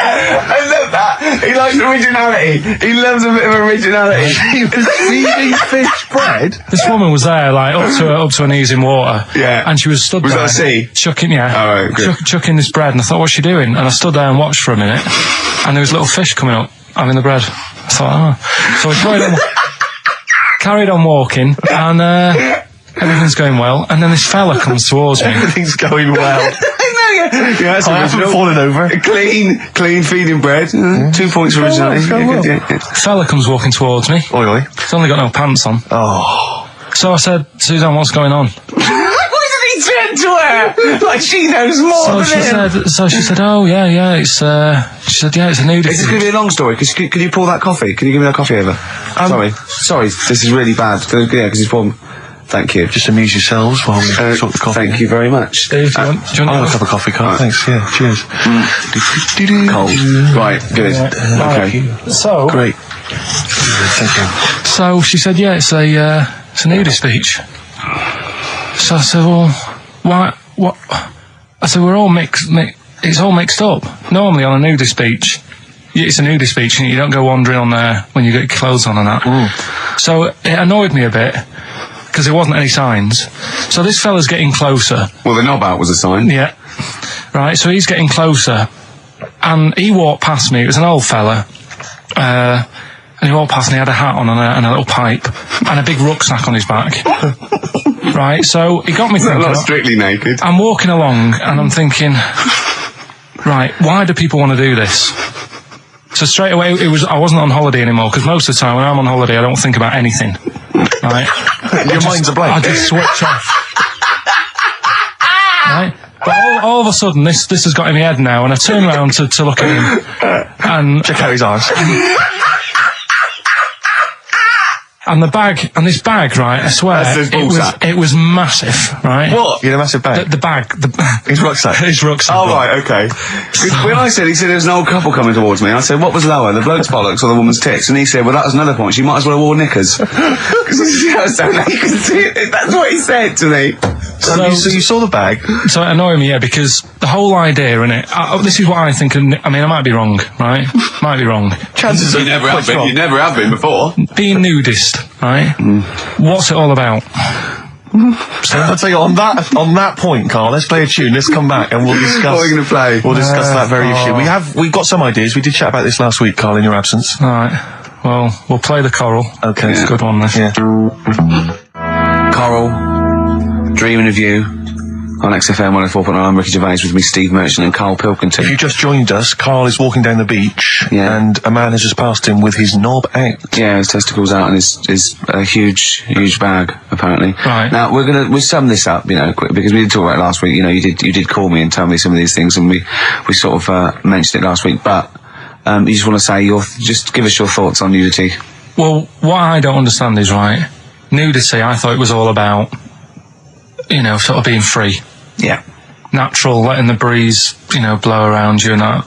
I love that. He likes originality. He loves a bit of originality. He was feeding fish bread? This woman was there, like, up to her knees in water. Yeah. And she was stood Was there. that a sea? Chucking, Oh, right, good. chucking this bread, and I thought, what's she doing? And I stood there and watched for a minute, and there was little fish coming up, having the bread. I thought, So I carried on walking, and everything's going well, and then this fella comes towards me. Everything's going well. Yeah, that's I haven't fallen over. Clean feeding bread. 2 points for originality. Fella comes walking towards me. Oi, oi. He's only got no pants on. Oh. So I said, Suzanne, what's going on? Why did he turn to her? Like she knows more than him. So she said, oh, yeah, it's, she said, yeah, it's a nudity. Is this going to be a long story? Could you pour that coffee? Can you give me that coffee over? Sorry, this is really bad. Yeah, because he's pouring... Thank you. Just amuse yourselves while we sort the coffee. Thank you very much. Dave, do you want I'll have a cup of coffee, Carl. Thanks, yeah, cheers. Cold. Right, good. Okay. So... Great. Thank you. So she said, yeah, it's a nudist beach. So I said, well, why, what? I said, we're all it's all mixed up. Normally on a nudist beach, it's a nudist beach and you don't go wandering on there when you get your clothes on and that. So it annoyed me a bit, because there wasn't any signs. So this fella's getting closer. Well, the knob out was a sign. Yeah. Right, so he's getting closer. And he walked past me. It was an old fella. And he walked past and he had a hat on and a little pipe. And a big rucksack on his back. Right, so he got me thinking... Not strictly naked. I'm walking along and I'm thinking... Right, why do people want to do this? So straight away, I wasn't on holiday anymore, because most of the time when I'm on holiday, I don't think about anything. Right? Your mind's a blank. I just switch off. Right? But all of a sudden, this has got in my head now, and I turn around to look at him, and... Check out his arse. And this bag, right, I swear, it was massive, right? What? You had a massive bag? The bag. His rucksack? His rucksack. Oh, right, okay. When he said there was an old couple coming towards me, I said, what was lower, the bloke's bollocks or the woman's tits? And he said, well, that was another point. She might as well have worn knickers. Because you know, so you can see it. That's what he said to me. So you saw the bag? So it annoyed me, yeah, because the whole idea in it, this is what I think, I mean, I might be wrong, right? Might be wrong. Chances are you never have been before. Being nudist, right? What's it all about? So I'll tell you, on that point, Carl, let's play a tune, let's come back and we'll discuss... What are we going to play? We'll discuss that very issue. We've got some ideas, we did chat about this last week, Carl, in your absence. Alright, well, we'll play the choral. Okay. It's a good one, this. Yeah. Coral, Dreaming of You on XFM 104.9. I'm Ricky Gervais, with me Steve Merchant and Karl Pilkington. If you just joined us, Karl is walking down the beach, and a man has just passed him with his knob out. Yeah, his testicles out and his huge bag, apparently. Right. Now, we'll sum this up, quick, because we did talk about it last week. You did call me and tell me some of these things, and we sort of mentioned it last week, but you just want to say just give us your thoughts on nudity. Well, what I don't understand is, right, nudity, I thought it was all about, sort of being free. Yeah. Natural, letting the breeze, blow around you and that.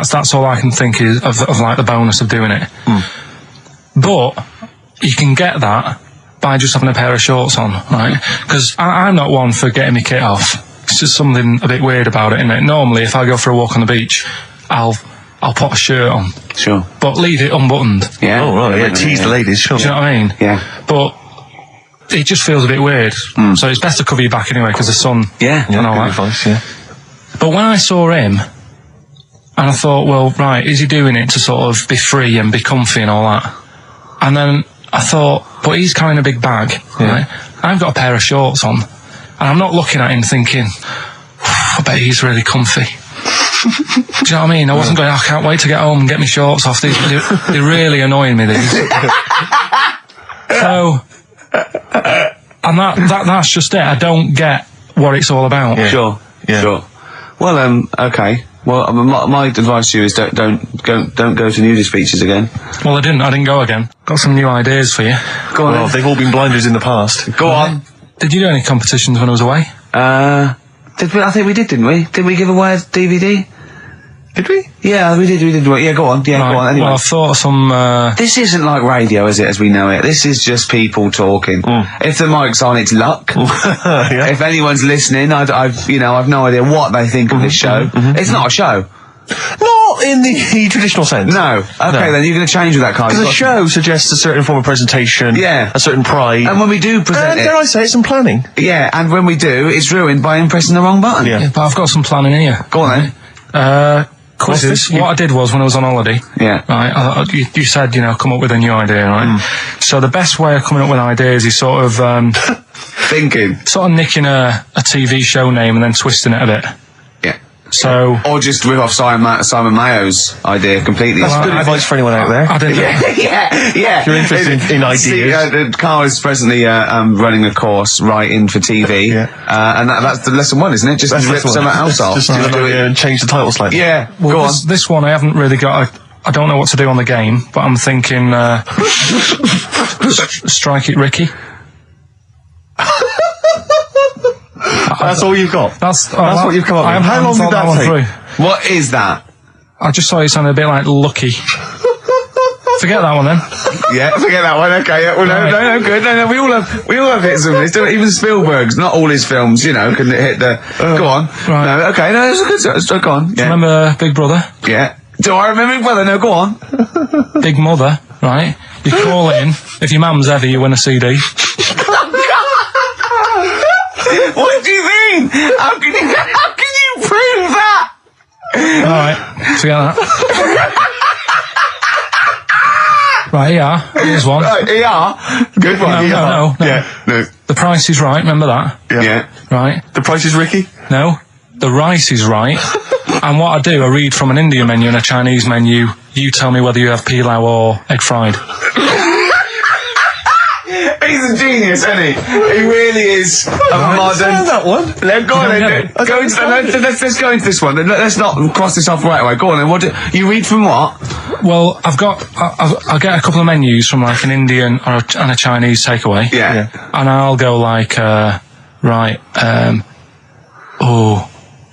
That's all I can think is of like the bonus of doing it. But you can get that by just having a pair of shorts on, right? Because I'm not one for getting my kit off. It's just something a bit weird about it, isn't it? Normally, if I go for a walk on the beach, I'll put a shirt on. Sure. But leave it unbuttoned. Yeah. Oh, right, yeah, tease the ladies, sure. Do you know what I mean? Yeah. But it just feels a bit weird. So it's best to cover your back anyway, because the sun and all that. Advice, yeah. But when I saw him, and I thought, well, right, is he doing it to sort of be free and be comfy and all that? And then I thought, but he's carrying a big bag, right? I've got a pair of shorts on, and I'm not looking at him thinking, I bet he's really comfy. Do you know what I mean? I wasn't going, I can't wait to get home and get my shorts off. They're really annoying me, these. So, and that's just it. I don't get what it's all about. Yeah. Sure. Yeah. Sure. Well, okay. Well, my advice to you is don't go to nudist beaches again. Well, I didn't go again. Got some new ideas for you. Go on. Well, they've all been blinders in the past. Go on. Did you do any competitions when I was away? Did we? I think we did, didn't we? Did we give away a DVD? Did we? Yeah, we did. Yeah, go on. Yeah, Right. go on. Anyway. Well, I've thought of some... This isn't like radio, is it, as we know it? This is just people talking. If the mic's on, it's luck. Yeah. If anyone's listening, I've no idea what they think of this show. It's not a show. Not in the traditional sense. No. Okay, then you're going to change with that, Karl. Because the show suggests a certain form of presentation, a certain pride. And when we do present dare I say it, some planning. Yeah, and when we do, it's ruined by him pressing the wrong button. Yeah, but I've got some planning here. Go on then. Quizzes. What I did was, when I was on holiday, right, you said, come up with a new idea, right? So the best way of coming up with ideas is sort of... thinking. Sort of nicking a TV show name and then twisting it a bit. Yeah. So... Or just rip off Simon Mayo's idea completely. That's good advice for anyone out there. I didn't... Yeah. If you're interested in ideas. Karl is presently running a course writing for TV. And that's the lesson one, isn't it? Just rip something else off. Just do it and change the title slightly. Yeah. Well, go on. This one I haven't really got... I don't know what to do on the game, but I'm thinking... Strike It Ricky. That's all you've got? That's what you've come up with. How long did that take? What is that? I just thought it sounded a bit like Lucky. Forget that one then. Yeah, forget that one. Okay, yeah, well, no, good. No, we all have hits of this. Even Spielberg's, not all his films, can hit the. Go on. Right. No, okay, no, it's a good. Go on. Yeah. Remember Big Brother? Yeah. Do I remember Big Brother? No, go on. Big Mother, right? You call in. If your mum's ever, you win a CD. What do you mean? How can you prove that? Alright, forget that. Right, here's one. Right, good one. No. Yeah, no. The Price is Right, remember that? Yeah. Right. The Price is Ricky? No. The Rice is Right. And what I do, I read from an Indian menu and a Chinese menu. You tell me whether you have pilau or egg fried. He's a genius, isn't he? He really is a modern... that one. Go on then. Let's go into this one. Let's not cross this off right away. Go on then. What you read from what? Well, I'll get a couple of menus from like an Indian and a Chinese takeaway. Yeah. And I'll go like,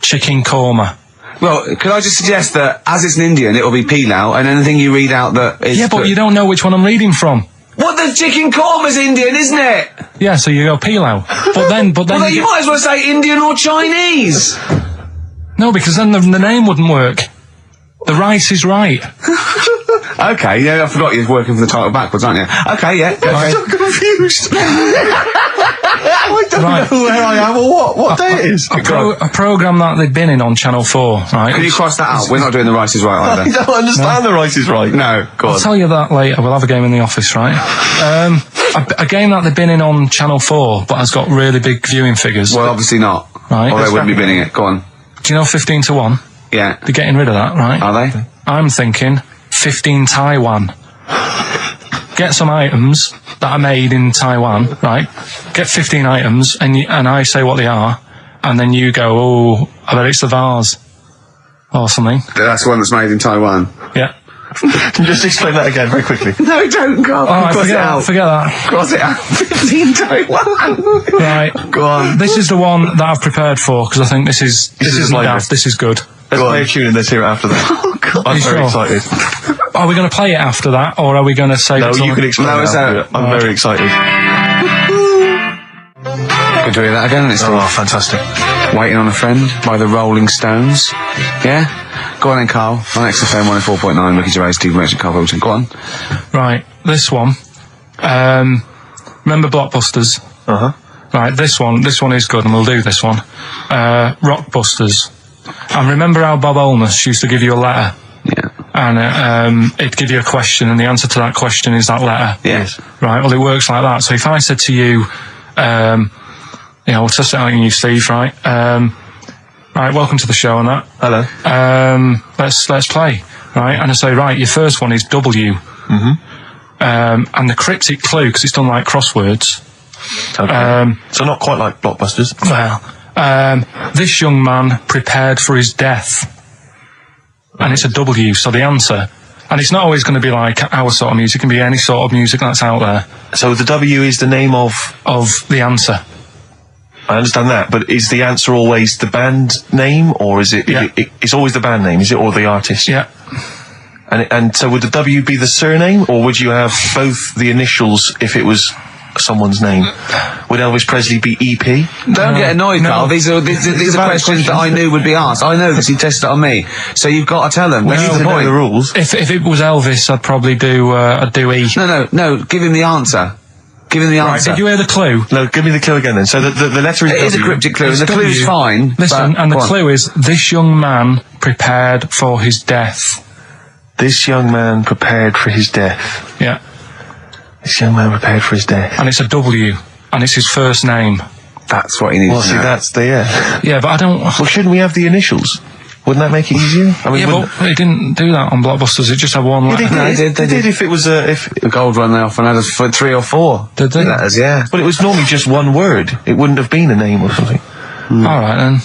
chicken korma. Well, could I just suggest that as it's an Indian, it'll be pilau, and anything you read out that is... Yeah, but you don't know which one I'm reading from. What, the chicken korma's Indian, isn't it? Yeah, so you go pilau. But then well, you might as well say Indian or Chinese. No, because then the name wouldn't work. The Rice is Right. Okay, yeah, I forgot you're working for the title backwards, aren't you? Okay, yeah. I'm so confused. I don't know where I am or what day it is. A programme that they've been in on Channel 4, right? Can you cross that out? We're not doing The Right Is Right I either. don't understand The Right Is Right. No, go I'll on. tell you that later. We'll have a game in the office, right? A game that they've been in on Channel 4, but has got really big viewing figures. Well, obviously not. Right. Or they wouldn't be binning it. Go on. Do you know 15 to 1? Yeah. They're getting rid of that, right? Are they? I'm thinking 15 Taiwan. Get some items that are made in Taiwan, right? Get 15 items, and I say what they are, and then you go, oh, I bet it's the vase. Or something. That's the one that's made in Taiwan. Yeah. Can you just explain that again very quickly? No, don't go. Alright, Cross it out. forget that. Cross it out. 15 Taiwan. Right. Go on. This is the one that I've prepared for, because I think this is like daft, this is good. Let's play a tune and let's hear it after that. Oh, God. I'm very excited. Are we going to play it after that, or are we going to say... No, you can explain No, it it's after out. it. I'm very excited. Good to hear that again, isn't it? Oh, fantastic. Waiting on a Friend by the Rolling Stones. Yeah? Go on then, Carl. On XFM 104.9, Ricky Gervais, Steve Merchant, Karl Pilkington. Go on. Right, this one. Remember Blockbusters? Uh-huh. Right, this one is good, and we'll do this one. Rockbusters. And remember how Bob Holness used to give you a letter? Yeah. And it'd give you a question, and the answer to that question is that letter. Yes. Right, well, it works like that. So if I said to you, we'll test it out on you, Steve, right? Right, welcome to the show and that. Hello. Let's play, right? And I say, right, your first one is W. Mm-hmm. And the cryptic clue, because it's done like crosswords. Okay. So not quite like Blockbusters. Well, this young man prepared for his death. And it's a W, so the answer. And it's not always going to be like our sort of music, it can be any sort of music that's out there. So the W is the name of the answer. I understand that, but is the answer always the band name, or is it? Yeah. It's always the band name, is it, or the artist? Yeah. And so would the W be the surname, or would you have both the initials if it was someone's name? Would Elvis Presley be EP? Don't get annoyed, Carl. These are questions that I knew would be asked. I know because he tested it on me. So you've got to tell them. We need to know the rules. If it was Elvis, I'd probably do E. No. Give him the answer. Give him the Right, answer. did you hear the clue? No, give me the clue again then. So the letter is It is a W. cryptic clue, and It's the clue's W. fine. Listen, but- and the go on. clue is, this young man prepared for his death. This young man prepared for his death. Yeah. This young man prepared for his death. And it's a W. And it's his first name. That's what he needs Well, to see, know. that's the Yeah, but I don't... Well, shouldn't we have the initials? Wouldn't that make it easier? I mean, Yeah, but they didn't do that on Blockbusters. It just had one letter. No, they did. If it was The gold one they often had us for 3 or 4. Did they? Letters, yeah. But it was normally just one word. It wouldn't have been a name or something. All right, then.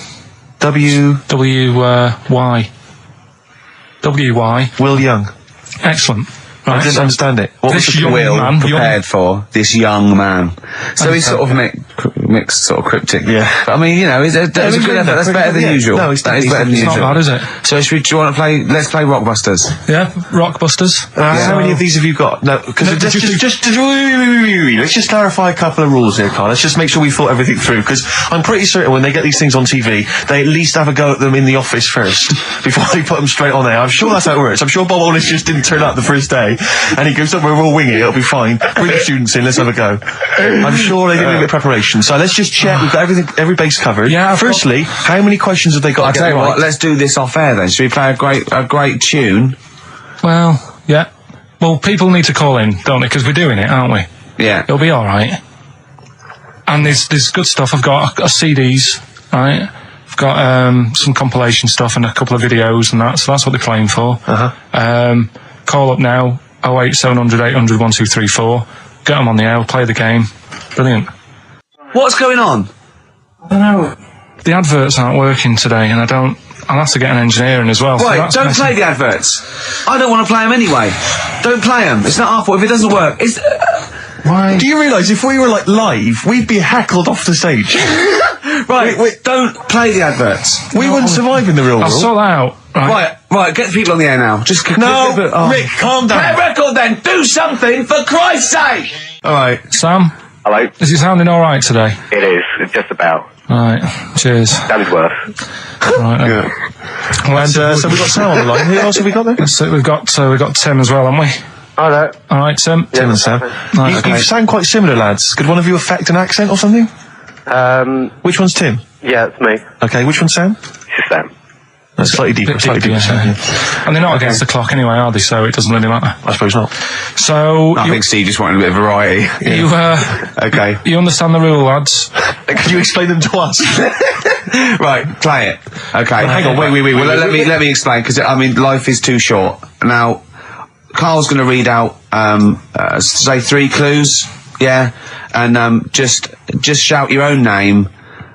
W. W-Y. W-Y. Will Young. Excellent. I Right, didn't so understand it. What was this the young Will man... prepared for this young man. So he's sort of mixed sort of cryptic. Yeah. But I mean, that's a good effort. That's better than usual. No, it's that is better than It's not usual. bad, is it? So do you want to play? Let's play Rockbusters. Yeah, Rockbusters. How many of these have you got? No, because No, let's just clarify a couple of rules here, Carl. Let's just make sure we thought everything through, because I'm pretty certain when they get these things on TV, they at least have a go at them in the office first before they put them straight on there. I'm sure that's how it works. I'm sure Bob Holness just didn't turn up the first day, and he goes, "Don't worry, we'll wing it. It'll be fine. Bring the students in. Let's have a go." I'm sure they did a bit of preparation. So let's just check. We've got every base covered. Yeah, Firstly, how many questions have they got? I'll to tell get you right? what. Let's do this off air then. Should we play a great tune? Well, yeah. Well, people need to call in, don't they? Because we're doing it, aren't we? Yeah. It'll be all right. And there's good stuff. I've got CDs, right? I've got some compilation stuff and a couple of videos and that. So that's what they're playing for. Call up now. 08700 800 1234. Get them on the air. We'll play the game. Brilliant. What's going on? I don't know. The adverts aren't working today, and I'll have to get an engineer in as well. so Right, that's don't messy. play the adverts. I don't want to play them anyway. Don't play them. It's not our fault if it doesn't work. It's. Why? Do you realise if we were like live, we'd be heckled off the stage? Right, don't play the adverts. We wouldn't survive in the real I'll world. sort that out. Right, get the people on the air now. Just No, Rick, calm Play a down. record then. Do something for Christ's sake. All right. Sam, Hello? is it sounding all right today? It is. It's just about. Right. Cheers. That is worse. Right. Good. And so we've got Sam on the line. Who else have we got there? So we've got Tim as well, haven't we? Hello. All right, Tim. Tim and Sam. Right, You okay. sound quite similar, lads. Could one of you affect an accent or something? Which one's Tim? Yeah, it's me. Okay, which one's Sam? It's Sam. That's slightly deeper. Slightly deeper. Sam, yeah. And they're not against the clock anyway, are they? So it doesn't really matter. I suppose not. So I think Steve just wanted a bit of variety. you Okay. you understand the rule, lads? Could you explain them to us? Right, play it. Okay. Hang on, wait. Well, let me explain, because I mean, life is too short. Now, Carl's going to read out, say 3 clues, yeah, and just shout your own name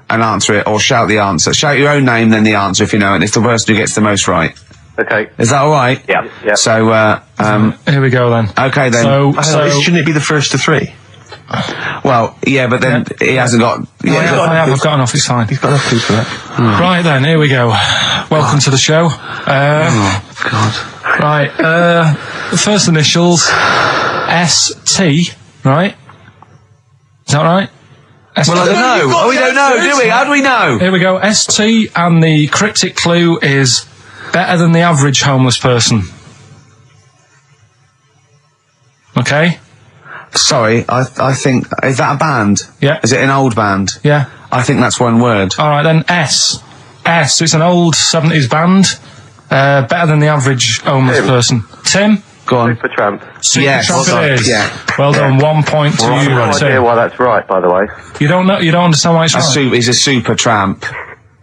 and answer it, or shout the answer. Shout your own name, then the answer if you know it. And it's the person who gets the most right. Okay. Is that all right? Yeah. So, Here we go then. okay then. So Shouldn't it be the first to 3? Well, yeah, but then he hasn't got. I've got enough. It's fine. He's got enough clues for that. Right then, here we go. Welcome to the show. God. Right, the first initials, ST, right? Is that right? ST. Well, I don't know. Oh, we don't know, do we? How do we know? Here we go, ST, and the cryptic clue is better than the average homeless person. Okay? Sorry, I think, is that a band? Yeah. Is it an old band? Yeah. I think that's one word. Alright then, S. It's an old 70s band. Better than the average homeless person. Tim? Go on. Supertramp. Yes. Supertramp it is. Yeah. Well done, 1 point to I have no you, idea Tim. why that's right, by the way. You don't understand why it's right? He's a super tramp.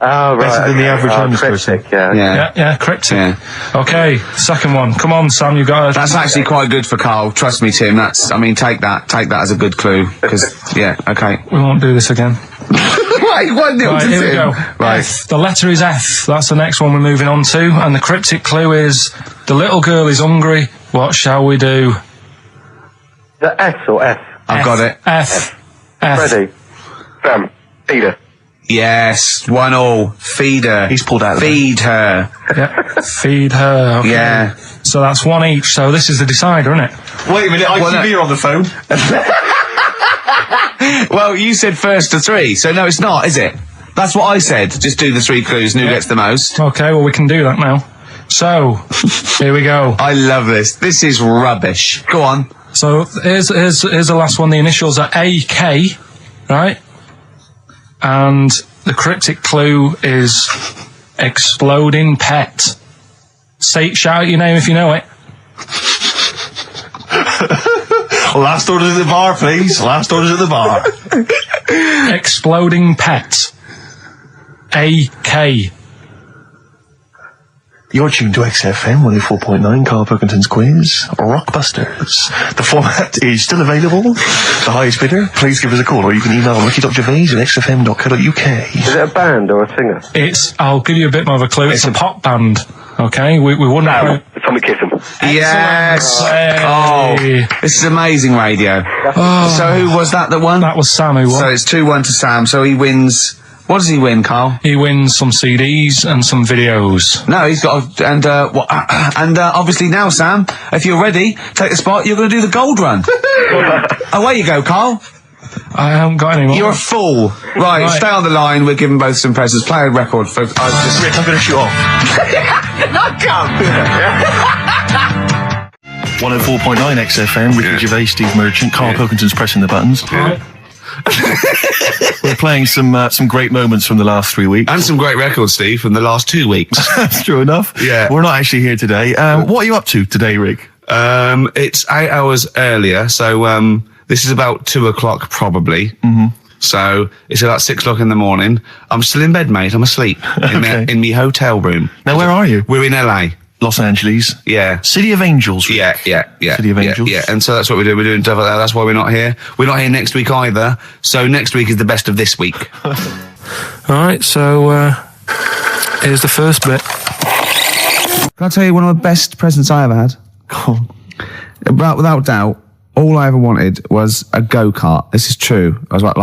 Oh, right. Better than the average homeless person. cryptic, yeah. Yeah, cryptic. Yeah. Okay, second one. Come on, Sam, you've got to... That's actually quite good for Carl. Trust me, Tim. Take that as a good clue. Because, yeah, okay. We won't do this again. Right, 1-0 to Right, here we Tim. go. Right. F. The letter is F. That's the next one we're moving on to. And the cryptic clue is, the little girl is hungry. What shall we do? The S or F? I've got it. F. Ready? Sam. Peter. Yes, 1-1. Feed her. He's pulled out of Feed her. Yeah. Feed her. Okay. Yeah. So that's 1 each. So this is the decider, isn't it? Wait a minute, ITV are on the phone. Well, you said first to 3, so no, it's not, is it? That's what I said. Just do the 3 clues and who gets the most. Okay, well, we can do that now. So, here we go. I love this. This is rubbish. Go on. So here's the last one. The initials are AK, right? And the cryptic clue is exploding pet. Shout out your name if you know it. Last orders at the bar, please. Last orders at the bar. Exploding pet. AK. You're tuned to XFM 104.9, Karl Pilkington's quiz, Rockbusters. The format is still available. The highest bidder, please give us a call, or you can email ricky.gervais@xfm.co.uk. Is it a band or a singer? I'll give you a bit more of a clue. It's a pop band. Okay, we wouldn't. Sam. Tommy Kissem. Yes. Hey. Oh, this is amazing radio. So who was that won? That was Sam who won. So it's 2-1 to Sam. So he wins. What does he win, Carl? He wins some CDs and some videos. No, he's got obviously now, Sam, if you're ready, take the spot. You're going to do the gold run. Away you go, Carl. I haven't got any more. You're a fool. Right, stay on the line. We're giving both some presents. Play a record for. Rick, I'm going to shoot off. I can't. 104.9 XFM, Ricky Gervais, Steve Merchant, Karl Pilkington's pressing the buttons. We're playing some great moments from the last 3 weeks. And some great records, Steve, from the last 2 weeks. That's true enough. Yeah. We're not actually here today. What are you up to today, Rick? It's 8 hours earlier, so this is about 2 o'clock probably. Mm-hmm. So it's about 6 o'clock in the morning. I'm still in bed, mate. I'm asleep in my hotel room. Now, where are you? We're in LA. Los Angeles. Yeah. City of Angels. Rick. Yeah. City of Angels. Yeah. And so that's what we're doing. We're doing stuff like that. That's why we're not here. We're not here next week either. So next week is the best of this week. Alright, so here's the first bit. Can I tell you one of the best presents I ever had? Go on. Without doubt, all I ever wanted was a go-kart. This is true. I was like,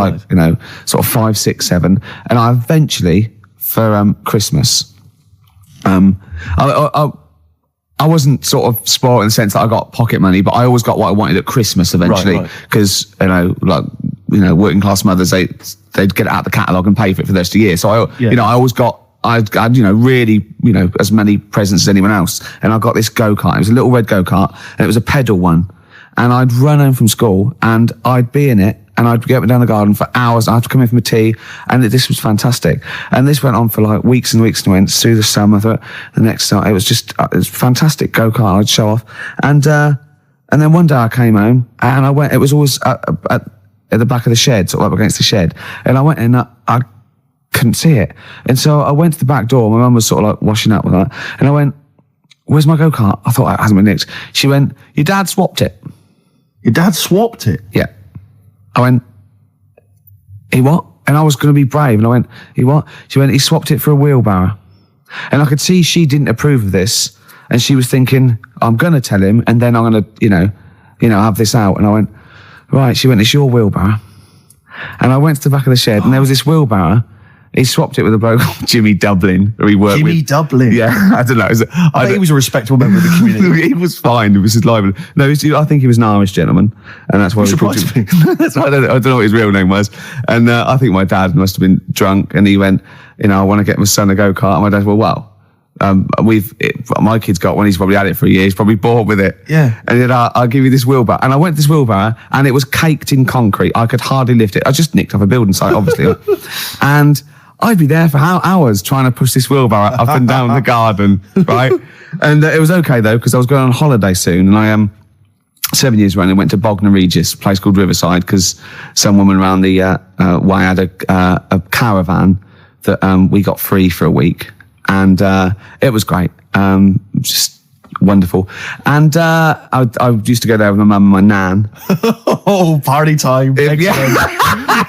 sort of 5, 6, 7. And I eventually, for Christmas, I wasn't sort of spoiled in the sense that I got pocket money, but I always got what I wanted at Christmas eventually. Because, working class mothers, they'd get it out the catalogue and pay for it for the rest of the year. So I always got, I had, really, as many presents as anyone else. And I got this go-kart. It was a little red go-kart and it was a pedal one. And I'd run home from school and I'd be in it and I'd get up and down the garden for hours. I'd come in for my tea, and this was fantastic. And this went on for like weeks and weeks and went through the summer. The next summer, it was just it was fantastic go-kart. I'd show off, and then one day I came home and I went. It was always at the back of the shed, sort of up against the shed, and I went in. I couldn't see it, and so I went to the back door. My mum was sort of like washing up with that, and I went, "Where's my go-kart?" I thought it hasn't been nicked. She went, "Your dad swapped it." Your dad swapped it? Yeah. I went, "He what?" And I was going to be brave, and I went, "He what?" She went, "He swapped it for a wheelbarrow." And I could see she didn't approve of this, and she was thinking, "I'm going to tell him, and then I'm going to, you know, have this out." And I went, "Right." She went, "It's your wheelbarrow." And I went to the back of the shed, and there was this wheelbarrow. He swapped it with a bloke called Jimmy Dublin, who he worked with. Jimmy Dublin? Yeah, I don't know. I think he was a respectable member of the community. He was fine. It was his lively. No, I think he was an Irish gentleman, and that's why we called him. That's why I don't know what his real name was. And I think my dad must have been drunk, and he went, "I want to get my son a go-kart." And my dad, my kid's got one. He's probably had it for a year. He's probably bored with it. Yeah. And he said, "I'll give you this wheelbarrow." And I went to this wheelbarrow, and it was caked in concrete. I could hardly lift it. I just nicked off a building site, obviously. And I'd be there for hours trying to push this wheelbarrow up and down the garden, right? And it was okay though, because I was going on holiday soon, and I 7 years running went to Bognor Regis, a place called Riverside, because some woman around the way had a caravan that we got free for a week, and it was great, just wonderful. And I used to go there with my mum and my nan. Oh, party time!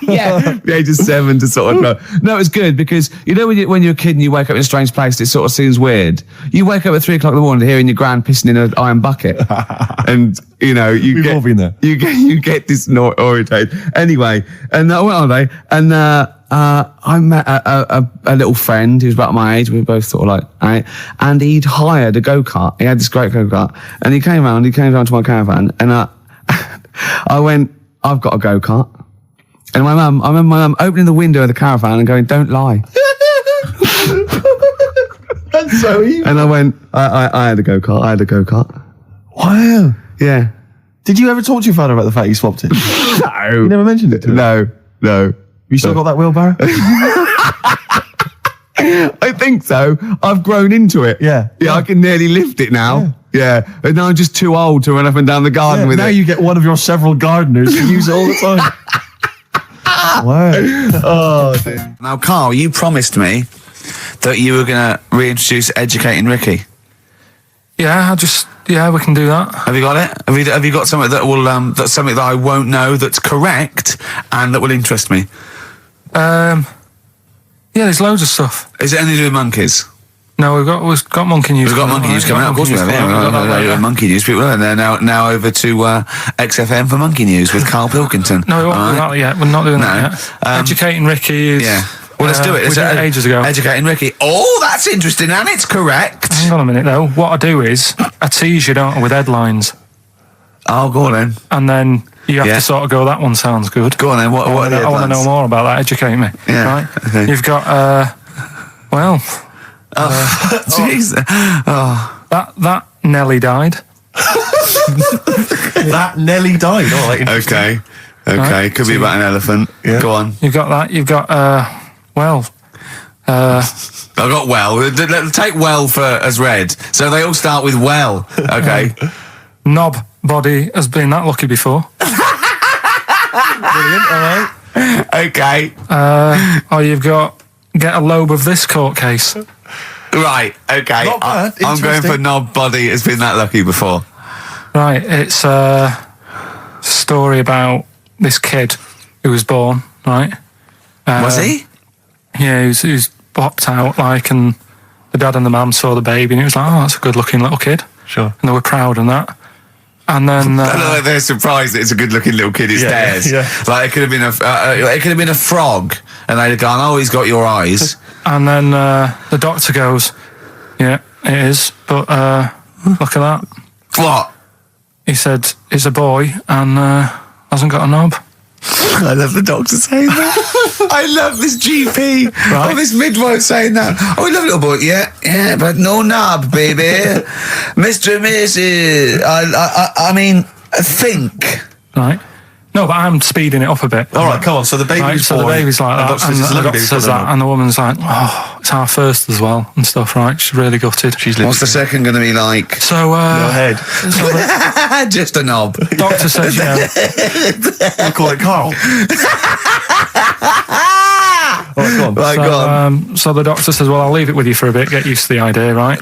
Yeah, the age of 7 to sort of no, it's good because when you're a kid and you wake up in a strange place, it sort of seems weird. You wake up at 3 o'clock in the morning hearing your gran pissing in an iron bucket, and we've all been there. You get disorientated. Anyway, and I went on holiday, and I met a little friend who was about my age. We were both sort of like, right? And he'd hired a go-kart. He had this great go-kart, and he came down to my caravan, and I went, "I've got a go-kart." And I remember my mum opening the window of the caravan and going, "Don't lie." That's so evil. And I went, I had a go-kart. I had a go-kart. Wow. Yeah. Did you ever talk to your father about the fact you swapped it? No. You never mentioned it to him? No. You still got that wheelbarrow? I think so. I've grown into it. Yeah. I can nearly lift it now. Yeah. And now I'm just too old to run up and down the garden with now it. Now you get one of your several gardeners to use it all the time. Wow. Oh, dear. Now, Carl, you promised me that you were going to reintroduce Educating Ricky. Yeah, we can do that. Have you got it? Have you got something that will that's something that I won't know that's correct and that will interest me? Yeah, there's loads of stuff. Is it anything to do with monkeys? No, we've got monkey news. We've got monkey news coming out. Of course we have. Yeah, monkey news. People are there now over to XFM for monkey news with Karl Pilkington. No, we won't do that yet. We're not doing that yet. Educating Ricky is... Yeah. Well, let's do it. We did it ages ago. Educating Ricky. Oh, that's interesting, and it's correct. Hang on a minute, though. What I do is, I tease you, don't I, with headlines. Oh, go on then. And then you have to sort of go, that one sounds good. Go on then. What are the headlines? I want to know more about that. Educate me. Yeah. Right? Okay. You've got, jeez. That Nelly died. That Nelly died. Oh, like Okay. Right. Could be about an elephant. Yeah. Go on. You've got that. You've got, I got well. Take well as read. So they all start with well. Okay. Knob body has been that lucky before. Brilliant. All right. Okay. You've got get a lobe of this court case. Right. Okay. Not bad. I'm going for knob body has been that lucky before. Right. It's a story about this kid who was born. Right. Was he? Yeah, he was popped out, and the dad and the mum saw the baby, and it was like, oh, that's a good-looking little kid. Sure. And they were proud and that. And then they're surprised that it's a good-looking little kid. It's theirs. Yeah. Like it could have been a frog, and they'd have gone, "Oh, he's got your eyes." And then the doctor goes, "Yeah, it is, but look at that." What? He said, "It's a boy and hasn't got a knob." I love the doctor saying that. I love this GP. Right. Oh, this midwife saying that. Oh, we love little boy. Yeah, but no knob, baby. Mr. and Mrs. I mean, think. Right. No, but I'm speeding it up a bit. All right, come on. So the baby's Right, so born. the baby's like and that, doctor and says, the "Look, doctor baby's says got a that, and the woman's like, oh, it's our first as well, and stuff, right? She's really gutted. She's What's the second going to be like? So, Go ahead. Just a knob. doctor says, you know, We'll call it Carl. All right, go on. Right, so, go on. so the doctor says, well, I'll leave it with you for a bit, get used to the idea, right?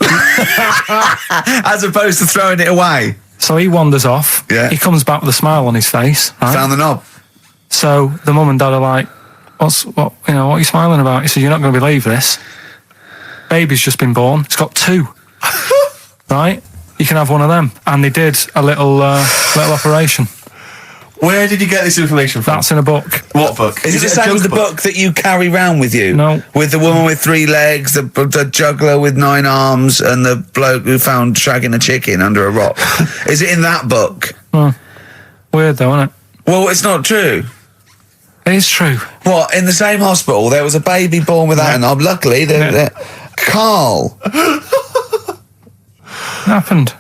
As opposed to throwing it away. So he wanders off. Yeah. He comes back with a smile on his face, right? Found the knob. So the mum and dad are like, what are you smiling about? He said, you're not going to believe this. Baby's just been born. It's got 2. Right? You can have one of them. And they did a little operation. Where did you get this information from? That's in a book. What book? Is it the a same as the joke book that you carry round with you? No. With the woman with 3 legs, the juggler with 9 arms, and the bloke who found shagging a chicken under a rock. Is it in that book? Weird though, isn't it? Well, it's not true. It is true. What, in the same hospital, there was a baby born without a knob. Luckily, Carl. It happened.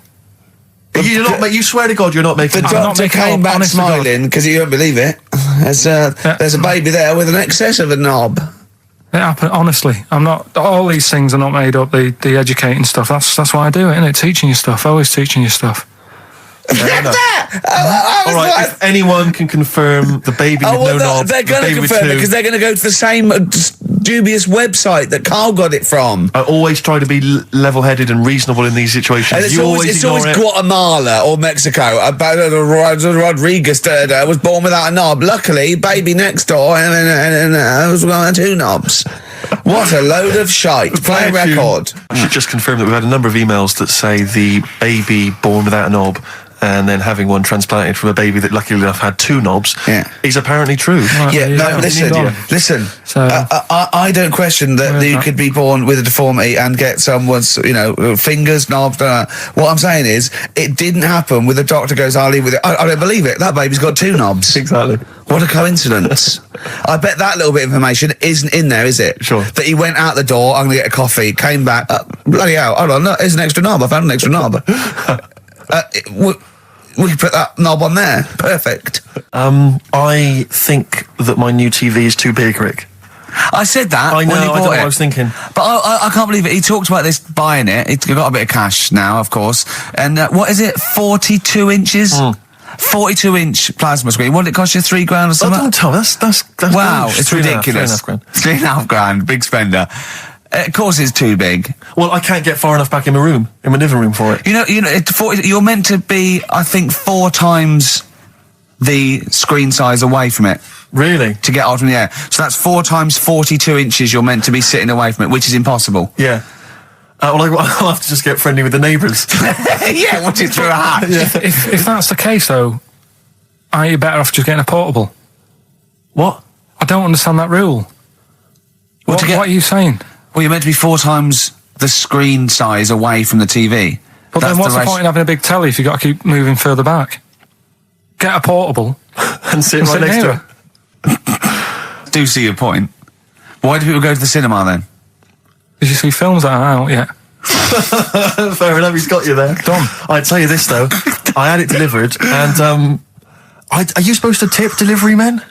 You swear to God you're not making The this up. doctor making came up, back honest to God. smiling because you won't believe it. There's a baby there with an excess of a knob. It happened, honestly. I'm not, all these things are not made up, the educating stuff. That's why I do it, innit? Teaching you stuff, always teaching you stuff. Fair enough. All right, if anyone can confirm the baby with no knob, they're going to confirm it because they're going to go to the same dubious website that Carl got it from. I always try to be level-headed and reasonable in these situations. And it's You always ignore it. Guatemala or Mexico. Rodriguez was born without a knob. Luckily, baby next door and was one 2 knobs. What a load of shite. Play a record. I should just confirm that we've had a number of emails that say the baby born without a knob and then having one transplanted from a baby that luckily enough had 2 knobs is apparently true. Yeah, no, listen. So, I don't question that you could be born with a deformity and get someone's, fingers, knobs. What I'm saying is, it didn't happen with the doctor goes, I'll leave with it. I don't believe it. That baby's got 2 knobs. Exactly. What a coincidence. I bet that little bit of information isn't in there, is it? Sure. That he went out the door, I'm going to get a coffee, came back, bloody hell, hold on, no, there's an extra knob. I found an extra knob. We can put that knob on there. Perfect. I think that my new TV is too big, Rick. I said that I know, when he I bought don't know it. what I was thinking. But I can't believe it. He talked about this buying it. He's got a bit of cash now, of course. And what is it? 42 inches? 42-inch plasma screen. What did it cost you? $3 grand or something? Don't tell us. That's wow, gross. it's 3.5 ridiculous. grand. $3.5 grand. Big spender. Of course it's too big. Well, I can't get far enough back in my room, in my living room for it. You're meant to be, I think, 4 times the screen size away from it. Really? To get out from the air. So that's 4 times 42 inches you're meant to be sitting away from it, which is impossible. Yeah. Well, I'll have to just get friendly with the neighbours. Yeah, watch it through a hatch. if that's the case, though, aren't you better off just getting a portable? What? I don't understand that rule. What are you saying? Well, you're meant to be 4 times the screen size away from the TV. But then what's the point in having a big telly if you've got to keep moving further back? Get a portable and sit right next to it. Do see your point. Why do people go to the cinema then? Did you see films that are out yet? Fair enough, he's got you there. Done. I'd tell you this, though. I had it delivered, and are you supposed to tip delivery men?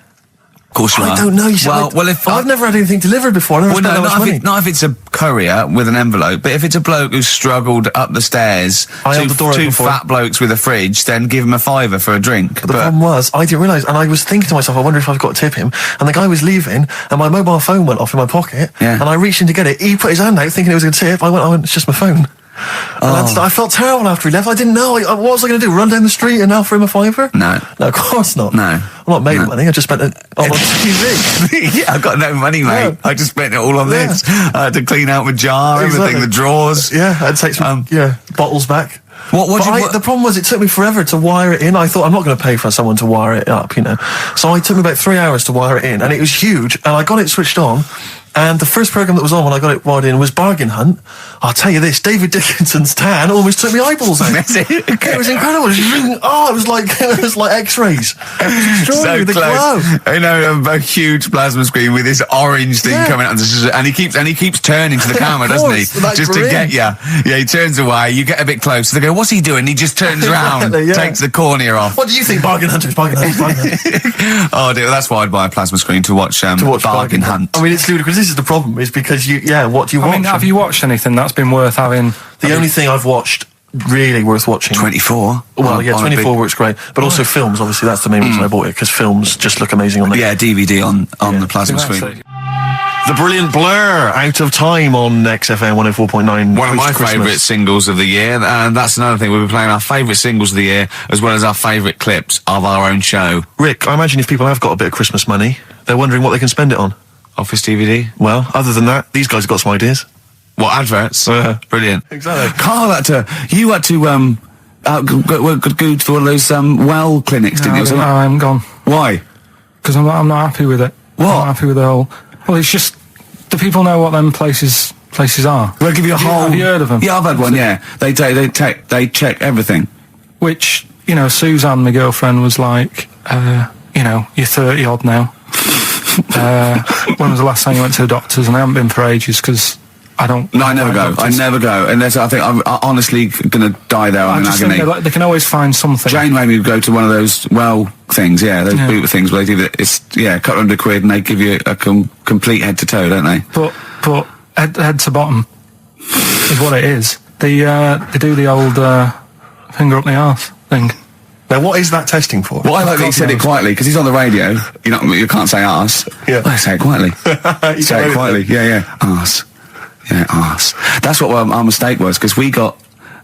Of course you are. I don't know. You said I've never had anything delivered before. I've never spent that much money. Not if it's a courier with an envelope, but if it's a bloke who's struggled up the stairs, two fat blokes with a fridge, then give him a £5 for a drink. But the problem was, I didn't realise, and I was thinking to myself, I wonder if I've got to tip him. And the guy was leaving, and my mobile phone went off in my pocket, and I reached in to get it. He put his hand out thinking it was a tip. I went, it's just my phone. And I felt terrible after he left. I didn't know. What was I going to do? Run down the street and offer him a £5? No, of course not. No, I'm not made money. I just spent it on TV. Yeah, I've got no money, mate. Yeah. I just spent it all on this. I had to clean out my jar, everything, the drawers. Yeah, I'd take some bottles back. The problem was it took me forever to wire it in. I thought I'm not going to pay for someone to wire it up, So it took me about 3 hours to wire it in, and it was huge. And I got it switched on, And the first programme that was on when I got it wired in was Bargain Hunt. I'll tell you this, David Dickinson's tan almost took my eyeballs out. It was incredible. It was like X-rays. It was extraordinary, the glow. I know, a huge plasma screen with this orange thing coming out, and he keeps turning to the camera, doesn't he? Just to get you. Yeah, he turns away, you get a bit closer, they go, what's he doing? He just turns around, takes the cornea off. What do you think, Bargain Hunters? Bargain Hunters. Oh dear, that's why I'd buy a plasma screen to watch Bargain Hunt. I mean, it's ludicrous. This is the problem, is because what do you watch? I mean, have you watched anything that's been worth having? The only thing I've watched really worth watching. 24. Well, yeah, 24 works great, but also films. Obviously, that's the main reason I bought it, because films just look amazing on there. Yeah, DVD on the plasma screen. The brilliant Blur, Out of Time on XFM 104.9. One of my favourite singles of the year, and that's another thing. We'll be playing our favourite singles of the year, as well as our favourite clips of our own show. Rick, I imagine if people have got a bit of Christmas money, they're wondering what they can spend it on. Office DVD? Well, other than that, these guys have got some ideas. What, adverts? Brilliant. Exactly. Carl you had to, go to one of those, well clinics, didn't you? No, I haven't gone. Why? Because I'm not happy with it. What? I'm not happy with the whole... Well, it's just... Do people know what them places are? They'll give you a whole... Have you heard of them? Yeah, I've had one, yeah. They check everything. Which, Suzanne, my girlfriend, was like, you're 30 odd now. When was the last time you went to the doctors? And I haven't been for ages because I don't... No, I never go. I never go. Unless I think I'm honestly going to die there on an agony. Think they can always find something. Jane made me go to one of those things, those boot things where they do it's couple £100 and they give you a complete head to toe, don't they? But head to bottom is what it is. They do the old finger up the arse thing. Now, what is that testing for? Well, I like that he said it quietly, because he's on the radio. You can't say arse. Yeah. Well, say it quietly. Say it quietly. Yeah. Arse. Yeah, arse. That's what our mistake was, because we got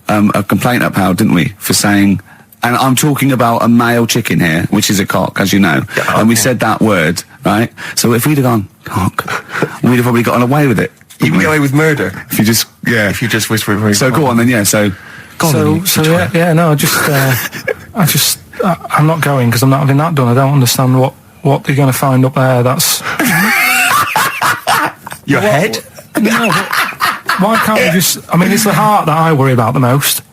a complaint upheld, didn't we, for saying... And I'm talking about a male chicken here, which is a cock, as you know. Yeah, and we said that word, right? So if we'd have gone, cock, we'd have probably gotten away with it. You can get away with murder. If you just... Yeah. If you just whisper it. So go on then, so... I'm not going because I'm not having that done. I don't understand what they're going to find up there. That's your head. No, but why can't we just? I mean, it's the heart that I worry about the most.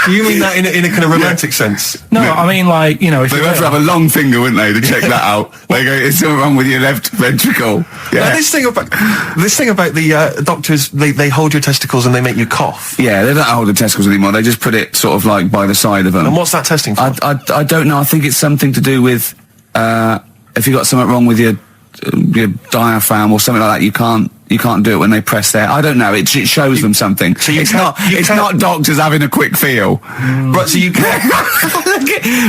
Do you mean that in a kind of romantic sense? No, I mean if they'd have to have a long finger, wouldn't they, to check that out? They go, "It's something wrong with your left ventricle." Yeah. Now, this thing about the doctors, they hold your testicles and they make you cough. Yeah, they don't hold the testicles anymore. They just put it sort of like by the side of them. And what's that testing for? I don't know. I think it's something to do with if you got something wrong with your diaphragm or something like that. You can't do it when they press there. I don't know. It shows them something. So it's not doctors having a quick feel. Right, so you can't...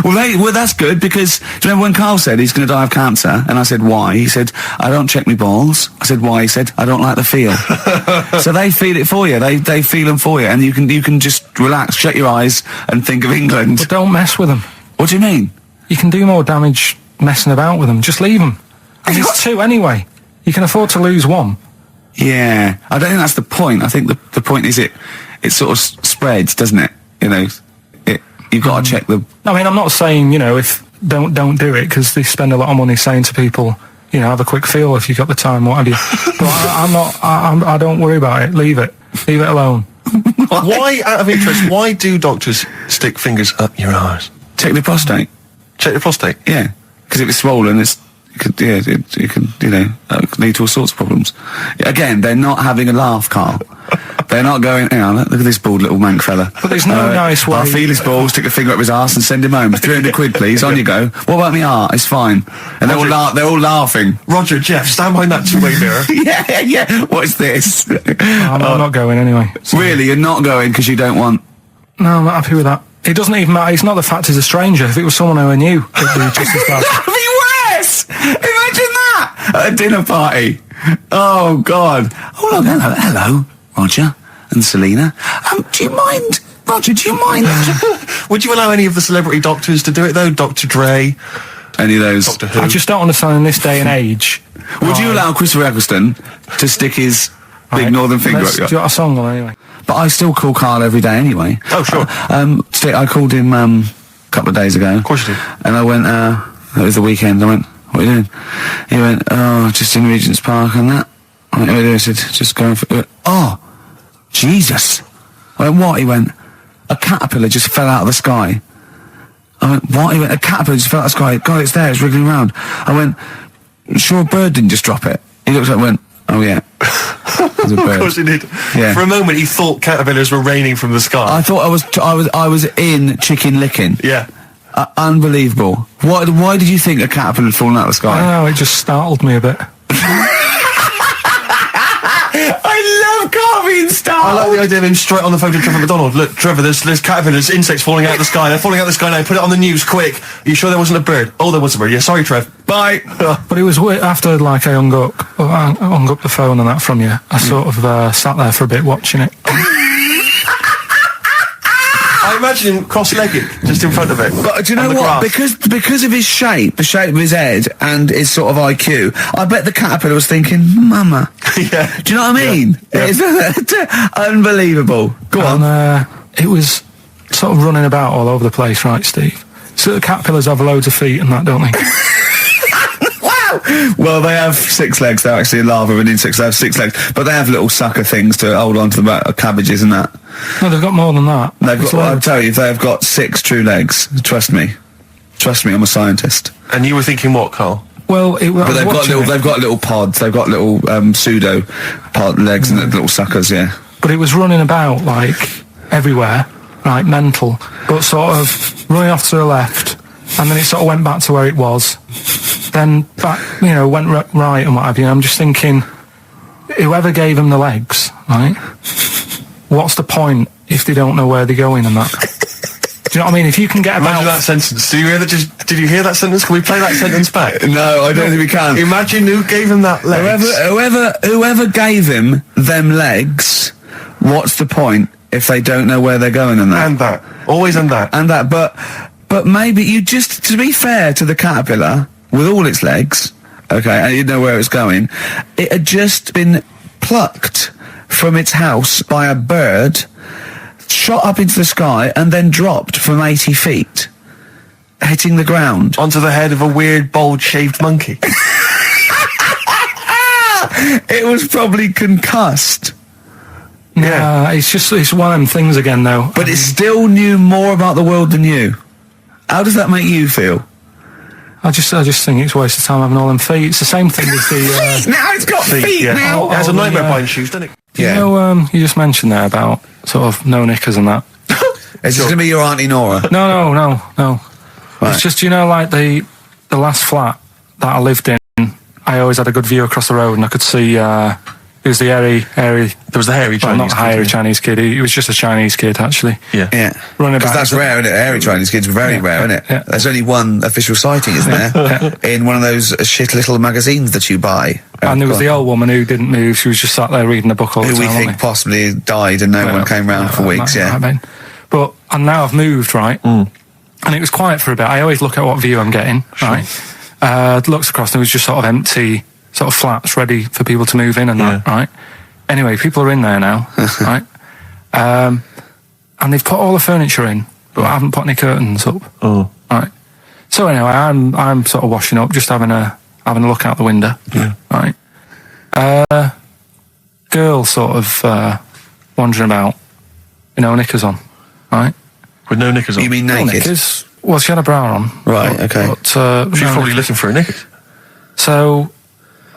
well, that's good, because do you remember when Carl said he's going to die of cancer? And I said, why? He said, I don't check my balls. I said, why? He said, I don't like the feel. So they feel it for you. They feel them for you. And you can just relax, shut your eyes and think of England. But don't mess with them. What do you mean? You can do more damage messing about with them. Just leave them. And there's two anyway. You can afford to lose one. Yeah, I don't think that's the point. I think the point is it sort of spreads, doesn't it? You've got to check the... I mean, I'm not saying, if don't do it, because they spend a lot of money saying to people, have a quick feel if you've got the time, what have you. But I don't worry about it. Leave it alone. Why, out of interest, why do doctors stick fingers up your arse? Check the prostate. Check the prostate? Yeah, because if it's swollen, it could lead to all sorts of problems. Again, they're not having a laugh, Carl. They're not going, hang on, look at this bald little mank fella. But there's no nice way. I'll feel his balls, stick a finger up his arse and send him home. 300 quid, please, on you go. What about me art? It's fine. And they're all laughing. Roger, Jeff, stand behind that two-way mirror. yeah, what's this? I'm not going anyway. So. Really, you're not going because you don't want... No, I'm not happy with that. It doesn't even matter. It's not the fact he's a stranger. If it was someone who I knew, it'd be just as bad. That'd be worse! Imagine that! At a dinner party. Oh, God. Oh, look, hello, Roger and Selena. Do you mind, Roger, Would you allow any of the celebrity doctors to do it, though? Dr. Dre? Any of those? Doctor Who? I just don't understand in this day and age. Would you allow Christopher Eccleston to stick his big northern finger up your... Do you got a song on anyway? But I still call Carl every day anyway. Oh, sure. I called him a couple of days ago. Of course you did. And I went, it was the weekend, I went, what are you doing? He went, oh, just in Regent's Park and that. I went, what are you doing? I said, just going for... He went, oh, Jesus. I went, what? He went, a caterpillar just fell out of the sky. I went, what? He went, a caterpillar just fell out of the sky. God, it's there, it's wriggling around. I went, sure a bird didn't just drop it? He looked up and went, oh yeah. Of course he did. Yeah. For a moment, he thought caterpillars were raining from the sky. I thought I was in chicken licking. Yeah. Unbelievable. Why did you think a caterpillar had fallen out of the I sky? don't know, it just startled me a bit. I love Carl being I startled. like the idea of him straight on the phone to Trevor McDonald. Look, Trevor, there's caterpillars, insects falling out of the sky. They're falling out of the sky now. Put it on the news, quick. Are you sure there wasn't a bird? Oh, there was a bird. Yeah, sorry, Trev. Bye. But it was after, like, I hung up the phone and that from you, I sort of sat there for a bit watching it. I imagine him cross-legged, just in front of it. But do you know on the what? grass. Because of his shape, the shape of his head, and his sort of IQ, I bet the caterpillar was thinking, Mama. Yeah. Do you know what I mean? Yeah. It's unbelievable. Go on. And it was sort of running about all over the place, right, Steve? So the caterpillars have loads of feet and that, don't they? Wow! Well, they have 6 legs. They're actually a larva of an insect, so they have 6 legs. But they have little sucker things to hold on to the back of cabbages and that. No, they've got more than that. They've It's got, I'll loads. tell you, they've got 6 true legs. Trust me. Trust me, I'm a scientist. And you were thinking what, Carl? Well, But they've got little pods. They've got little pseudo pod legs and little suckers. Yeah. But it was running about, like, everywhere, right, mental, but sort of running off to the left, and then it sort of went back to where it was, then back, went right and what have you. I'm just thinking, whoever gave them the legs, right, what's the point if they don't know where they're going and that? Do you know what I mean? If you can get Imagine about... that sentence. Did you hear that sentence? Can we play that sentence back? No, I don't think we can. Imagine who gave him that legs. Whoever gave him them legs, what's the point if they don't know where they're going and that? And that. Always and that. And that, but maybe you just, to be fair to the caterpillar, with all its legs, okay, and you know where it's going, it had just been plucked from its house by a bird, shot up into the sky, and then dropped from 80 feet, hitting the ground. Onto the head of a weird, bold-shaved monkey. It was probably concussed. Yeah, it's one of them things again, though. But it still knew more about the world than you. How does that make you feel? I just think it's a waste of time having all them feet. It's the same thing as the... Now it's got feet yeah. now. It has a nightmare yeah. buying shoes, doesn't it? Yeah. You know, you just mentioned there about sort of no knickers and that. Is this going to be your Auntie Nora? No. Right. It's just, like the last flat that I lived in, I always had a good view across the road and I could see, it was the hairy... There was the hairy well, Chinese not kid, hairy yeah. Chinese kid. He was just a Chinese kid, actually. Yeah. Yeah. Running Because about. that's rare, isn't it? Hairy Chinese kids are very rare, isn't it? Yeah. There's only one official sighting, isn't there? In one of those shit little magazines that you buy. And there was the old woman who didn't move. She was just sat there reading a book all the who time. we think possibly died and no one came round for weeks, yeah. But and now I've moved, right? And it was quiet for a bit. I always look at what view I'm getting, right? Looks across, and it was just sort of empty, sort of flats ready for people to move in and that, right? Anyway, people are in there now, right? And they've put all the furniture in, but I haven't put any curtains up, right? So anyway, I'm sort of washing up, just having a look out the window, right? Girl sort of wandering about, knickers on, right? With no knickers on. You mean No naked? knickers. Well, she had a bra on. Right, but- okay. But, She's no probably knickers. looking for a knickers. So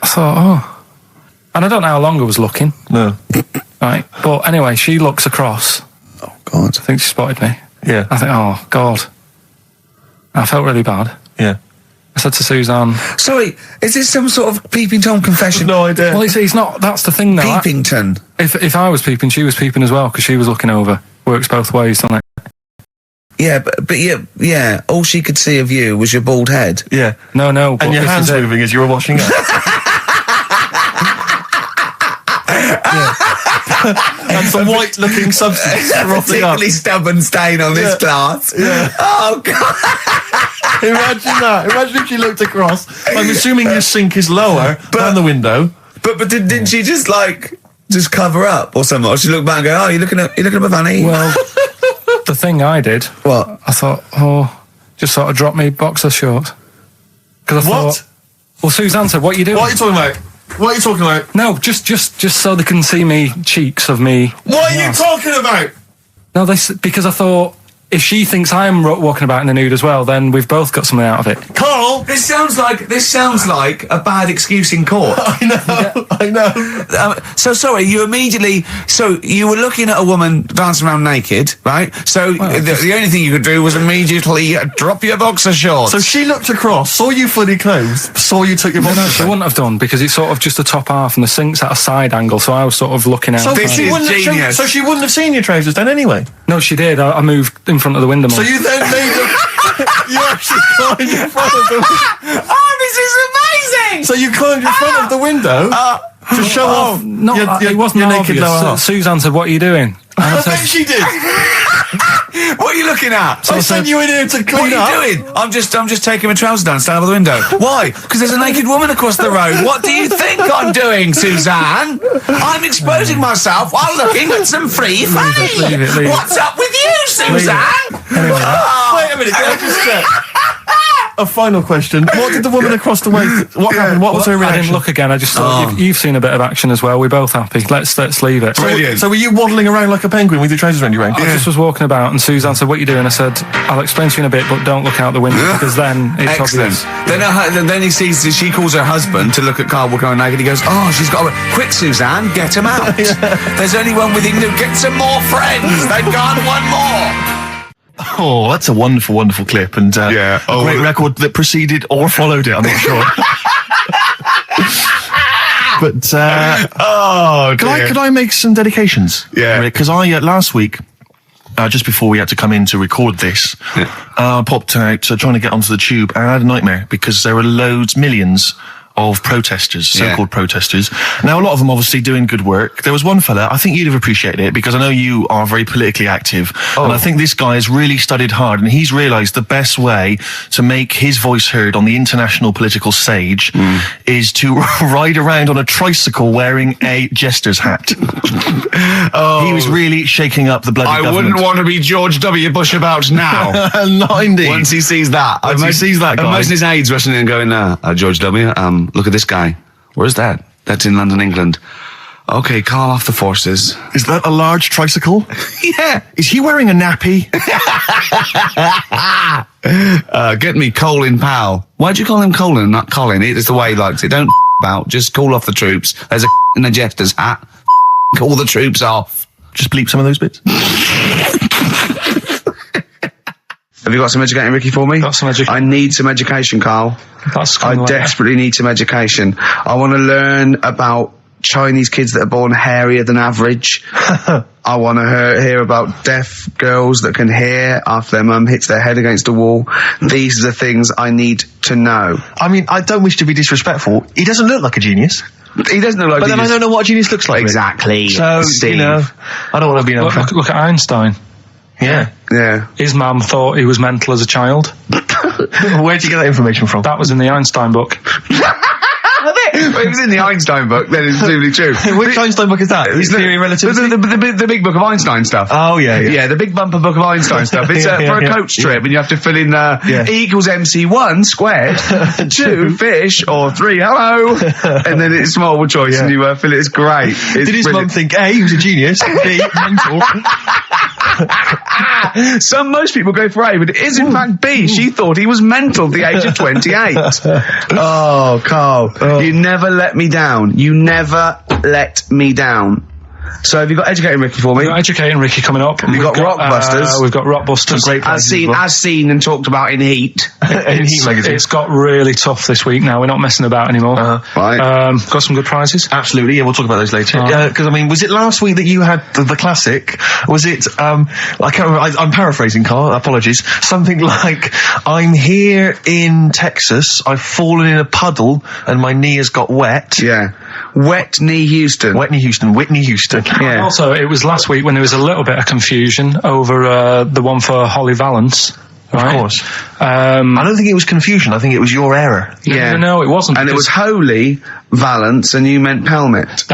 I thought, and I don't know how long I was looking, No. right? But anyway, she looks across. Oh, God. I think she spotted me. Yeah. I think, oh, God. I felt really bad. Yeah. I said to Suzanne, Sorry, is this some sort of Peeping Tom confession? No idea. well, it's not, that's the thing though. Peepington. If I was peeping, she was peeping as well, because she was looking over. Works both ways, doesn't it? Yeah, but yeah, all she could see of you was your bald head. Yeah. No, but And your this hands is it. moving as you were washing up. And some white-looking substance frothing up. Particularly stubborn stain on this glass. Yeah. Oh, God. Imagine that. Imagine if she looked across. I'm assuming your sink is lower than the window. But didn't she just cover up or something? Or she looked back and go, oh, you looking at my fanny? Well, the thing I did, What? I thought, just sort of drop me boxer shorts. Because I What? thought, Well, Suzanne said, what are you doing? What are you talking about? What are you talking about? No, just so they can see me cheeks of me. What are you talking about? No, because I thought if she thinks I'm walking about in the nude as well, then we've both got something out of it. Carl! This sounds like a bad excuse in court. I know. So sorry, you were looking at a woman dancing around naked, right? So the only thing you could do was immediately drop your boxer shorts. So she looked across, saw you fully clothed, saw you took your boxers No, she wouldn't have done, because it's sort of just the top half and the sink's at a side angle, so I was sort of looking out. So This she is wouldn't have genius. so she wouldn't have seen your trousers then anyway? No, she did. I moved in front of the window more. So you then made you actually climbed in front of the window. Oh, this is amazing! So you climbed in front of the window to show off No, it wasn't your naked obvious. lower half. Suzanne said, what are you doing? And I I said, bet she did. What are you looking at? I sent you in here to clean up. What are you doing? I'm just taking my trousers down, stand by the window. Why? Because there's a naked woman across the road. What do you think I'm doing, Suzanne? I'm exposing myself while looking at some free fame. leave it. What's up with you, Suzanne? Wait a minute, can I just check? A final question. What did the woman across the way... What happened? What was her I reaction? didn't look again. I just thought you've seen a bit of action as well. We're both happy. Let's leave it. So were you waddling around like a penguin with your trousers around your ankles? I just was walking about, and Suzanne said, what are you doing? I said, I'll explain to you in a bit, but don't look out the window, because then it's Excellent. obvious. Then he sees, she calls her husband to look at Carl walking around naked. He goes, oh, she's got quick, Suzanne, get him out. There's only one with him to get some more friends. They've gone one more. Oh, that's a wonderful, wonderful clip, and a great record that preceded or followed it, I'm not sure. But, could I make some dedications? Yeah. Because I, last week, just before we had to come in to record this, popped out trying to get onto the tube, and I had a nightmare, because there were millions of protesters, so-called protesters. Now, a lot of them obviously doing good work. There was one fella, I think you'd have appreciated it, because I know you are very politically active, and I think this guy has really studied hard, and he's realised the best way to make his voice heard on the international political stage is to ride around on a tricycle wearing a jester's hat. He was really shaking up the bloody government. wouldn't want to be George W. Bush about now. Not indeed. Once he sees that. Once he sees that guy. Imagine his aides rushing in and going, George W., look at this guy. Where's that? That's in London, England. Okay, call off the forces. Is that a large tricycle? Yeah. Is he wearing a nappy? Get me Colin Powell. Why'd you call him Colin, not Colin? It's the way he likes it. Don't about. Just call off the troops. There's a in a jester's hat. Call the troops off. Just bleep some of those bits. Have you got some educating, Ricky, for me? Got some education. I need some education, Carl. That's I kind of desperately need some education. I want to learn about Chinese kids that are born hairier than average. I want to hear about deaf girls that can hear after their mum hits their head against a wall. These are the things I need to know. I mean, I don't wish to be disrespectful. He doesn't look like a genius. He doesn't look like But then I don't know what a genius looks like. Exactly. So, Steve. you know, I don't want to be an look at Einstein. Yeah. Yeah. His mum thought he was mental as a child. Where'd you get that information from? That was in the Einstein book. Well, it was in the Einstein book, then it's presumably true. Which Einstein book is that? His Theory of Relativity? The big book of Einstein stuff. Oh, yeah. Yeah, the big bumper book of Einstein stuff. It's for a coach trip, and you have to fill in E equals MC1 squared, 2 fish, or 3 hello, and then it's multiple choice, and you fill it. It's great. It's Did his mum think, A, he was a genius, B, mental? Most people go for A, but it is in fact B. She thought he was mental at the age of 28. Oh, Carl, you never let me down. You never let me down. So have you got Educating Ricky for me? We've got Educating Ricky coming up. We've got Rockbusters. We've got Rockbusters. Great As seen and talked about in Heat. In Heat magazine. It's got really tough this week now. We're not messing about anymore. Right. Got some good prizes. Absolutely, yeah, we'll talk about those later. Because, I mean, was it last week that you had the classic? Was it, I can't remember, I'm paraphrasing, Carl, apologies. Something like, I'm here in Texas, I've fallen in a puddle, and my knee has got wet. Yeah. Wet Knee Houston. Whitney Houston. Yeah. Also, it was last week when there was a little bit of confusion over the one for Holly Valance. Right? Of course. I don't think it was confusion, I think it was your error. Yeah. No, it wasn't. And it was Holy Valance, and you meant Pelmet.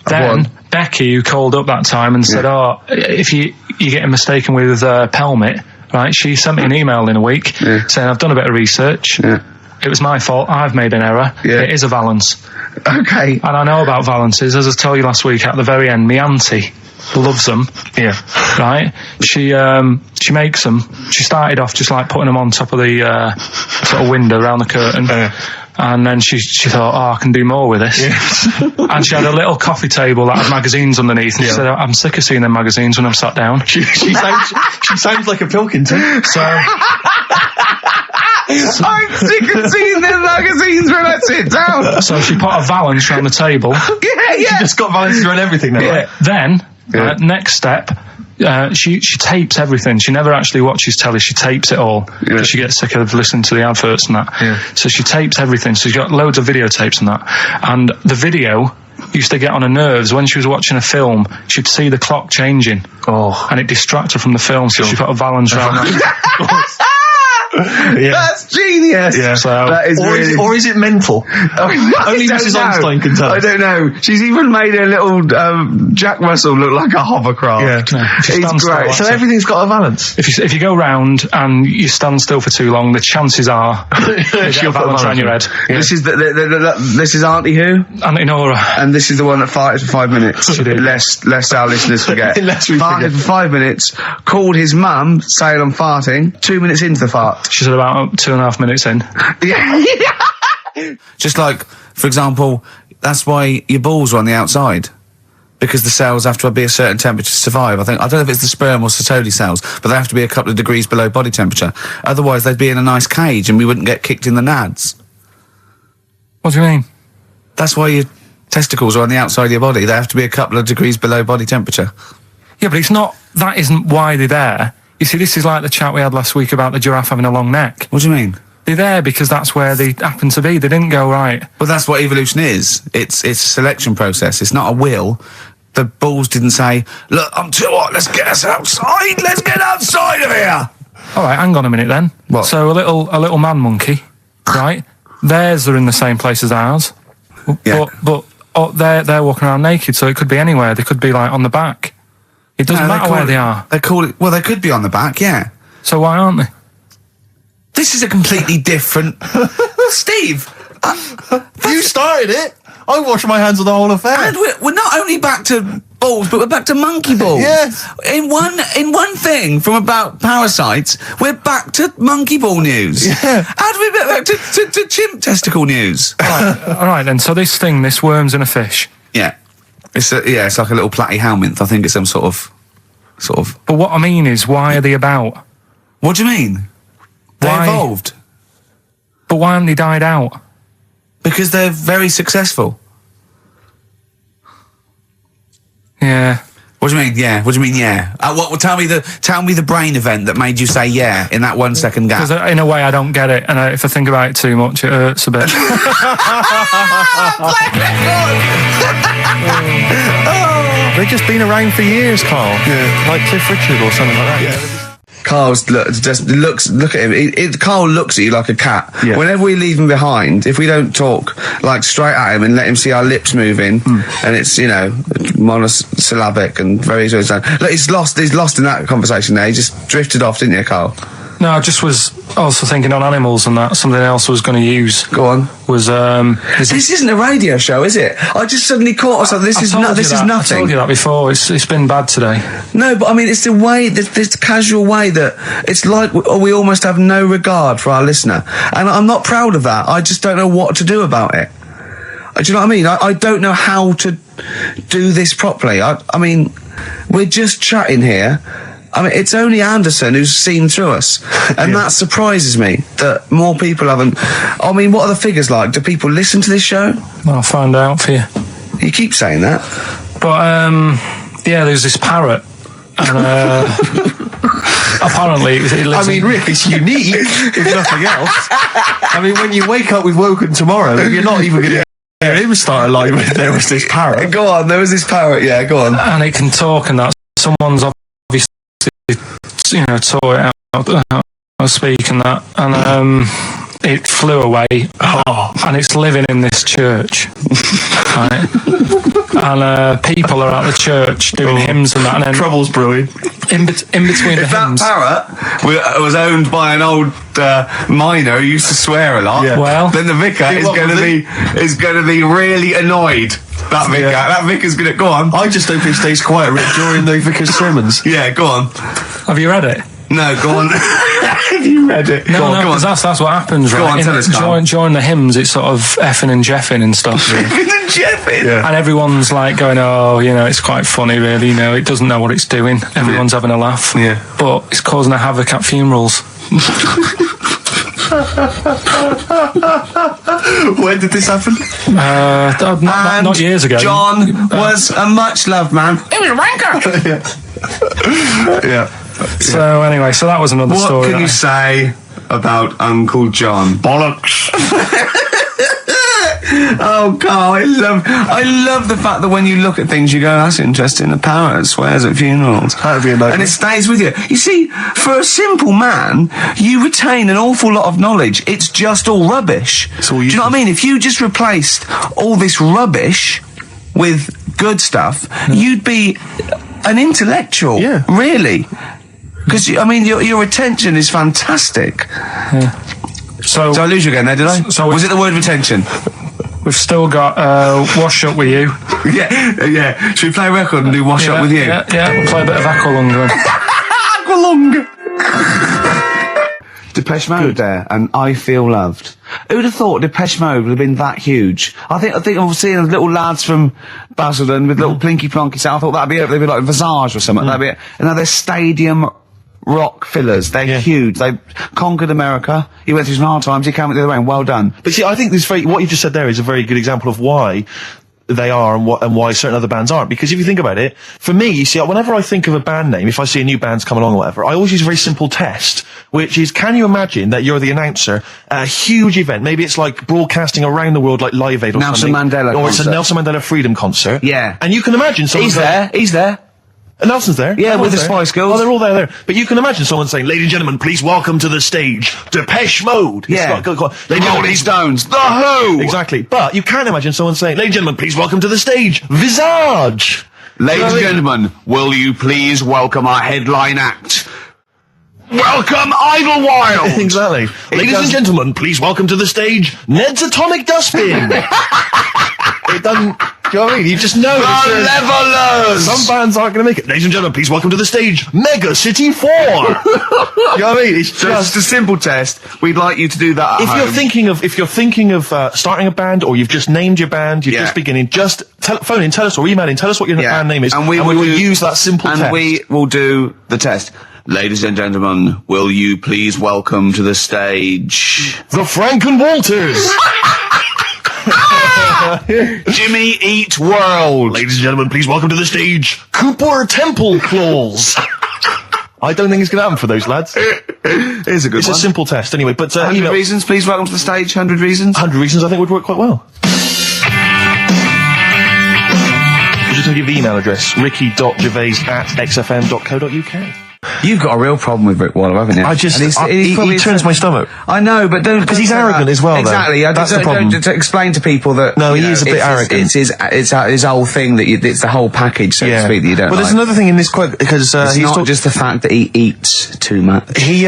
Then Becky, who called up that time and said, if you're getting mistaken with Pelmet, right, she sent me an email in a week saying, I've done a bit of research. Yeah. It was my fault. I've made an error. Yeah. It is a valance. Okay. And I know about valances. As I told you last week, at the very end, my auntie loves them. Yeah. Right? She makes them. She started off just like putting them on top of the sort of window around the curtain. And then she thought, I can do more with this. Yeah. And she had a little coffee table that had magazines underneath. And she said, I'm sick of seeing them magazines when I'm sat down. She sounds like a Pilkington. So I'm sick of seeing them magazines when I sit down. So she put a valance around the table. She just got valances around everything now. Yeah. Then, next step, she tapes everything. She never actually watches telly. She tapes it all because she gets sick of listening to the adverts and that. Yeah. So she tapes everything. So she's got loads of videotapes and that. And the video used to get on her nerves. When she was watching a film, she'd see the clock changing. And it distracted her from the film. So she put a valance around that. That's genius. Yeah. So, that is or is it mental? Only Mrs. Einstein can tell. I don't know. She's even made a little Jack Russell look like a hovercraft. Yeah. It's great. So everything's got a valance. If you go round and you stand still for too long, the chances are she'll put a valance around your head. Yeah. This is this is Auntie who? Auntie Nora. And this is the one that farted for 5 minutes. Lest our listeners forget. Farted for 5 minutes. Called his mum, saying I'm farting. 2 minutes into the fart. She said about 2.5 minutes in. Yeah. Just like, for example, that's why your balls are on the outside. Because the cells have to be a certain temperature to survive. I don't know if it's the sperm or Sertoli cells, but they have to be a couple of degrees below body temperature. Otherwise, they'd be in a nice cage and we wouldn't get kicked in the nads. What do you mean? That's why your testicles are on the outside of your body. They have to be a couple of degrees below body temperature. Yeah, but that isn't why they're there. You see, this is like the chat we had last week about the giraffe having a long neck. What do you mean? They're there because that's where they happen to be. They didn't go right. Well, that's what evolution is. It's a selection process. It's not a will. The balls didn't say, look, I'm too hot, let's get us outside, let's get outside of here! Alright, hang on a minute then. What? So a little man monkey, right? Theirs are in the same place as ours. Yeah. But they're walking around naked, so it could be anywhere. They could be like on the back. It doesn't matter where they are. They call it, well, they could be on the back, yeah. So why aren't they? This is a completely different... Steve! You started it! I wash my hands of the whole affair. And we're not only back to balls, but we're back to monkey balls. Yes. In one thing from about parasites, we're back to monkey ball news. Yeah. How do we get back to chimp testicle news? Alright then, so this worm's in a fish. Yeah. It's like a little platyhelminth. I think it's some sort of. But what I mean is, why are they about? What do you mean? They Why? evolved. But why haven't they died out? Because they're very successful. Yeah. What do you mean? Yeah. What do you mean? Yeah. Tell me the brain event that made you say yeah in that 1 second gap. Because in a way I don't get it, and if I think about it too much, it hurts a bit. They've just been around for years, Carl. Yeah. Like Cliff Richard or something like that. Yeah. Carl's look at him. Carl looks at you like a cat. Yeah. Whenever we leave him behind, if we don't talk like straight at him and let him see our lips moving, and it's monosyllabic and very look, he's lost in that conversation there. He just drifted off, didn't you, Carl? No, I just was also thinking on animals and that. Something else I was going to use. Go on. Was this isn't a radio show, is it? I just suddenly caught myself. This is nothing. I told you that before. It's been bad today. No, but I mean, it's the way, this casual way that it's like we almost have no regard for our listener, and I'm not proud of that. I just don't know what to do about it. Do you know what I mean? I don't know how to do this properly. I mean, we're just chatting here. I mean, it's only Anderson who's seen through us, and that surprises me that more people haven't. I mean, what are the figures like? Do people listen to this show? I'll find out for you. You keep saying that. But, yeah, there's this parrot, and, apparently it lives Rick, it's unique, if nothing else. I mean, when you wake up with Woken Tomorrow, you're not even going to hear him start a line with there was this parrot. Go on, there was this parrot, yeah, go on. And it can talk and that. Someone's obviously, taught it out, speak and that. And, it flew away, and it's living in this church, right? And people are at the church doing hymns and that, and then Trouble's brewing. in between the If that hymns. parrot was owned by an old miner who used to swear a lot, Yeah. Well, then the vicar is what going was to be really annoyed. That vicar, that vicar's going to go on. I just hope he stays quiet during the vicar's sermons. Yeah, go on. have you read it? No, go on. Have you read it? No, go on, no, go on. because that's what happens, Go right? on, tell us, Carl. during the hymns, it's sort of effing and jeffing and stuff. Jeffin. Yeah. And everyone's like going, oh, you know, it's quite funny, really. You know, it doesn't know what it's doing. Everyone's having a laugh. Yeah. But it's causing a havoc at funerals. When did this happen? Not years ago. John was a much loved man. He was a wanker. Yeah. So anyway, so that was another What story. can you say about Uncle John? Bollocks. Oh, Carl, I love the fact that when you look at things, you go, that's interesting. The parrot swears at funerals. That'd be a nice And one. it stays with you. You see, for a simple man, you retain an awful lot of knowledge. It's just all rubbish. all Do you know what I useless. mean? If you just replaced all this rubbish with good stuff, you'd be an intellectual. Yeah. Really. Because, I mean, your attention is fantastic. So Did I lose you again there, did I? So was it the word retention? we've still got Wash Up With You. Yeah. Should we play a record and do Wash Up With You? Yeah, we'll play a bit of Aqualung then. Depeche Mode there, and I Feel Loved. Who'd have thought Depeche Mode would have been that huge? I think I'm seeing little lads from Basildon with little plinky plonky sound. I thought that'd be it. They'd be like Visage or something. That'd be it. And now they're stadium rock fillers. They're huge. They conquered America. He went through some hard times. He came out the other way. And well done. But see, I think what you just said there is a very good example of why they are and why certain other bands aren't. Because if you think about it, for me, you see, whenever I think of a band name, if I see a new band's come along or whatever, I always use a very simple test, which is, can you imagine that you're the announcer at a huge event? Maybe it's like broadcasting around the world like Live Aid or Nelson something. Mandela Or it's a concert. Nelson Mandela Freedom concert. Yeah. And you can imagine someone He's there. And Nelson's there. Yeah, with the Everyone's Spice Girls. Oh, they're all there. But you can imagine someone saying, ladies and gentlemen, please welcome to the stage, Depeche Mode. Yeah. Ladies and gentlemen, Rolling Stones. The Who. Exactly. But you can imagine someone saying, ladies and gentlemen, please welcome to the stage, Visage. Ladies and gentlemen, will you please welcome our headline act? Welcome Idlewild! Exactly. Ladies and gentlemen, please welcome to the stage, Ned's Atomic Dustbin. It doesn't... Do you know what I mean? You just know. The Levelers! Some bands aren't going to make it. Ladies and gentlemen, please welcome to the stage, Mega City 4. You know what I mean? It's Just a simple test. We'd like you to do that at If home. you're thinking of starting a band, or you've just named your band, you're just beginning, just phone in, tell us, or email in, tell us what your band name is, and we will will use that simple and test. we will do the test. Ladies and gentlemen, will you please welcome to the stage the Franken Walters. Jimmy Eat World? Ladies and gentlemen, please welcome to the stage, Cooper Temple Claws. I don't think it's going to happen for those lads. Here's a good It's one. a simple test anyway, but 100 reasons, please welcome to the stage. 100 reasons. 100 reasons I think would work quite well. I'm just going to give the email address, ricky.gervais@xfm.co.uk. You've got a real problem with Rick Wallow, haven't you? I just, And he probably turns my stomach. I know, but don't... Because he's don't say arrogant that. as well, though. Exactly. That's the problem. Don't explain to people that... No, you he know, is a bit it's arrogant. It's his whole thing that it's the whole package, so to speak, that you don't Well, there's like. another thing in this quote, because It's he's not just the fact that he eats too much. he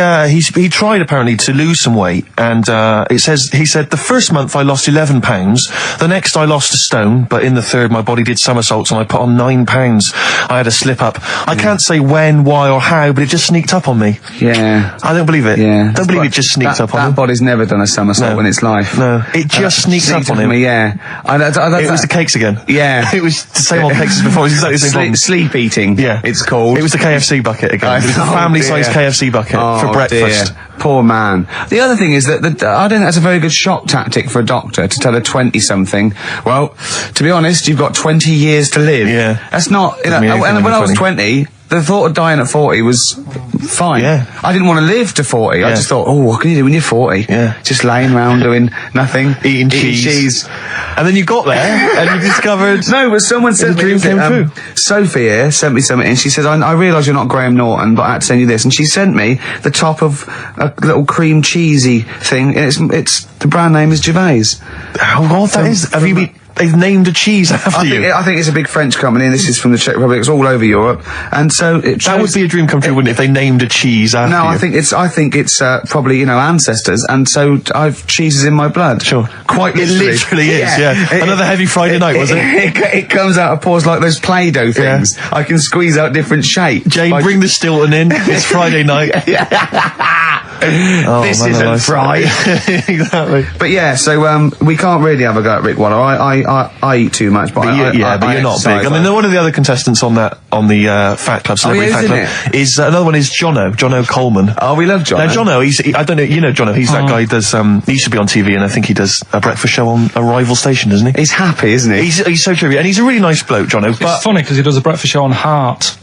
tried apparently to lose some weight, and he said the first month I lost 11 pounds, the next I lost a stone, but in the third my body did somersaults and I put on 9 pounds. I had a slip up. I can't say when, why, or how, but it just sneaked up on me. Yeah. I don't believe it. Yeah. Don't believe it just sneaked up on That him. body's never done a somersault in its life. No, it just sneaked up on him. Me, yeah. It was the cakes again. Yeah. It was the same old cakes as before. It was exactly the same problem. Sleep eating. Yeah. It's called. It was the KFC bucket again. It was the Oh, family-sized dear. KFC bucket Oh, for breakfast. Dear. Poor man. The other thing is that I don't think that's a very good shock tactic for a doctor to tell a 20-something, well, to be honest, you've got 20 years to live. Yeah. That's not, you know, Doesn't mean anything and when I was 20. 20, the thought of dying at 40 was fine. Yeah. I didn't want to live to 40. I Yeah. just thought, oh, what can you do when you're 40? Yeah. Just laying around doing nothing. Eating cheese. And then you got there and you discovered... No, but someone sent me... dream came true. Sophie here sent me something, and she says, I realise you're not Graham Norton, but I had to send you this. And she sent me the top of a little cream cheesy thing, and it's the brand name is Gervais. How odd that is. Have you been... They've named a cheese after you. I think it's a big French company, and this is from the Czech Republic. It's all over Europe, and so That would be a dream come true, wouldn't it, if they named a cheese after you? No, I think it's probably ancestors, and so I've cheeses in my blood. Sure. Quite It literally. literally is, yeah. Another heavy Friday night, was it? It comes out of pores like those Play-Doh things. I can squeeze out different shapes. Jane, bring the Stilton in. It's Friday night. This man isn't alive. fried. Exactly. But yeah, so we can't really have a go at Rick Waller. I eat too much, but But you're not big. I mean, one of the other contestants on the Fat Club, Celebrity Fat Club, is another one is Jono Coleman. Oh, we love Jono. Now, Jono, I don't know, you know Jono, he's that guy who does, he used to be on TV, and I think he does a breakfast show on a rival station, doesn't he? He's happy, isn't he? He's so trivia, and he's a really nice bloke, Jono, It's but... funny because he does a breakfast show on Heart,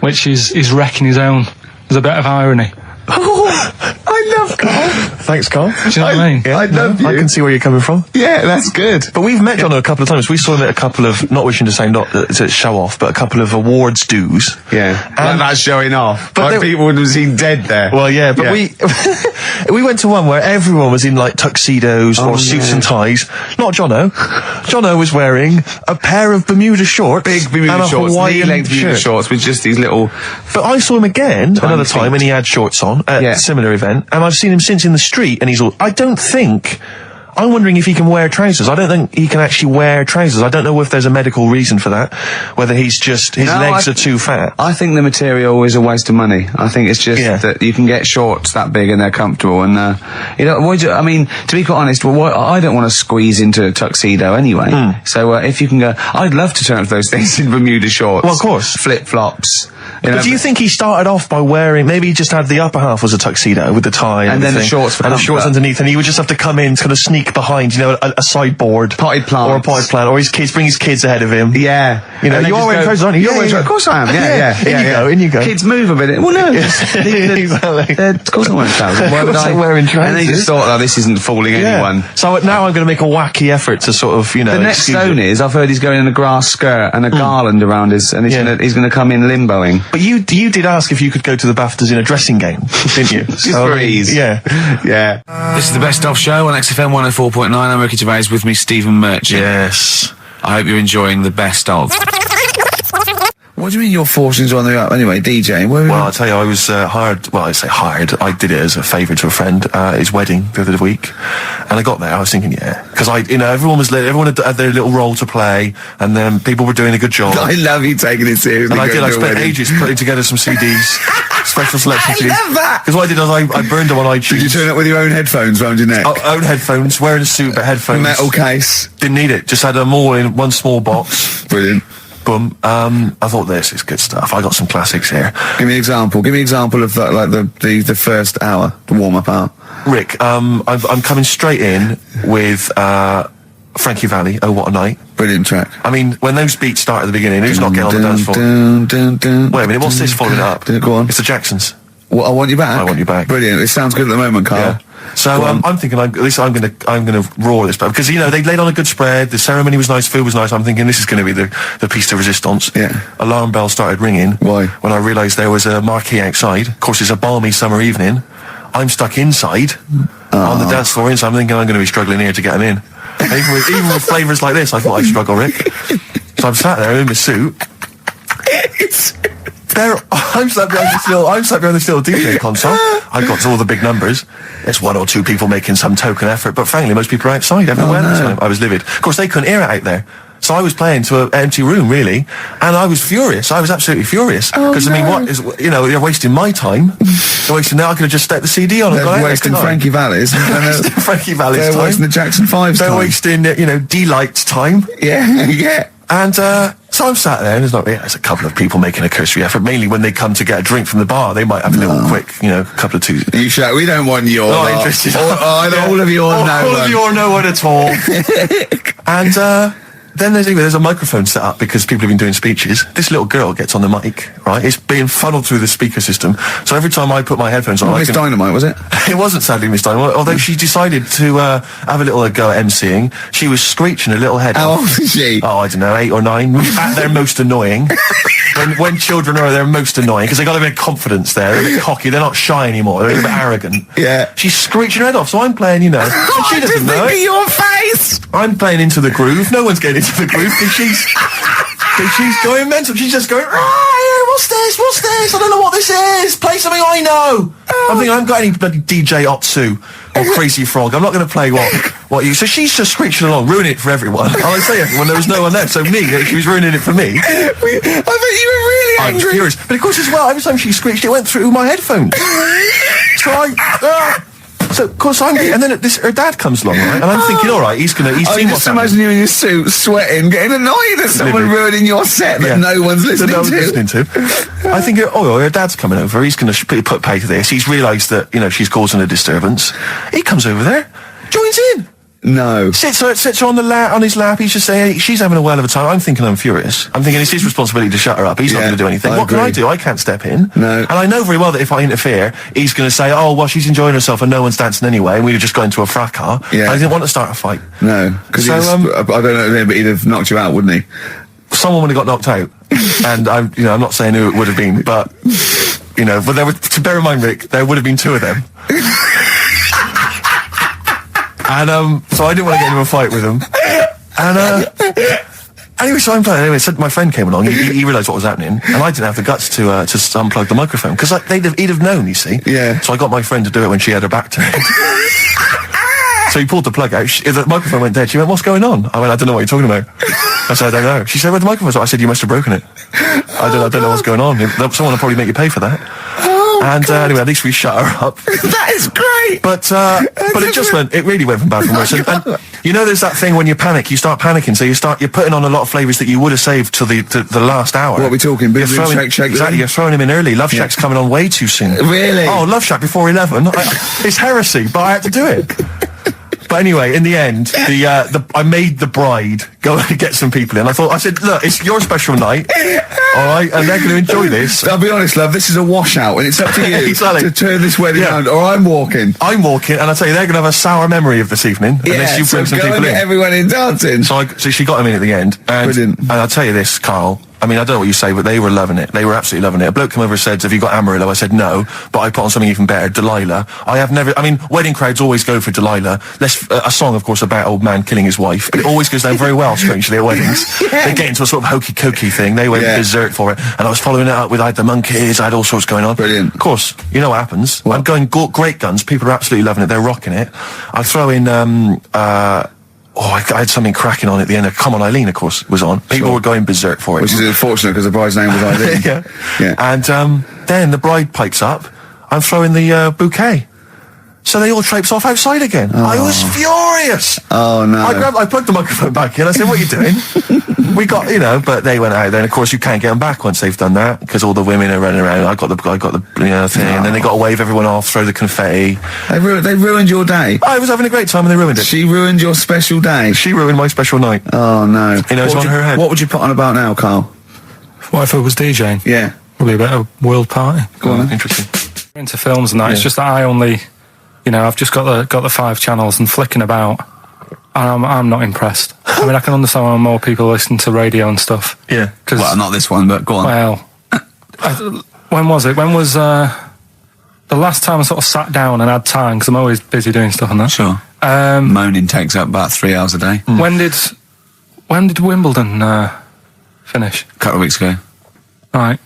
which is wrecking his own. There's a bit of irony. I love Carl. Thanks, Carl. Do you know what I mean? I love you. I can see where you're coming from. Yeah, that's good. But we've met Jono a couple of times. We saw him at a couple of, not wishing to say not to show off, but a couple of awards dues. Yeah, like that's showing off. But But people would have seen dead there. Well, yeah, but we went to one where everyone was in like tuxedos or suits and ties. Not Jono. Jono was wearing a pair of Bermuda shorts, Big Bermuda and a shorts, Hawaiian knee-length Bermuda shirt. shorts with just these little... But I saw him again another feet. time, and he had shorts on at a similar event, and I've seen him since in the street, and he's all. I'm wondering if he can wear trousers. I don't think he can actually wear trousers. I don't know if there's a medical reason for that, whether he's just, his legs are too fat. I think the material is a waste of money. I think it's just that you can get shorts that big and they're comfortable, and, I mean, to be quite honest, I don't want to squeeze into a tuxedo anyway. So, if you can go, I'd love to turn up those things in Bermuda shorts. Well, of course. Flip-flops. But do you think he started off by wearing, maybe he just had the upper half was a tuxedo with the tie and then the everything, shorts for and the shorts comfort. underneath, and he would just have to come in, kind of sneak behind, a sideboard. Potted plants. Or a potted plant, or bring his kids ahead of him. Yeah. You know, And they you are just wearing go- trousers, aren't you? You're Yeah, wearing yeah, of course I am. Yeah. In you go. Kids move a bit. Well, no. Exactly. Of course I'm wearing trousers. Why would I? Wearing trousers. And they just thought, oh, this isn't fooling anyone. So now I'm going to make a wacky effort to sort of, The next excuse zone it. is, I've heard he's going in a grass skirt and a garland around his, and he's going to come in limboing. But you did ask if you could go to the BAFTAs in a dressing gown, didn't you? Just for ease. Yeah. Yeah. This is the Best Of Show on XFM 104.9. I'm Ricky Gervais, with me Stephen Merchant. Yes. I hope you're enjoying the Best Of. What do you mean your fortunes are on the up? Anyway, DJ, where Well, I'll tell you, I was hired. Well, I say hired. I did it as a favour to a friend. His wedding the other week, and I got there. I was thinking, because everyone had their little role to play, and then people were doing a good job. I love you taking it seriously. And I spent ages putting together some CDs, special selection CDs. love that! Because what I did was I burned them on iTunes. Did you turn up with your own headphones round your neck? Own headphones, wearing a suit, but headphones. Metal case. Didn't need it. Just had them all in one small box. Brilliant. Boom. I thought this is good stuff. I got some classics here. Give me an example. Give me an example of that, like the first hour, the warm-up hour. Rick, I'm coming straight in with Frankie Valli, Oh What a Night. Brilliant track. I mean, when those beats start at the beginning, who's not getting on the dance floor? Wait a minute, what's this following it up? Go on. It's the Jacksons. What, I Want You Back? I Want You Back. Brilliant. It sounds good at the moment, Carl. Yeah. So I'm thinking, at least I'm gonna roar this, because they laid on a good spread. The ceremony was nice, food was nice. I'm thinking this is going to be the piece de resistance. Yeah. Alarm bell started ringing. Why? When I realised there was a marquee outside. Of course, it's a balmy summer evening. I'm stuck inside on the dance floor. I'm thinking I'm going to be struggling here to get them in. And even with flavours like this, I thought I'd struggle, Rick. So I'm sat there in my suit. I'm sat behind this little DJ console. I've got all the big numbers. There's one or two people making some token effort, but frankly, most people are outside everywhere. So I was livid. Of course, they couldn't hear it out there. So I was playing to an empty room, really, and I was furious. I was absolutely furious. Because, I mean, what is, they're wasting my time. They're wasting, now I could have just stuck the CD on and gone out. They're wasting Frankie Valli's. Frankie Valli's time. They're wasting the Jackson 5's time. They're wasting, D-Light's time. Yeah. And, so I'm sat there, and there's a couple of people making a cursory effort, mainly when they come to get a drink from the bar. They might have a little quick, couple of twos. You shout, we don't want your Not interested. all of your no one. All of your no one at all. And, then there's a microphone set up because people have been doing speeches. This little girl gets on the mic, right? It's being funneled through the speaker system. So every time I put my headphones on, Miss Dynamite, was it? It wasn't sadly Miss Dynamite, although she decided to have a little go at MCing. She was screeching her little head How off. old is she? Oh, I don't know, 8 or 9. At their most annoying. When children are at their most annoying, because they've got a bit of confidence there. They're a bit cocky. They're not shy anymore. They're a bit arrogant. Yeah. She's screeching her head off, so I'm playing, and she doesn't know it. Your face! I'm playing into the groove. No one's getting into the groove because she's going mental. She's just going, what's this? What's this? I don't know what this is. Play something I know. I'm thinking I haven't got any bloody DJ Otsu or Crazy Frog. I'm not going to play what you. So she's just screeching along, ruining it for everyone. I say everyone. There was no one there, so she was ruining it for me. I bet you were really I'm angry. furious. But of course, as well, every time she screeched, it went through my headphones. So of course I'm, and then her dad comes along, right? And I'm thinking, all right, he's seen just what's happening. imagine you in your suit, sweating, getting annoyed at someone ruining your set that no one's listening to. I think, her dad's coming over. He's going to put pay to this. He's realised that she's causing a disturbance. He comes over there, joins in. No. Sits her on his lap. He's just saying she's having a whale of a time. I'm thinking I'm furious. I'm thinking it's his responsibility to shut her up. He's not going to do anything. What can I do? I can't step in. No. And I know very well that if I interfere, he's going to say, oh, well, she's enjoying herself and no one's dancing anyway, and we've just got into a fracas. Yeah. I didn't want to start a fight. No. Because I don't know, but he'd have knocked you out, wouldn't he? Someone would have got knocked out. And I'm not saying who it would have been, but but to bear in mind, Rick, there would have been 2 of them. And so I didn't want to get into a fight with him. And anyway, so I'm playing. Anyway, so my friend came along. He realised what was happening, and I didn't have the guts to unplug the microphone because he'd have known. You see. Yeah. So I got my friend to do it when she had her back turned. So he pulled the plug out. The microphone went dead. She went, "What's going on?" I went, "I don't know what you're talking about." I said, "I don't know." She said, "Where the microphone's?" I said, "You must have broken it." I don't know what's going on. Someone will probably make you pay for that. Anyway, at least we shut her up. That is great. But it really went from bad to worse. And there's that thing when you panic, you start panicking. So you're putting on a lot of flavours that you would have saved to the last hour. What are we talking? Boom, boom, shake, shake. Exactly. You're throwing him in early. Love Shack's coming on way too soon. Really? Oh, Love Shack before 11. It's heresy, but I had to do it. But anyway, in the end, I made the bride go and get some people in. I said, look, it's your special night, all right, and they're going to enjoy this. I'll be honest, love, this is a washout, and it's up to you to turn this wedding around, or I'm walking. And I tell you, they're going to have a sour memory of this evening, unless you bring some people in. Everyone in dancing. So she got them in at the end. Brilliant. And I'll tell you this, Carl. I mean, I don't know what you say, but they were loving it. They were absolutely loving it. A bloke came over and said, "Have you got Amarillo?" I said, "No," but I put on something even better, Delilah. Wedding crowds always go for Delilah. A song, of course, about old man killing his wife, but it always goes down very well, strangely, at weddings. They get into a sort of hokey-cokey thing. They went berserk for it. And I was following it up with, I had the monkeys, I had all sorts going on. Brilliant. Of course, you know what happens. I'm going great guns. People are absolutely loving it. They're rocking it. I throw in, I had something cracking on at the end. Come On Eileen, of course, was on. People were going berserk for it. Which is unfortunate because the bride's name was Eileen. Yeah. And then the bride pipes up. I'm throwing the bouquet. So they all traipse off outside again. I was furious. Oh, no. I plugged the microphone back in. I said, "What are you doing?" We got, but they went out. Then, of course, you can't get them back once they've done that because all the women are running around. I got the thing. And then they got to wave everyone off, throw the confetti. They ruined your day. I was having a great time and they ruined it. She ruined your special day. She ruined my special night. Oh, no. It's on her head. What would you put on about now, Carl? What if I was DJing? Yeah. Probably a bit of a world party. Go on. Interesting. Into films and that. It's just that I only... I've just got the 5 channels and flicking about, and I'm not impressed. I mean, I can understand why more people listen to radio and stuff. Yeah. Well, not this one, but go on. Well, when was it? When was the last time I sort of sat down and had time? Because I'm always busy doing stuff and that. Sure. Moaning takes up about 3 hours a day. When did Wimbledon finish? A couple of weeks ago. Right.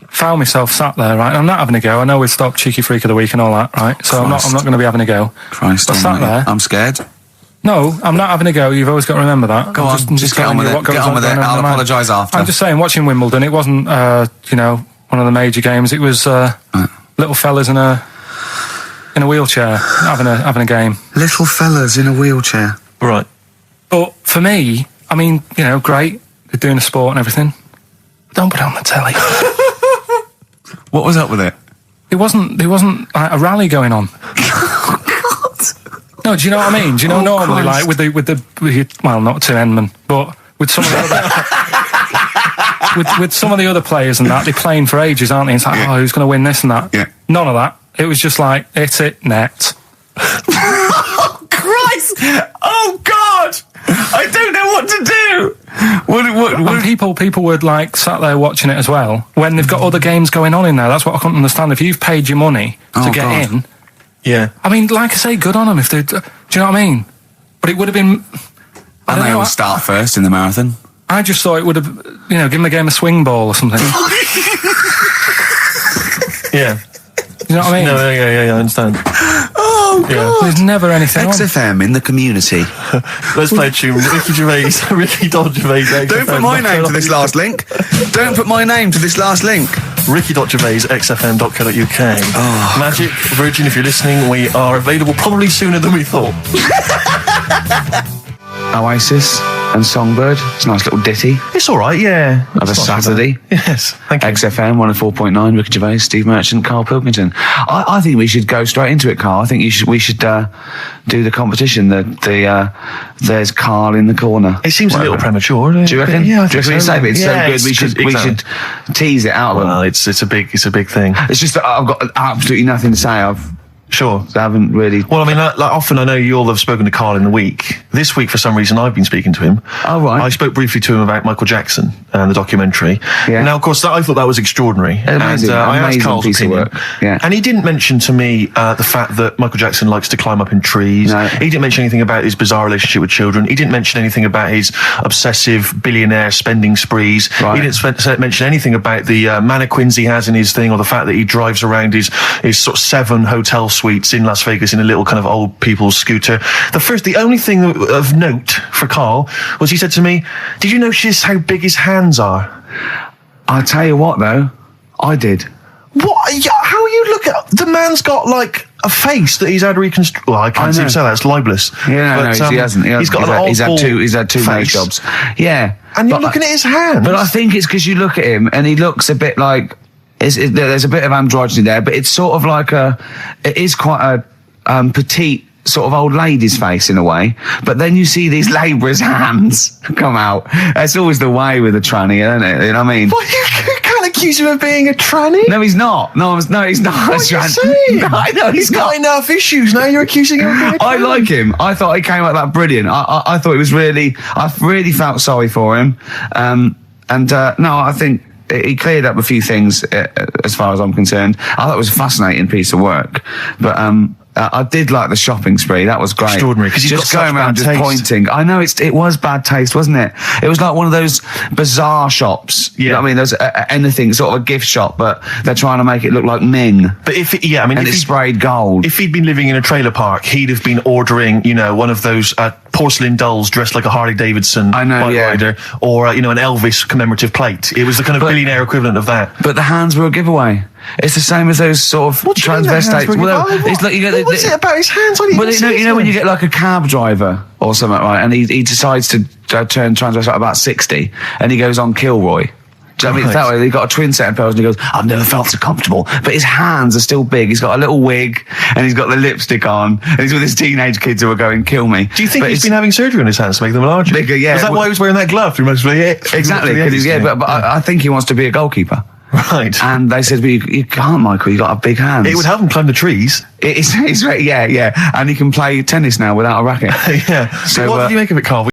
Found myself sat there, right? I'm not having a go. I know we've stopped Cheeky Freak of the Week and all that, right? So I'm not going to be having a go. Christ, I sat there. I'm scared. No, I'm not having a go. You've always got to remember that. Go on, just get on with it. Get on with it. I'll apologise after. I'm just saying, watching Wimbledon, it wasn't, one of the major games. It was little fellas in a wheelchair having a game. Little fellas in a wheelchair. Right. But for me, I mean, great. They're doing a sport and everything. Don't put it on the telly. What was up with it? There wasn't like, a rally going on. No, do you know what I mean? Do you know normally, like with the well, not to Enman, but with some of the other with some of the other players and that, they're playing for ages, aren't they? It's like, oh, who's going to win this and that? Yeah. None of that. It was just like, hit it, net. Oh, Christ! Oh, God! I don't know what to do! And people were like sat there watching it as well when they've got other games going on in there. That's what I couldn't understand. If you've paid your money to get in, I mean, like I say, good on them. If they, do you know what I mean? But it would have been. And they all start first in the marathon. I just thought it would have, given the game a swing ball or something. Yeah. You know what I mean? No, yeah, I understand. Oh, God. There's never anything on. XFM in the community. Let's play a tune. Ricky Gervais, Gervais. Don't put my name to this last link. Don't put my name to this last link. Ricky.Gervais, xfm.co.uk. Oh. Magic, Virgin, if you're listening, we are available probably sooner than we thought. Oasis and Songbird. It's a nice little ditty. It's all right, yeah. Of a Saturday. Yes, thank you. XFM 104.9, Ricky Gervais, Steve Merchant, Karl Pilkington. I think we should go straight into it, Karl. I think we should do the competition. There's Karl in the corner. It seems a little premature. Do you reckon? Yeah, I think so. Save it. It's so good. We should tease it out. Well, it's a big thing. It's just that I've got absolutely nothing to say. Sure. I haven't really. Well, I mean, like often I know you all have spoken to Karl in the week. This week, for some reason, I've been speaking to him. Oh, right. I spoke briefly to him about Michael Jackson and the documentary. Yeah. Now, of course, I thought that was extraordinary. Amazing. And I asked Karl's piece opinion. Of work. Yeah. And he didn't mention to me the fact that Michael Jackson likes to climb up in trees. No. He didn't mention anything about his bizarre relationship with children. He didn't mention anything about his obsessive billionaire spending sprees. Right. He didn't mention anything about the mannequins he has in his thing, or the fact that he drives around his sort of 7 hotel suites in Las Vegas in a little kind of old people's scooter. The only thing of note for Karl was he said to me, "Did you notice how big his hands are?" I'll tell you what, though, I did. What? How you look at the man's got like a face that he's had reconstructed. Well, I can't even say that; it's libelous. Yeah, but, no, he hasn't. He's got he's had two nose face. jobs. Yeah, and you're looking at his hands. But I think it's because you look at him and he looks a bit like there's a bit of androgyny there, but it's sort of like it is quite a petite sort of old lady's face in a way, but then you see these labourers' hands come out. That's always the way with a tranny, isn't it? You know what I mean? Well, you can't accuse him of being a tranny. No, he's not. No, he's not. What are you saying? No, I know he's got enough issues. Now you're accusing him of being a tranny. I like him. I thought he came out that brilliant. I thought it was really. I really felt sorry for him. No, I think he cleared up a few things as far as I'm concerned. I thought it was a fascinating piece of work, but I did like the shopping spree. That was great. Extraordinary, because he's just got going around such just bad taste. pointing. I know it was bad taste, wasn't it? It was like one of those bazaar shops. Yeah. You know what I mean? There's anything, sort of a gift shop, but they're trying to make it look like Ming. But if it's sprayed gold. If he'd been living in a trailer park, he'd have been ordering, one of those porcelain dolls dressed like a Harley Davidson bike rider, or an Elvis commemorative plate. It was the kind of billionaire equivalent of that. But the hands were a giveaway. It's the same as those sort of transvestites. Well, it's like what's it about his hands? When you get like a cab driver or something, right? And he decides to turn transvestite about 60, and he goes on Kilroy. Do you know what I mean? It's that way. He got a twin set of pearls, and he goes, "I've never felt so comfortable." But his hands are still big. He's got a little wig, and he's got the lipstick on, and he's with his teenage kids who are going, "Kill me." Do you think he's been having surgery on his hands to make them larger? Bigger, yeah. Is that why he was wearing that glove? Exactly. But I think he wants to be a goalkeeper. Right. And they said, well, you can't, Michael, you got a big hands. It would help him climb the trees. Yeah. And he can play tennis now without a racket. Yeah. So what did you make of it, Karl?